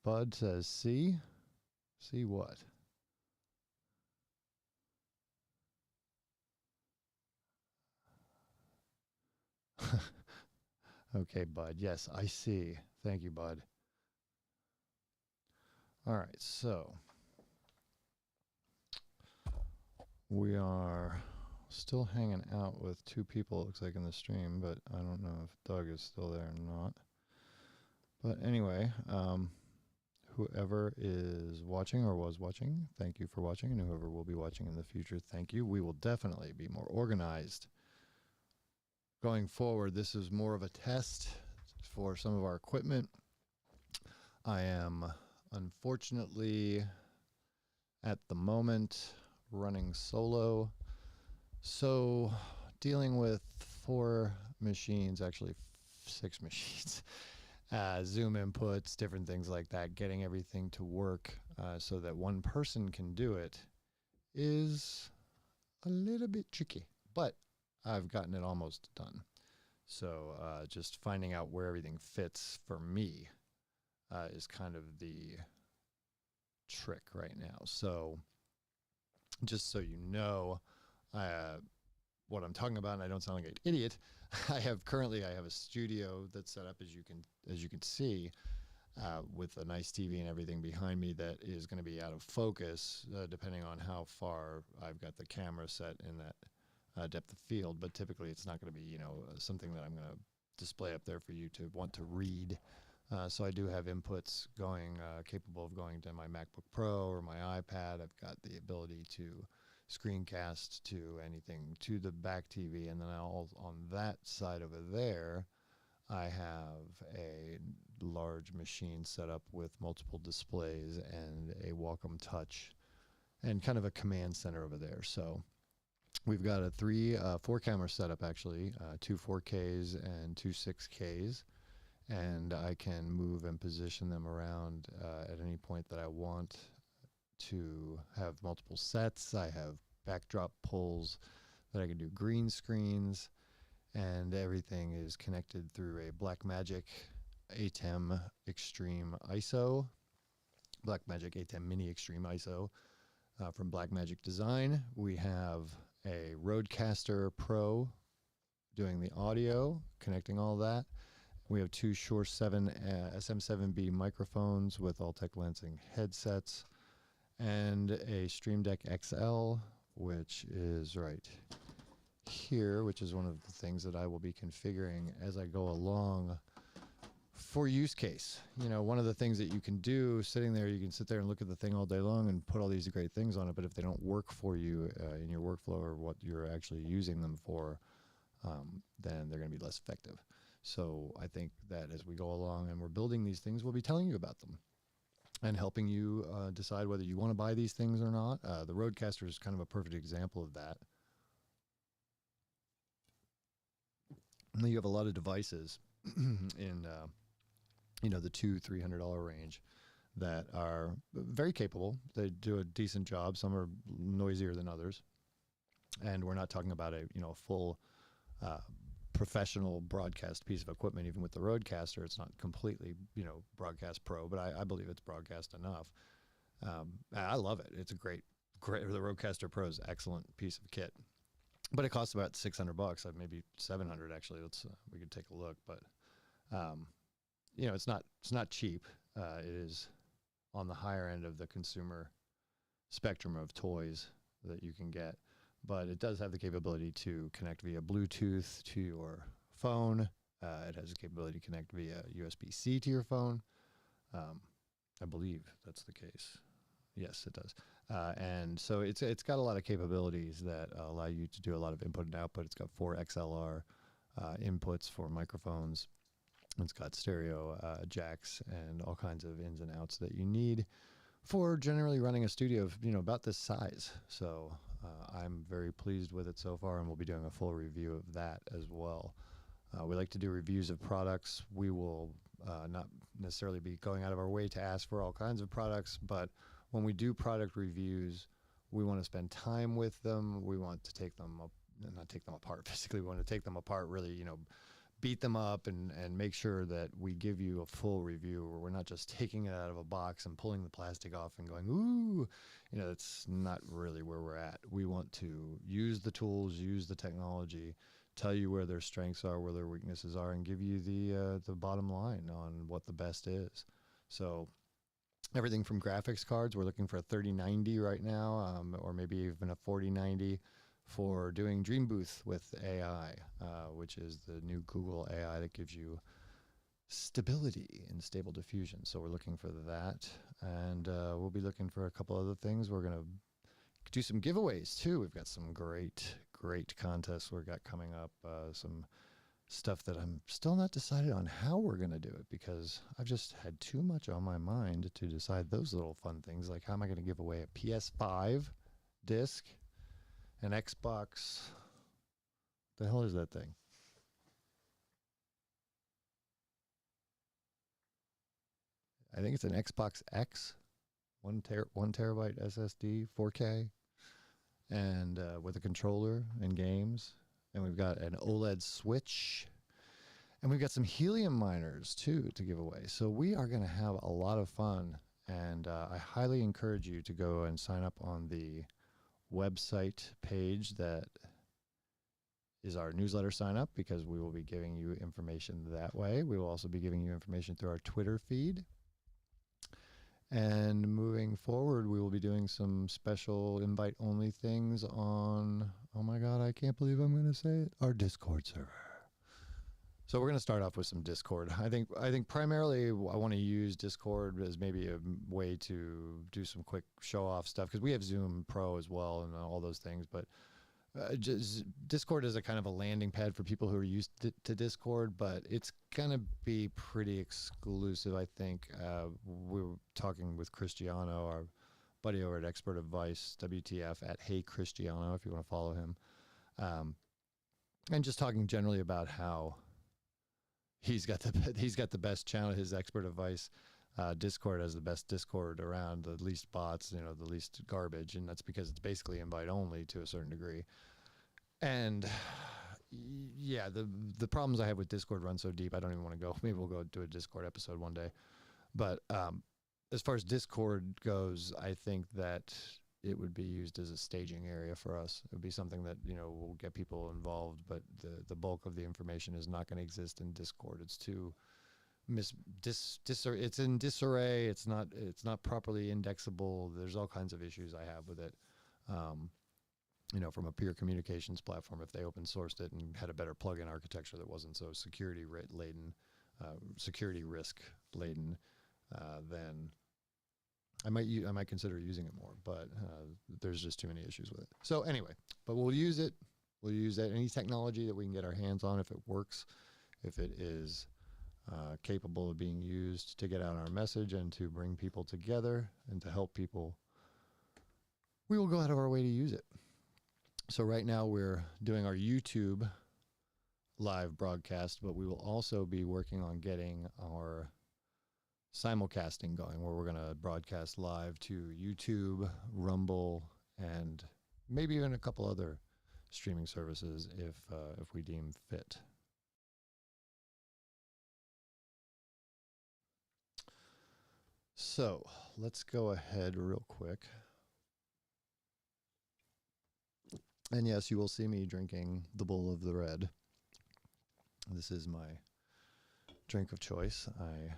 Bud says, see? See what? Okay, Bud. Yes, I see. Thank you, Bud. All right, so we are still hanging out with two people, it looks like, in the stream, but I don't know if Doug is still there or not. But anyway, whoever is watching or was watching, thank you for watching, and whoever will be watching in the future, thank you. We will definitely be more organized going forward. This is more of a test for some of our equipment. I am unfortunately at the moment running solo, so dealing with 4 machines, actually 6 machines, Zoom inputs, different things like that, getting everything to work so that one person can do it is a little bit tricky, but I've gotten it almost done. So just finding out where everything fits for me is kind of the trick right now. So just so you know what I'm talking about, and I don't sound like an idiot, I have a studio that's set up, as you can see, with a nice TV and everything behind me that is going to be out of focus depending on how far I've got the camera set in that depth of field. But typically it's not going to be, something that I'm going to display up there for you to want to read. So I do have inputs going, capable of going to my MacBook Pro or my iPad. I've got the ability to screencast to anything, to the back TV, and then on that side over there, I have a large machine set up with multiple displays and a Wacom Touch and kind of a command center over there. So we've got a 4 camera setup, actually, 2 4Ks and 2 6Ks. And I can move and position them around at any point that I want to have multiple sets. I have backdrop pulls that I can do green screens, and everything is connected through a Blackmagic ATEM Extreme ISO, Blackmagic ATEM Mini Extreme ISO from Blackmagic Design. We have a Rodecaster Pro doing the audio, connecting all that. We have 2 Shure 7 SM7B microphones with Altec Lansing headsets, and a Stream Deck XL, which is right here, which is one of the things that I will be configuring as I go along for use case. One of the things that you can do sitting there, you can sit there and look at the thing all day long and put all these great things on it, but if they don't work for you in your workflow or what you're actually using them for, then they're going to be less effective. So I think that as we go along and we're building these things, we'll be telling you about them and helping you decide whether you want to buy these things or not. The Rodecaster is kind of a perfect example of that. And then you have a lot of devices in the $200-300 range that are very capable. They do a decent job. Some are noisier than others. And we're not talking about a full professional broadcast piece of equipment. Even with the Rodecaster, it's not completely broadcast pro, but I believe it's broadcast enough. I love it. It's a great. The Rodecaster Pro is an excellent piece of kit, but it costs about $600, maybe $700 actually. We could take a look, but it's not cheap. It is on the higher end of the consumer spectrum of toys that you can get. But it does have the capability to connect via Bluetooth to your phone It has the capability to connect via USB-C to your phone. I believe that's the case. Yes, it does. And so it's got a lot of capabilities that allow you to do a lot of input and output. It's got 4 XLR inputs for microphones. It's got stereo jacks and all kinds of ins and outs that you need for generally running a studio of, about this size. So I'm very pleased with it so far, and we'll be doing a full review of that as well. We like to do reviews of products. We will not necessarily be going out of our way to ask for all kinds of products, but when we do product reviews, we want to spend time with them. We want to take them up, not take them apart physically. We want to take them apart, really, beat them up and make sure that we give you a full review where we're not just taking it out of a box and pulling the plastic off and going, ooh, that's not really where we're at. We want to use the tools, use the technology, tell you where their strengths are, where their weaknesses are, and give you the bottom line on what the best is. So everything from graphics cards, we're looking for a 3090 right now, or maybe even a 4090 for doing Dream Booth with AI, which is the new Google AI that gives you stability in Stable Diffusion. So we're looking for that, and we'll be looking for a couple other things. We're going to do some giveaways too. We've got some great contests we've got coming up, some stuff that I'm still not decided on how we're going to do it, because I've just had too much on my mind to decide those little fun things, like how am I going to give away a PS5 disc, an Xbox, the hell is that thing? I think it's an Xbox X, 1 terabyte SSD, 4K, and with a controller and games. And we've got an OLED Switch, and we've got some helium miners too to give away. So we are going to have a lot of fun, and I highly encourage you to go and sign up on the website page that is our newsletter sign up, because we will be giving you information that way. We will also be giving you information through our Twitter feed. And moving forward, we will be doing some special invite-only things on, oh my God, I can't believe I'm going to say it, our Discord server. So we're going to start off with some Discord. I think primarily I want to use Discord as maybe a way to do some quick show-off stuff, because we have Zoom Pro as well and all those things, but just Discord is a kind of a landing pad for people who are used to Discord, but it's going to be pretty exclusive, I think. We were talking with Cristiano, our buddy over at Expert Advice, WTF, at Hey Cristiano, if you want to follow him. And just talking generally about how he's got the best channel, his Expert Advice. Discord has the best Discord around, the least bots, the least garbage, and that's because it's basically invite only to a certain degree. And yeah, the problems I have with Discord run so deep, I don't even want to go. Maybe we'll go do a Discord episode one day. But as far as Discord goes, I think that it would be used as a staging area for us. It would be something that, will get people involved, but the bulk of the information is not going to exist in Discord. It's too it's in disarray. It's not properly indexable. There's all kinds of issues I have with it. From a peer communications platform, if they open sourced it and had a better plugin architecture that wasn't so security risk laden, then I might consider using it more. But there's just too many issues with it. So anyway, but we'll use it. We'll use any technology that we can get our hands on, if it works, if it is capable of being used to get out our message and to bring people together and to help people. We will go out of our way to use it. So right now we're doing our YouTube live broadcast, but we will also be working on getting our simulcasting going, where we're going to broadcast live to YouTube, Rumble, and maybe even a couple other streaming services if we deem fit. So let's go ahead real quick. And yes, you will see me drinking the Bull of the Red. This is my drink of choice. I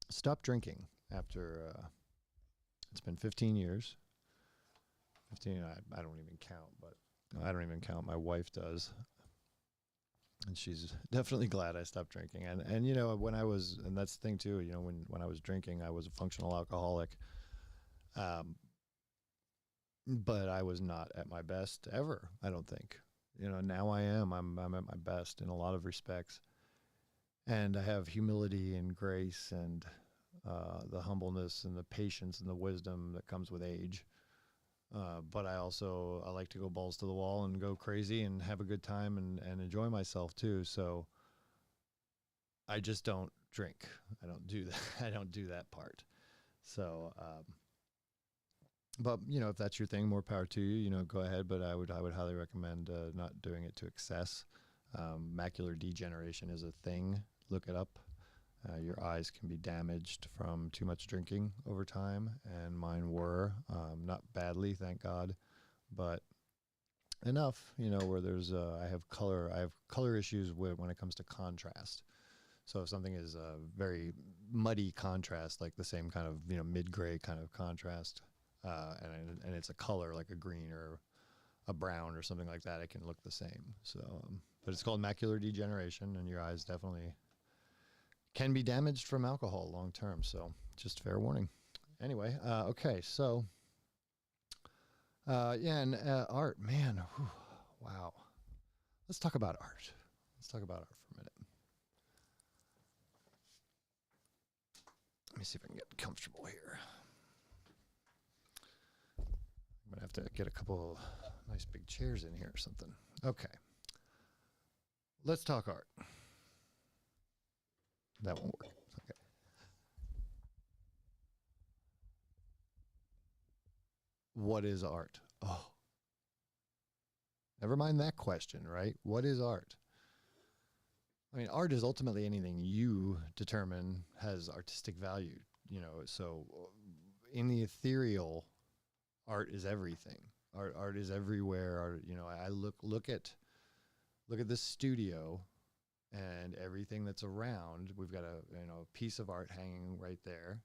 stopped drinking after, it's been 15 years. 15, I don't even count, but I don't even count. My wife does. And she's definitely glad I stopped drinking. And you know, when I was, and that's the thing too, you know, when I was drinking, I was a functional alcoholic. Um, but I was not at my best ever, I don't think. You know, now I am. I'm at my best in a lot of respects. And I have humility and grace and the humbleness and the patience and the wisdom that comes with age. But I like to go balls to the wall and go crazy and have a good time and enjoy myself too. So I just don't drink. I don't do that. I don't do that part. So, but you know, if that's your thing, more power to you. You know, go ahead. But I would highly recommend not doing it to excess. Macular degeneration is a thing. Look it up. Your eyes can be damaged from too much drinking over time, and mine were not badly, thank God, but enough. You know, where there's I have color issues when it comes to contrast. So if something is a very muddy contrast, like the same kind of, you know, mid-gray kind of contrast, and it's a color like a green or a brown or something like that, it can look the same. So, but it's called macular degeneration, and your eyes definitely can be damaged from alcohol long term. So just fair warning. Anyway, okay, so yeah, and art, man, whew, wow. Let's talk about art. Let's talk about art for a minute. Let me see if I can get comfortable here. I'm gonna have to get a couple nice big chairs in here or something. Okay, let's talk art. That won't work. Okay. What is art? Oh, never mind that question, right? What is art? I mean, art is ultimately anything you determine has artistic value, you know. So in the ethereal, art is everything. Art is everywhere. Art, you know, I look at this studio and everything that's around. We've got a piece of art hanging right there.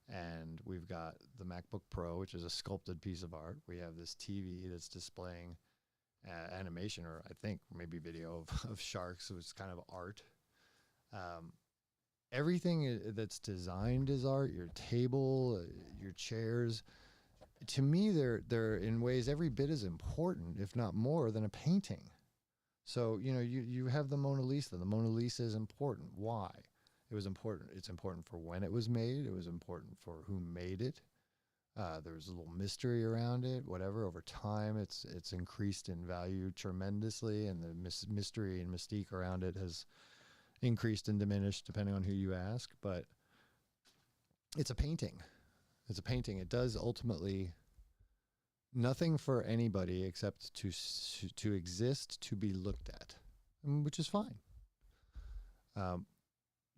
And we've got the MacBook Pro, which is a sculpted piece of art. We have this TV that's displaying animation, or I think maybe video of sharks. So it's kind of art. Everything that's designed is art. Your table, your chairs. To me, they're in ways every bit as important, if not more, than a painting. So, you know, you have the Mona Lisa. The Mona Lisa is important. Why? It was important. It's important for when it was made. It was important for who made it. There was a little mystery around it. Whatever. Over time, it's increased in value tremendously, and the mystery and mystique around it has increased and diminished depending on who you ask. But it's a painting. It's a painting. It does ultimately nothing for anybody except to exist, to be looked at, which is fine.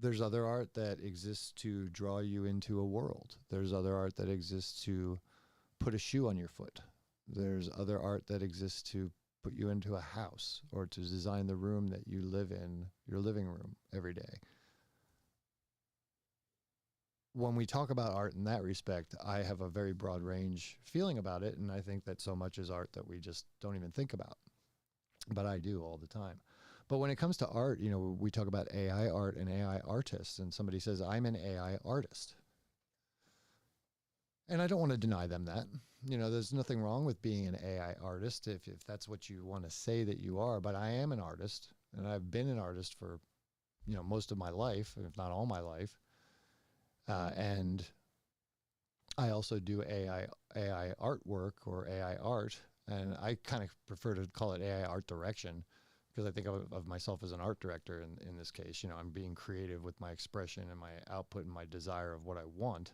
There's other art that exists to draw you into a world. There's other art that exists to put a shoe on your foot. There's other art that exists to put you into a house or to design the room that you live in, your living room, every day. When we talk about art in that respect, I have a very broad range feeling about it, and I think that so much is art that we just don't even think about. But I do all the time. But when it comes to art, you know, we talk about AI art and AI artists, and somebody says, I'm an AI artist. And I don't want to deny them that. You know, there's nothing wrong with being an AI artist if that's what you want to say that you are. But I am an artist, and I've been an artist for, you know, most of my life, if not all my life. And I also do AI artwork or AI art, and I kind of prefer to call it AI art direction, because I think of myself as an art director in this case. You know, I'm being creative with my expression and my output and my desire of what I want,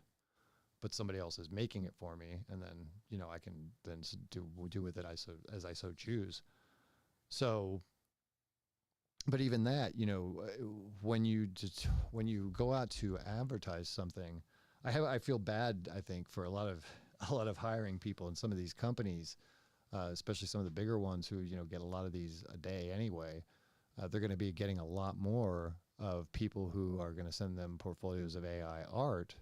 but somebody else is making it for me, and then, you know, I can then do with it as I so choose. So, but even that, you know, when you go out to advertise something, I feel bad, I think, for a lot of hiring people in some of these companies, especially some of the bigger ones who, you know, get a lot of these a day anyway. They're going to be getting a lot more of people who are going to send them portfolios of AI art,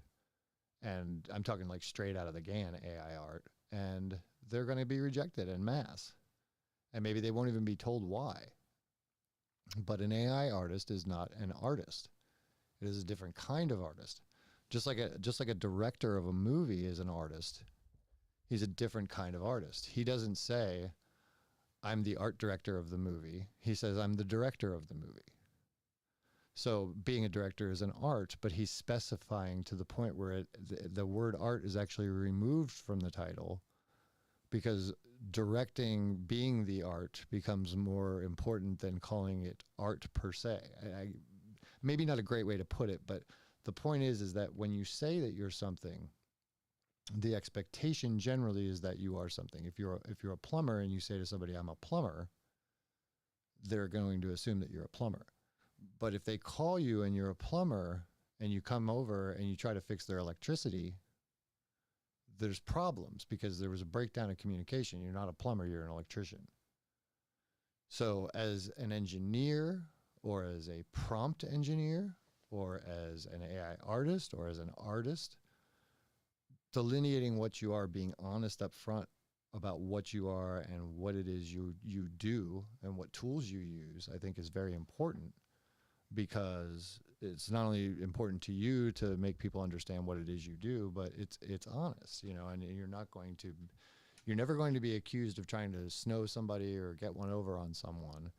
and I'm talking like straight out of the GAN AI art, and they're going to be rejected en masse, and maybe they won't even be told why. But an AI artist is not an artist. It is a different kind of artist. Just like a director of a movie is an artist. He's a different kind of artist. He doesn't say, I'm the art director of the movie. He says, I'm the director of the movie. So being a director is an art, but he's specifying to the point where the word art is actually removed from the title, because directing, being the art, becomes more important than calling it art per se. Maybe not a great way to put it, but the point is that when you say that you're something, the expectation generally is that you are something. If you're a plumber and you say to somebody, I'm a plumber, they're going to assume that you're a plumber. But if they call you and you're a plumber and you come over and you try to fix their electricity, there's problems because there was a breakdown in communication. You're not a plumber, you're an electrician. So as an engineer, or as a prompt engineer, or as an AI artist, or as an artist, delineating what you are, being honest up front about what you are and what it is you do and what tools you use, I think is very important, because it's not only important to you to make people understand what it is you do, but it's honest, you know, and you're never going to be accused of trying to snow somebody or get one over on someone.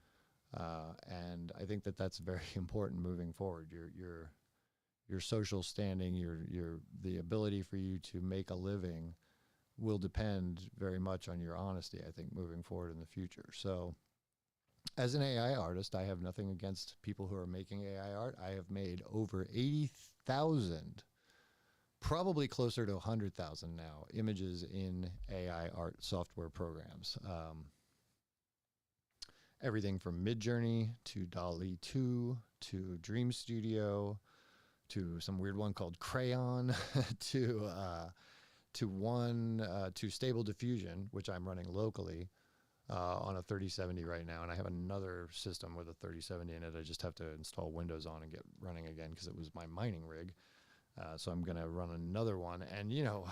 And I think that that's very important moving forward. Your social standing, the ability for you to make a living will depend very much on your honesty, I think, moving forward in the future. So as an AI artist, I have nothing against people who are making AI art. I have made over 80,000, probably closer to 100,000 now, images in AI art software programs. Everything from Midjourney to DALL-E 2 to Dream Studio to some weird one called Crayon to Stable Diffusion, which I'm running locally on a 3070 right now, and I have another system with a 3070 in it. I just have to install Windows on and get running again because it was my mining rig. So I'm going to run another one, and you know,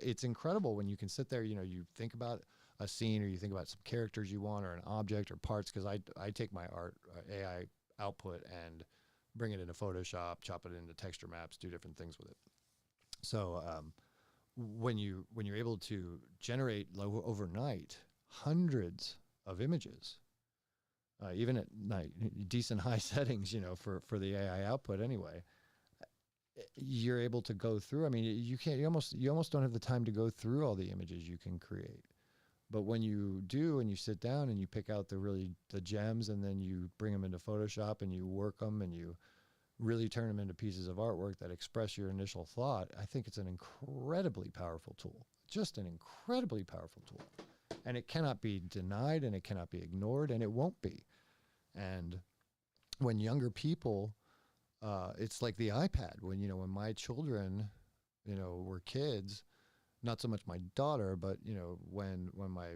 it's incredible when you can sit there. You know, you think about a scene, or you think about some characters you want, or an object, or parts. Because I take my art AI output and bring it into Photoshop, chop it into texture maps, do different things with it. So when you're able to generate overnight hundreds of images, even at night, decent high settings, you know, for the AI output anyway, you're able to go through. I mean, you almost don't have the time to go through all the images you can create. But when you do, and you sit down and you pick out the gems, and then you bring them into Photoshop and you work them and you really turn them into pieces of artwork that express your initial thought, I think it's an incredibly powerful tool. Just an incredibly powerful tool. And it cannot be denied, and it cannot be ignored, and it won't be. And when younger people, it's like the iPad. When my children, were kids, not so much my daughter, but when my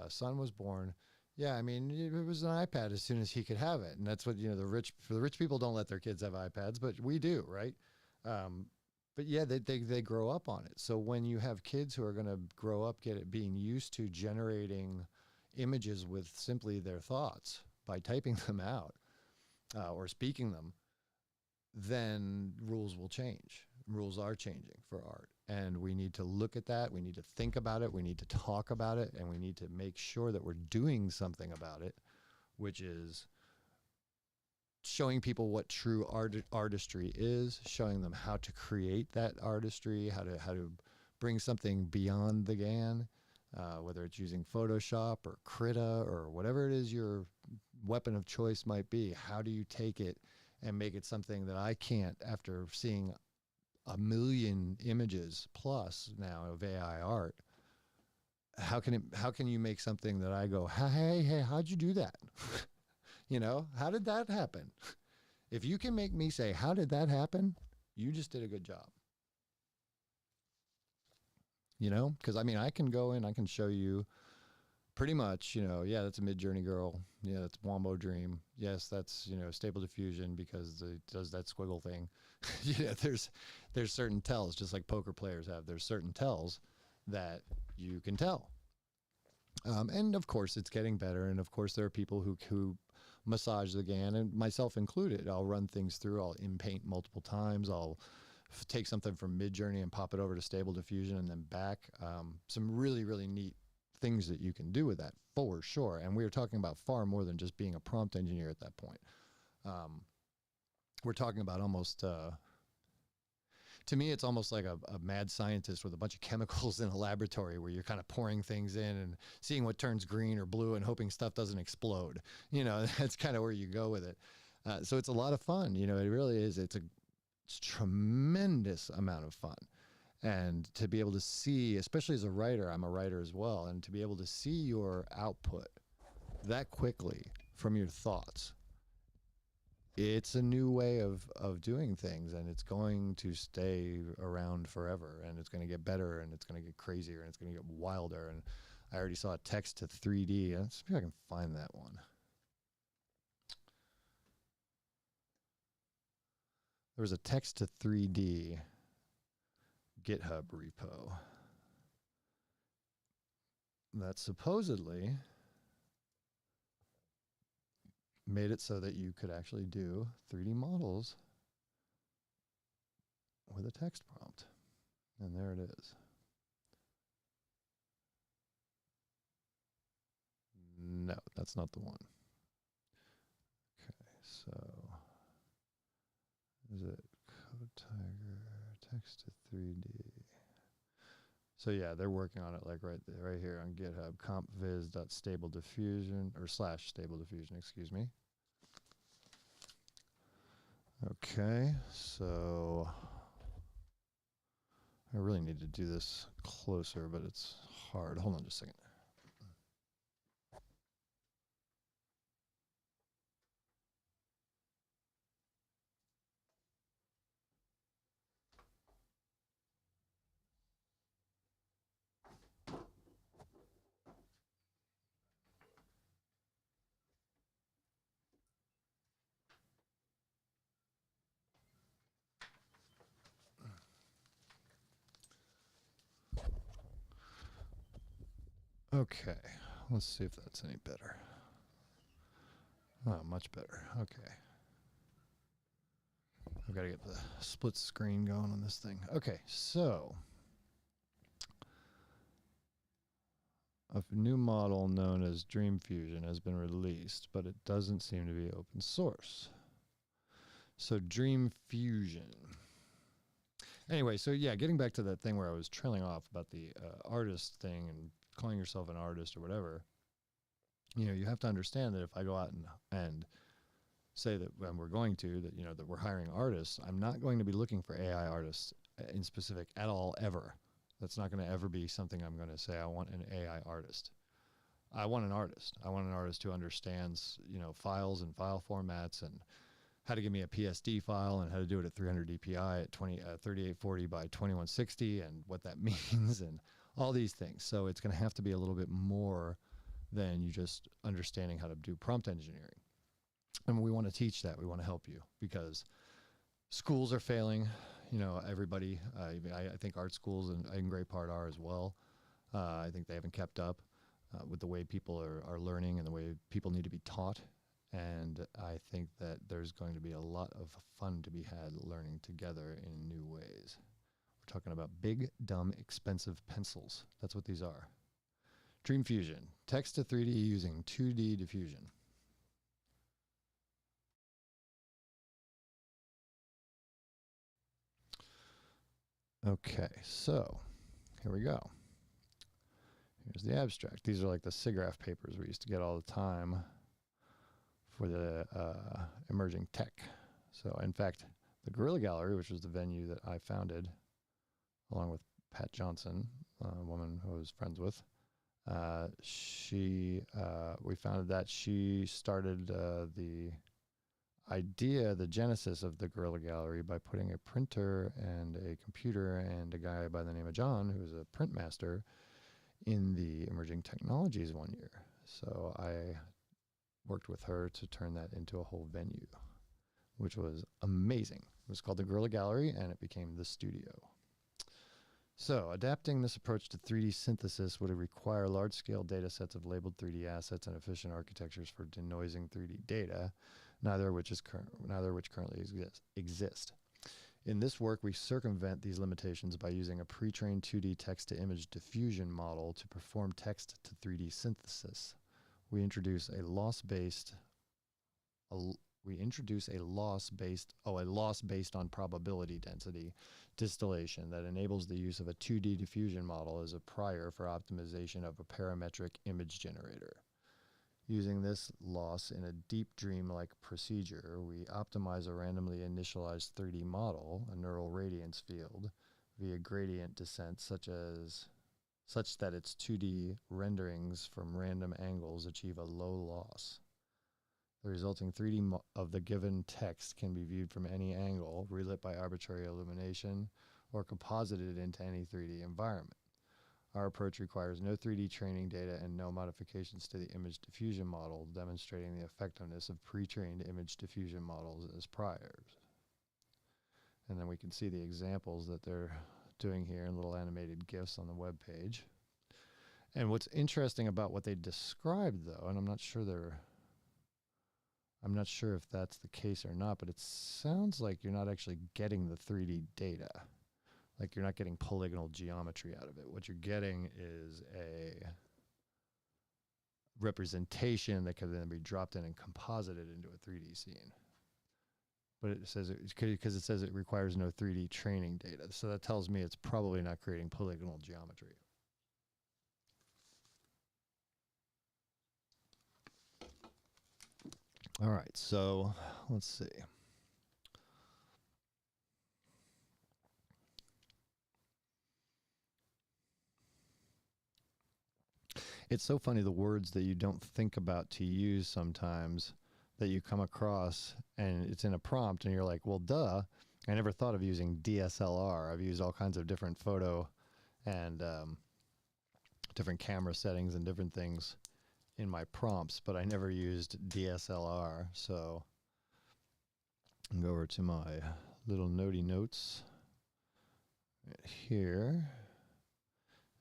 son was born, yeah, I mean, it was an iPad as soon as he could have it. And that's what, the rich people don't let their kids have iPads, but we do, right? But yeah, they grow up on it. So when you have kids who are going to grow up being used to generating images with simply their thoughts by typing them out or speaking them, then rules will change. Rules are changing for art. And we need to look at that. We need to think about it. We need to talk about it. And we need to make sure that we're doing something about it, which is showing people what true artistry is, showing them how to create that artistry, how to bring something beyond the GAN, whether it's using Photoshop or Krita or whatever it is your weapon of choice might be. How do you take it and make it something that I can't, after seeing 1 million images plus now of AI art? How can you make something that I go, hey, how'd you do that? How did that happen? If you can make me say, how did that happen? You just did a good job. Because I mean, I can go in, I can show you pretty much, yeah, that's a Midjourney girl. Yeah, that's Wombo Dream. Yes, that's, Stable Diffusion because it does that squiggle thing. Yeah, there's certain tells, just like poker players have. There's certain tells that you can tell. And of course, it's getting better. And of course, there are people who massage the GAN, and myself included. I'll run things through. I'll in-paint multiple times. I'll take something from Midjourney and pop it over to Stable Diffusion and then back. Some really, really neat things that you can do with that, for sure. And we were talking about far more than just being a prompt engineer at that point. We're talking about almost, to me, it's almost like a mad scientist with a bunch of chemicals in a laboratory where you're kind of pouring things in and seeing what turns green or blue and hoping stuff doesn't explode. You know, that's kind of where you go with it. So it's a lot of fun. You know, it really is. It's a tremendous amount of fun. And to be able to see, especially as a writer, I'm a writer as well, and to be able to see your output that quickly from your thoughts, it's a new way of doing things, and it's going to stay around forever, and it's going to get better, and it's going to get crazier, and it's going to get wilder. And I already saw a text to 3D. Let's see if I can find that one. There was a text to 3D GitHub repo that supposedly made it so that you could actually do 3D models with a text prompt. And there it is. No, that's not the one. Okay, so is it Code Tiger text to 3D? So yeah, they're working on it like right there, right here on GitHub, compviz.stablediffusion or /stablediffusion, excuse me. Okay, so I really need to do this closer, but it's hard. Hold on just a second. Okay, let's see if that's any better. Oh, much better. Okay. I've got to get the split screen going on this thing. Okay, so a new model known as Dream Fusion has been released, but it doesn't seem to be open source. So Dream Fusion. Anyway, so yeah, getting back to that thing where I was trailing off about the artist thing and calling yourself an artist or whatever, you know, you have to understand that if I go out and say that when we're going to, that, you know, that we're hiring artists, I'm not going to be looking for AI artists in specific at all, ever. That's not going to ever be something I'm going to say, I want an AI artist. I want an artist. I want an artist who understands, you know, files and file formats and how to give me a PSD file and how to do it at 300 DPI at 3840 by 2160 and what that means and all these things. So it's going to have to be a little bit more than you just understanding how to do prompt engineering. And we want to teach that. We want to help you because schools are failing. You know, everybody, I think art schools and in great part are as well. I think they haven't kept up with the way people are learning and the way people need to be taught. And I think that there's going to be a lot of fun to be had learning together in new ways. We're talking about big, dumb, expensive pencils. That's what these are. Dream Fusion, text to 3D using 2D diffusion. Okay, so here we go. Here's the abstract. These are like the SIGGRAPH papers we used to get all the time for the emerging tech. So in fact, the Guerrilla Gallery, which was the venue that I founded along with Pat Johnson, a woman who I was friends with, we founded that. She started the idea, the genesis of the Guerrilla Gallery by putting a printer and a computer and a guy by the name of John, who was a print master, in the emerging technologies one year. So I worked with her to turn that into a whole venue, which was amazing. It was called the Guerrilla Gallery, and it became the studio. So, adapting this approach to 3D synthesis would require large-scale data sets of labeled 3D assets and efficient architectures for denoising 3D data, neither of which currently exist. In this work, we circumvent these limitations by using a pre-trained 2D text-to-image diffusion model to perform text-to-3D synthesis. We introduce a loss based on probability density distillation that enables the use of a 2D diffusion model as a prior for optimization of a parametric image generator. Using this loss in a deep dream-like procedure, we optimize a randomly initialized 3D model, a neural radiance field, via gradient descent such that its 2D renderings from random angles achieve a low loss. The resulting 3D of the given text can be viewed from any angle, relit by arbitrary illumination, or composited into any 3D environment. Our approach requires no 3D training data and no modifications to the image diffusion model, demonstrating the effectiveness of pre-trained image diffusion models as priors. And then we can see the examples that they're doing here in little animated GIFs on the web page. And what's interesting about what they described, though, and I'm not sure if that's the case or not, but it sounds like you're not actually getting the 3D data. Like you're not getting polygonal geometry out of it. What you're getting is a representation that can then be dropped in and composited into a 3D scene. But it says because it says it requires no 3D training data. So that tells me it's probably not creating polygonal geometry. All right, so let's see. It's so funny, the words that you don't think about to use sometimes that you come across and it's in a prompt and you're like, well, duh, I never thought of using DSLR. I've used all kinds of different photo and different camera settings and different things in my prompts, but I never used DSLR. So I'll go over to my little notey notes right here.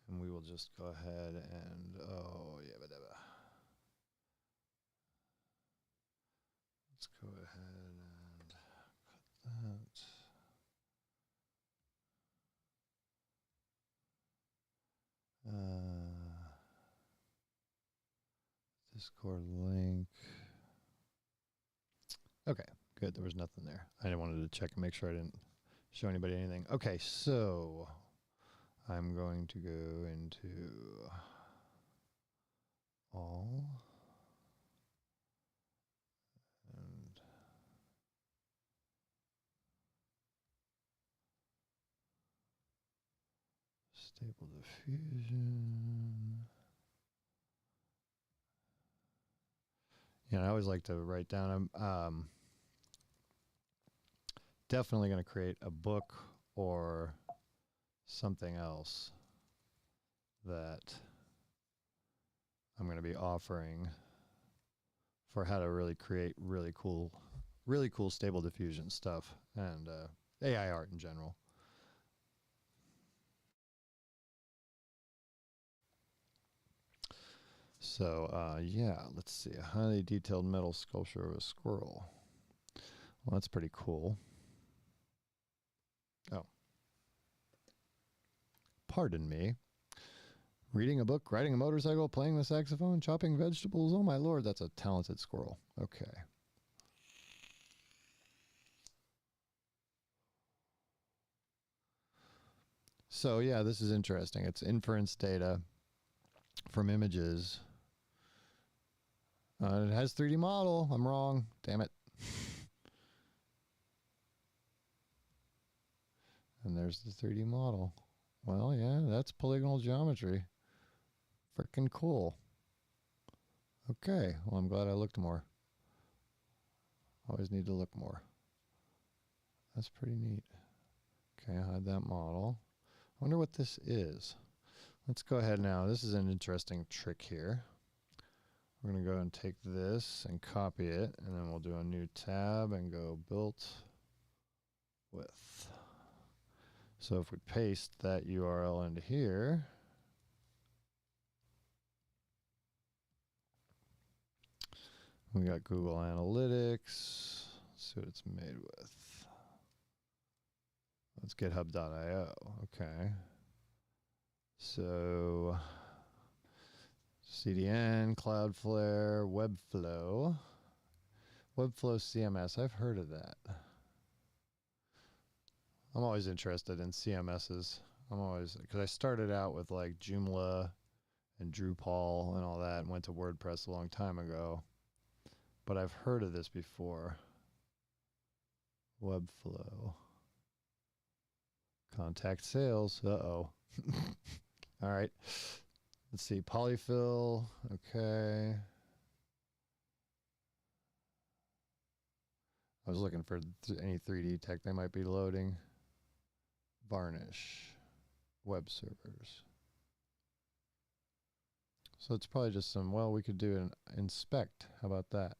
And we will just go ahead and, let's go ahead and cut that. Discord link. Okay, good. There was nothing there. I wanted to check and make sure I didn't show anybody anything. Okay, so I'm going to go into all and stable diffusion. Yeah, I always like to write down. I'm definitely going to create a book or something else that I'm going to be offering for how to really create really cool stable diffusion stuff and AI art in general. So yeah, let's see, a highly detailed metal sculpture of a squirrel. Well, that's pretty cool. Oh, pardon me. Reading a book, riding a motorcycle, playing the saxophone, chopping vegetables. Oh my lord, that's a talented squirrel. Okay. So yeah, this is interesting. It's inference data from images. It has 3D model. I'm wrong. Damn it. And there's the 3D model. Well, yeah, that's polygonal geometry. Frickin' cool. Okay, well, I'm glad I looked more. Always need to look more. That's pretty neat. Okay, I had that model. I wonder what this is. Let's go ahead now. This is an interesting trick here. We're going to go and take this and copy it, and then we'll do a new tab and go built with. So if we paste that URL into here, we got Google Analytics. Let's see what it's made with. That's github.io. Okay. So CDN, Cloudflare, Webflow. Webflow CMS. I've heard of that. I'm always interested in CMSs. Because I started out with like Joomla and Drupal and all that and went to WordPress a long time ago. But I've heard of this before. Webflow. Contact sales. Uh-oh. All right. Let's see. Polyfill. Okay. I was looking for any 3D tech they might be loading. Varnish. Web servers. So it's probably just some, well, we could do an inspect. How about that?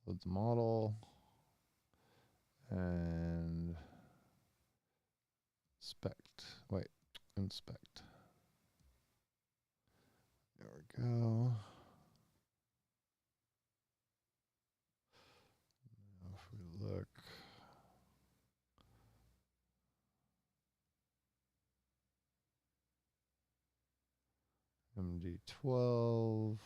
Load the model. And inspect. Wait. Inspect. There we go. Now if we look. MD12.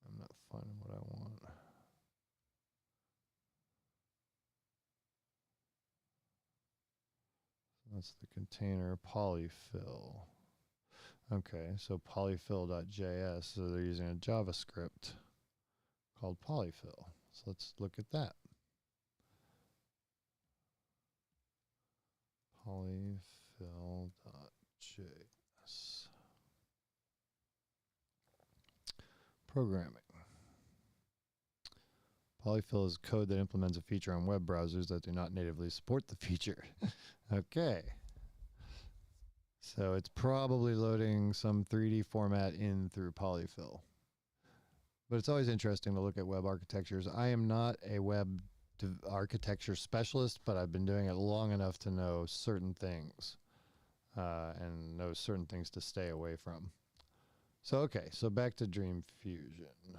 I'm not finding what I want. That's the container polyfill. Okay, so polyfill.js. So they're using a JavaScript called polyfill. So let's look at that. Polyfill.js. Programming. Polyfill is code that implements a feature on web browsers that do not natively support the feature. Okay. So it's probably loading some 3D format in through Polyfill. But it's always interesting to look at web architectures. I am not a web architecture specialist, but I've been doing it long enough to know certain things and know certain things to stay away from. So, okay, so back to Dream Fusion.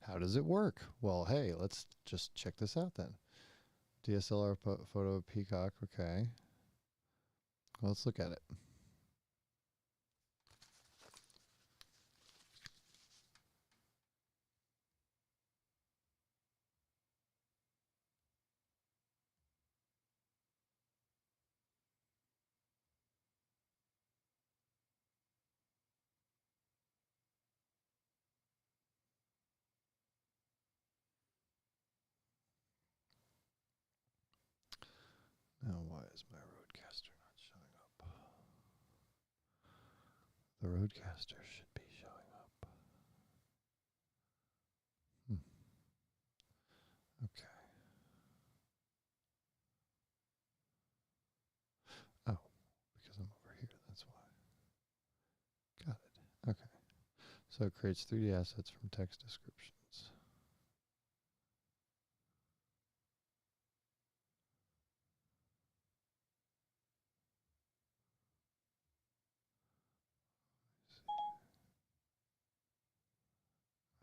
How does it work? Well, hey, let's just check this out then. DSLR photo of peacock, okay. Well, let's look at it. Now, why is my roadcaster not showing up? The roadcaster should be showing up. Okay. Oh, because I'm over here, that's why. Got it. Okay. So it creates 3D assets from text descriptions.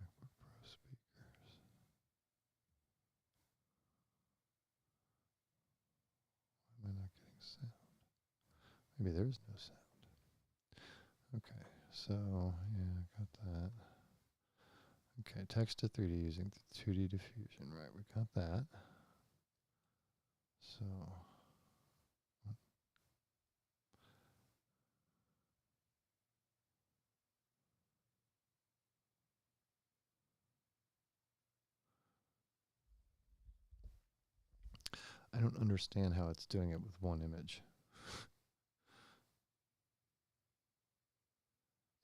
MacBook Pro speakers. Why am I not getting sound? Maybe there's no sound. Okay, so yeah, got that. Okay, text to 3D using 2D diffusion. Right, we got that. So I don't understand how it's doing it with one image.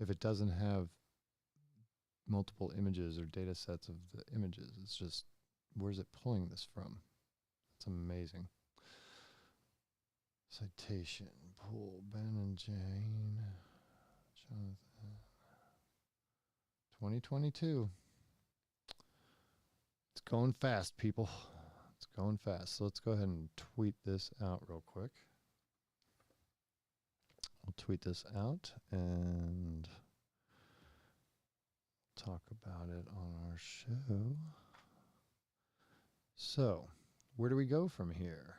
If it doesn't have multiple images or data sets of the images, it's just, where's it pulling this from? It's amazing. Citation, Pool, Ben and Jane, Jonathan. 2022. It's going fast, people. It's going fast. So let's go ahead and tweet this out real quick. We'll tweet this out and talk about it on our show. So, where do we go from here?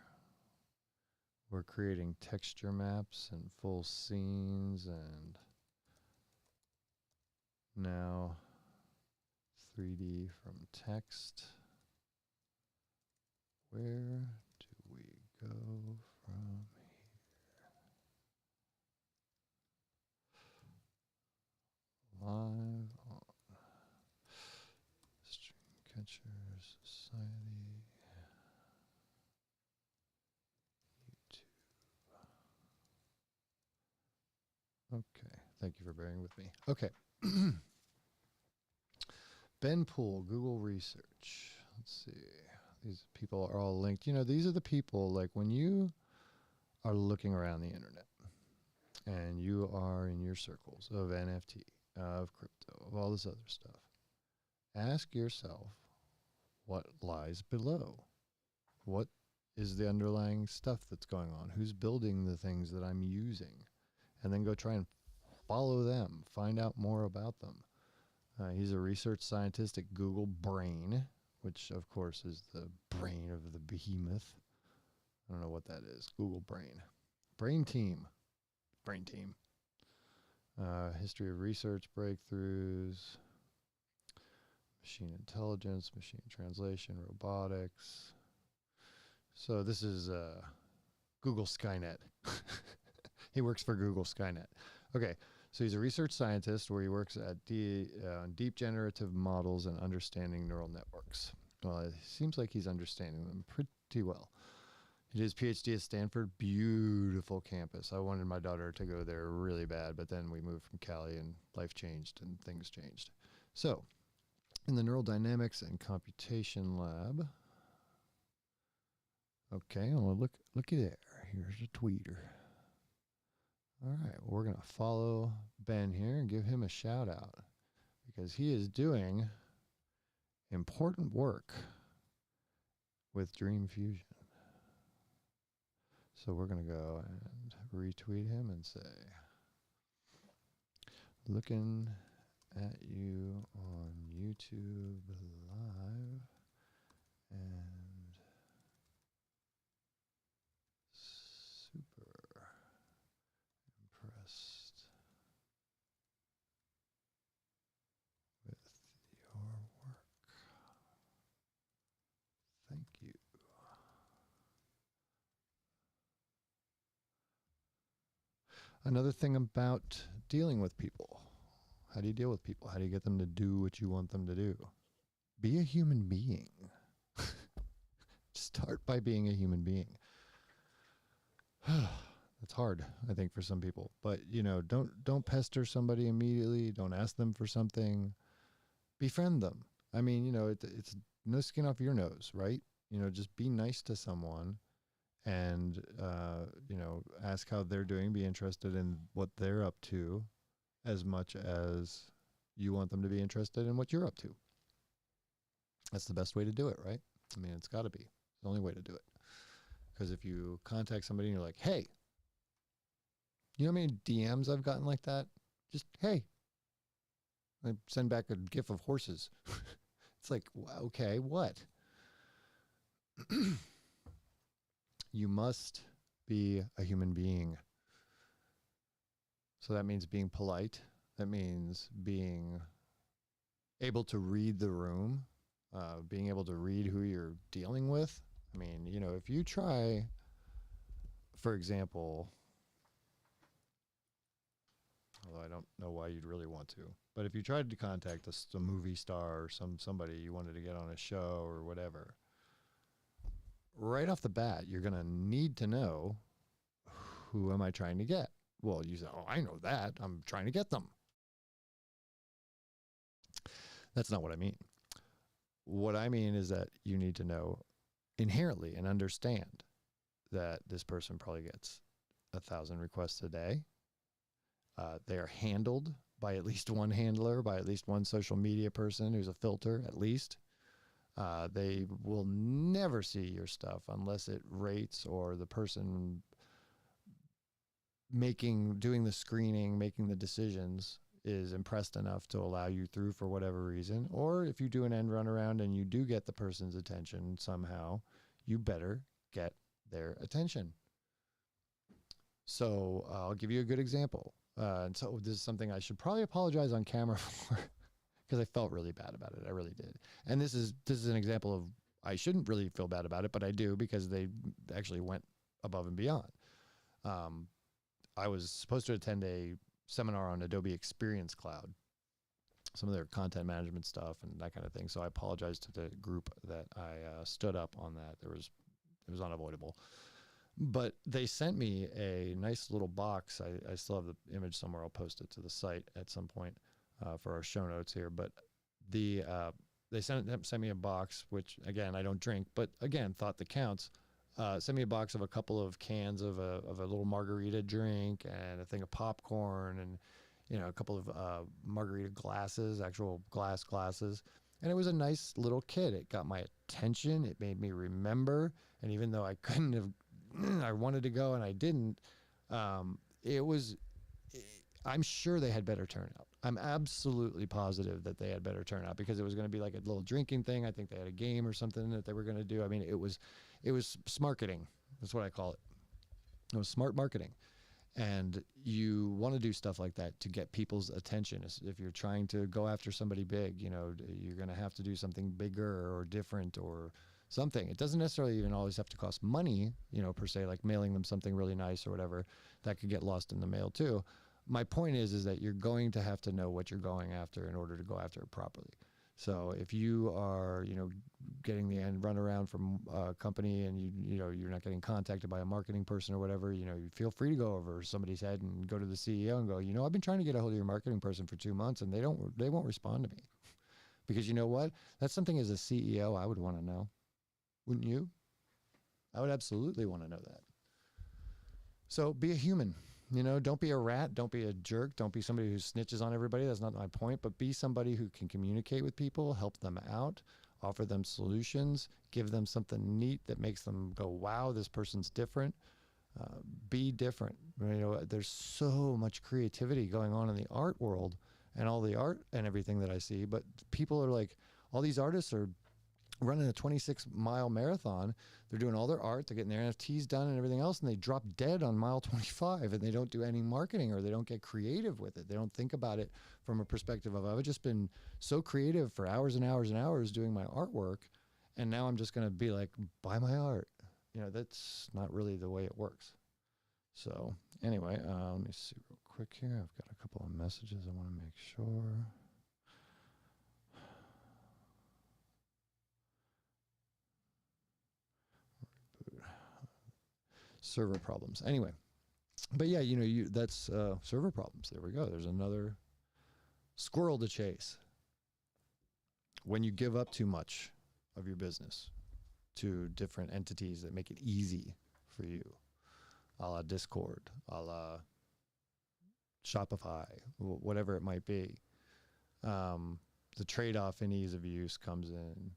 We're creating texture maps and full scenes, and now 3D from text. Where do we go from here? Live on StreamCatcher Society. Okay, thank you for bearing with me. Okay. Ben Poole, Google Research. Let's see. These people are all linked. You know, these are the people, like when you are looking around the internet and you are in your circles of NFT, of crypto, of all this other stuff, ask yourself what lies below. What is the underlying stuff that's going on? Who's building the things that I'm using? And then go try and follow them, find out more about them. He's a research scientist at Google Brain, which of course is the brain of the behemoth. I don't know what that is. Google Brain. Brain Team. Brain Team. History of research breakthroughs. Machine intelligence, machine translation, robotics. So this is Google Skynet. He works for Google Skynet. Okay, so he's a research scientist where he works at deep generative models and understanding neural networks. Well, it seems like he's understanding them pretty well. He did his PhD at Stanford, beautiful campus. I wanted my daughter to go there really bad, but then we moved from Cali and life changed and things changed. So, in the Neural Dynamics and Computation Lab. Okay, well, looky there. Here's a tweeter. All right, well, we're going to follow Ben here and give him a shout out because he is doing important work with Dream Fusion. So we're going to go and retweet him and say, looking at you on YouTube Live and super impressed with your work. Thank you. Another thing about dealing with people. How do you deal with people? How do you get them to do what you want them to do? Be a human being. Start by being a human being. That's hard, I think, for some people. But, you know, don't pester somebody immediately. Don't ask them for something. Befriend them. I mean, you know, it's no skin off your nose, right? You know, just be nice to someone and, you know, ask how they're doing. Be interested in what they're up to as much as you want them to be interested in what you're up to. That's the best way to do it, right? I mean, it's got to be. It's the only way to do it. Because if you contact somebody and you're like, hey, you know how many DMs I've gotten like that? Just, hey. I send back a gif of horses. It's like, okay, what? You must be a human being. So that means being polite. That means being able to read the room, being able to read who you're dealing with. I mean, you know, if you try, for example, although I don't know why you'd really want to, but if you tried to contact a movie star or somebody you wanted to get on a show or whatever, right off the bat, you're going to need to know, who am I trying to get? Well, you say, oh, I know that. I'm trying to get them. That's not what I mean. What I mean is that you need to know inherently and understand that this person probably gets 1,000 requests a day. They are handled by at least one handler, by at least one social media person who's a filter, at least. They will never see your stuff unless it rates or the person doing the screening, making the decisions is impressed enough to allow you through for whatever reason. Or if you do an end run around and you do get the person's attention somehow, you better get their attention. So I'll give you a good example. And so this is something I should probably apologize on camera for because I felt really bad about it. I really did. And this is an example of I shouldn't really feel bad about it, but I do because they actually went above and beyond. I was supposed to attend a seminar on Adobe Experience Cloud, some of their content management stuff and that kind of thing. So I apologize to the group that I stood up on that. It was unavoidable. But they sent me a nice little box. I still have the image somewhere. I'll post it to the site at some point for our show notes here. But they sent me a box, which, again, I don't drink, but, again, thought that counts. Sent me a box of a couple of cans of a little margarita drink and a thing of popcorn and, a couple of margarita glasses, actual glass glasses. And it was a nice little kit. It got my attention. It made me remember. And even though I couldn't have, I wanted to go and I didn't, I'm sure they had better turnout. I'm absolutely positive that they had better turnout because it was going to be like a little drinking thing. I think they had a game or something that they were going to do. I mean, it was smarketing. That's what I call it. It was smart marketing. And you want to do stuff like that to get people's attention. If you're trying to go after somebody big, you're going to have to do something bigger or different or something. It doesn't necessarily even always have to cost money, per se, like mailing them something really nice or whatever. That could get lost in the mail too. My point is that you're going to have to know what you're going after in order to go after it properly. So if you are, getting the end run around from a company and you're not getting contacted by a marketing person or whatever, you feel free to go over somebody's head and go to the CEO and go, I've been trying to get a hold of your marketing person for 2 months and they won't respond to me. Because you know what? That's something as a CEO I would want to know. Wouldn't you? I would absolutely want to know that. So be a human. Don't be a rat. Don't be a jerk. Don't be somebody who snitches on everybody. That's not my point. But be somebody who can communicate with people, help them out, offer them solutions, give them something neat that makes them go, wow, this person's different. Be different. There's so much creativity going on in the art world and all the art and everything that I see. But people are like, all these artists are running a 26-mile marathon. They're doing all their art. They're getting their NFTs done and everything else, and they drop dead on mile 25, and they don't do any marketing or they don't get creative with it. They don't think about it from a perspective of, I've just been so creative for hours and hours and hours doing my artwork, and now I'm just going to be like, buy my art. That's not really the way it works. So anyway, let me see real quick here. I've got a couple of messages I want to make sure. Server problems. Anyway, but yeah, that's server problems. There we go. There's another squirrel to chase. When you give up too much of your business to different entities that make it easy for you, a la Discord, a la Shopify, whatever it might be, the trade-off in ease of use comes in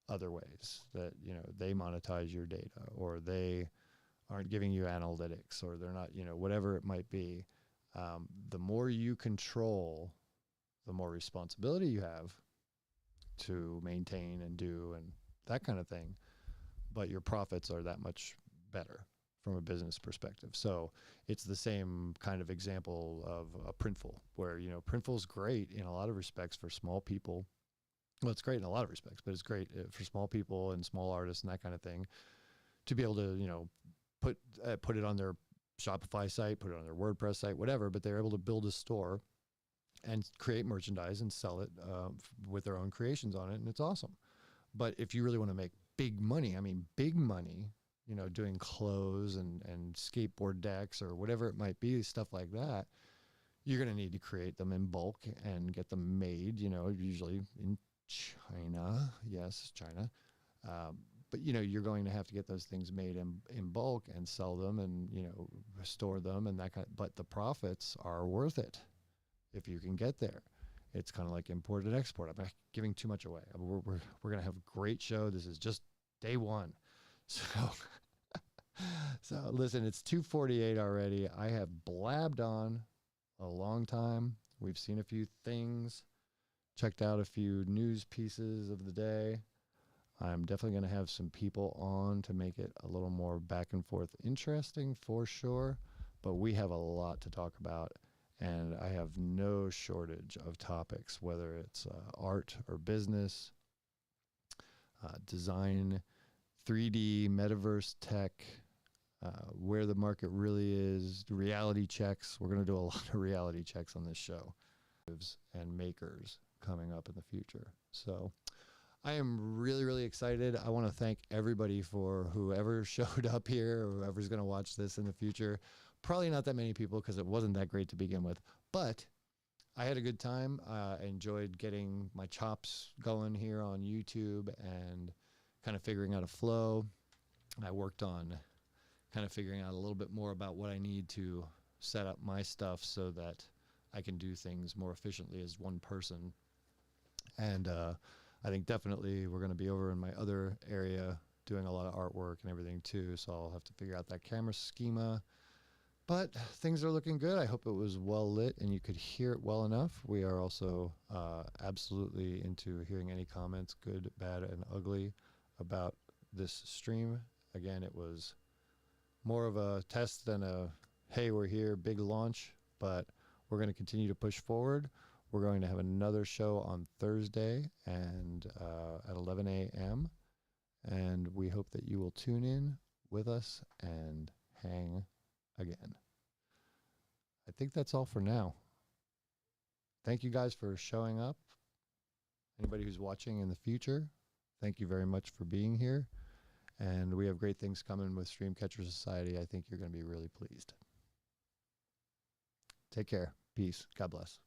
other ways that, they monetize your data or they aren't giving you analytics or they're not, whatever it might be. The more you control, the more responsibility you have to maintain and do and that kind of thing. But your profits are that much better from a business perspective. So it's the same kind of example of a Printful where, Printful's great in a lot of respects for small people. Well, it's great in a lot of respects, but it's great for small people and small artists and that kind of thing to be able to, put it on their Shopify site, put it on their WordPress site, whatever, but they're able to build a store and create merchandise and sell it with their own creations on it, and it's awesome. But if you really want to make big money, doing clothes and skateboard decks or whatever it might be, stuff like that, you're going to need to create them in bulk and get them made, usually in China. Yes, China. but you know, you're going to have to get those things made in bulk and sell them and, you know, store them and that kind of, but the profits are worth it if you can get there. It's kind of like import and export. I'm not giving too much away. We're going to have a great show. This is just day one. So, so listen, it's 2:48 already. I have blabbed on a long time. We've seen a few things, checked out a few news pieces of the day. I'm definitely going to have some people on to make it a little more back and forth interesting for sure. But we have a lot to talk about. And I have no shortage of topics, whether it's art or business, design, 3D, metaverse tech, where the market really is, reality checks. We're going to do a lot of reality checks on this show, and makers coming up in the future. So I am really, really excited. I want to thank everybody for whoever showed up here or whoever's going to watch this in the future. Probably not that many people because it wasn't that great to begin with, but I had a good time. I enjoyed getting my chops going here on YouTube and kind of figuring out a flow. I worked on kind of figuring out a little bit more about what I need to set up my stuff so that I can do things more efficiently as one person. And I think definitely we're going to be over in my other area doing a lot of artwork and everything too, so I'll have to figure out that camera schema. But things are looking good. I hope it was well lit and you could hear it well enough. We are also absolutely into hearing any comments, good, bad, and ugly, about this stream. Again, it was more of a test than a, hey, we're here, big launch, but we're going to continue to push forward. We're going to have another show on Thursday and at 11 a.m. And we hope that you will tune in with us and hang again. I think that's all for now. Thank you guys for showing up. Anybody who's watching in the future, thank you very much for being here. And we have great things coming with StreamCatcher Society. I think you're going to be really pleased. Take care. Peace. God bless.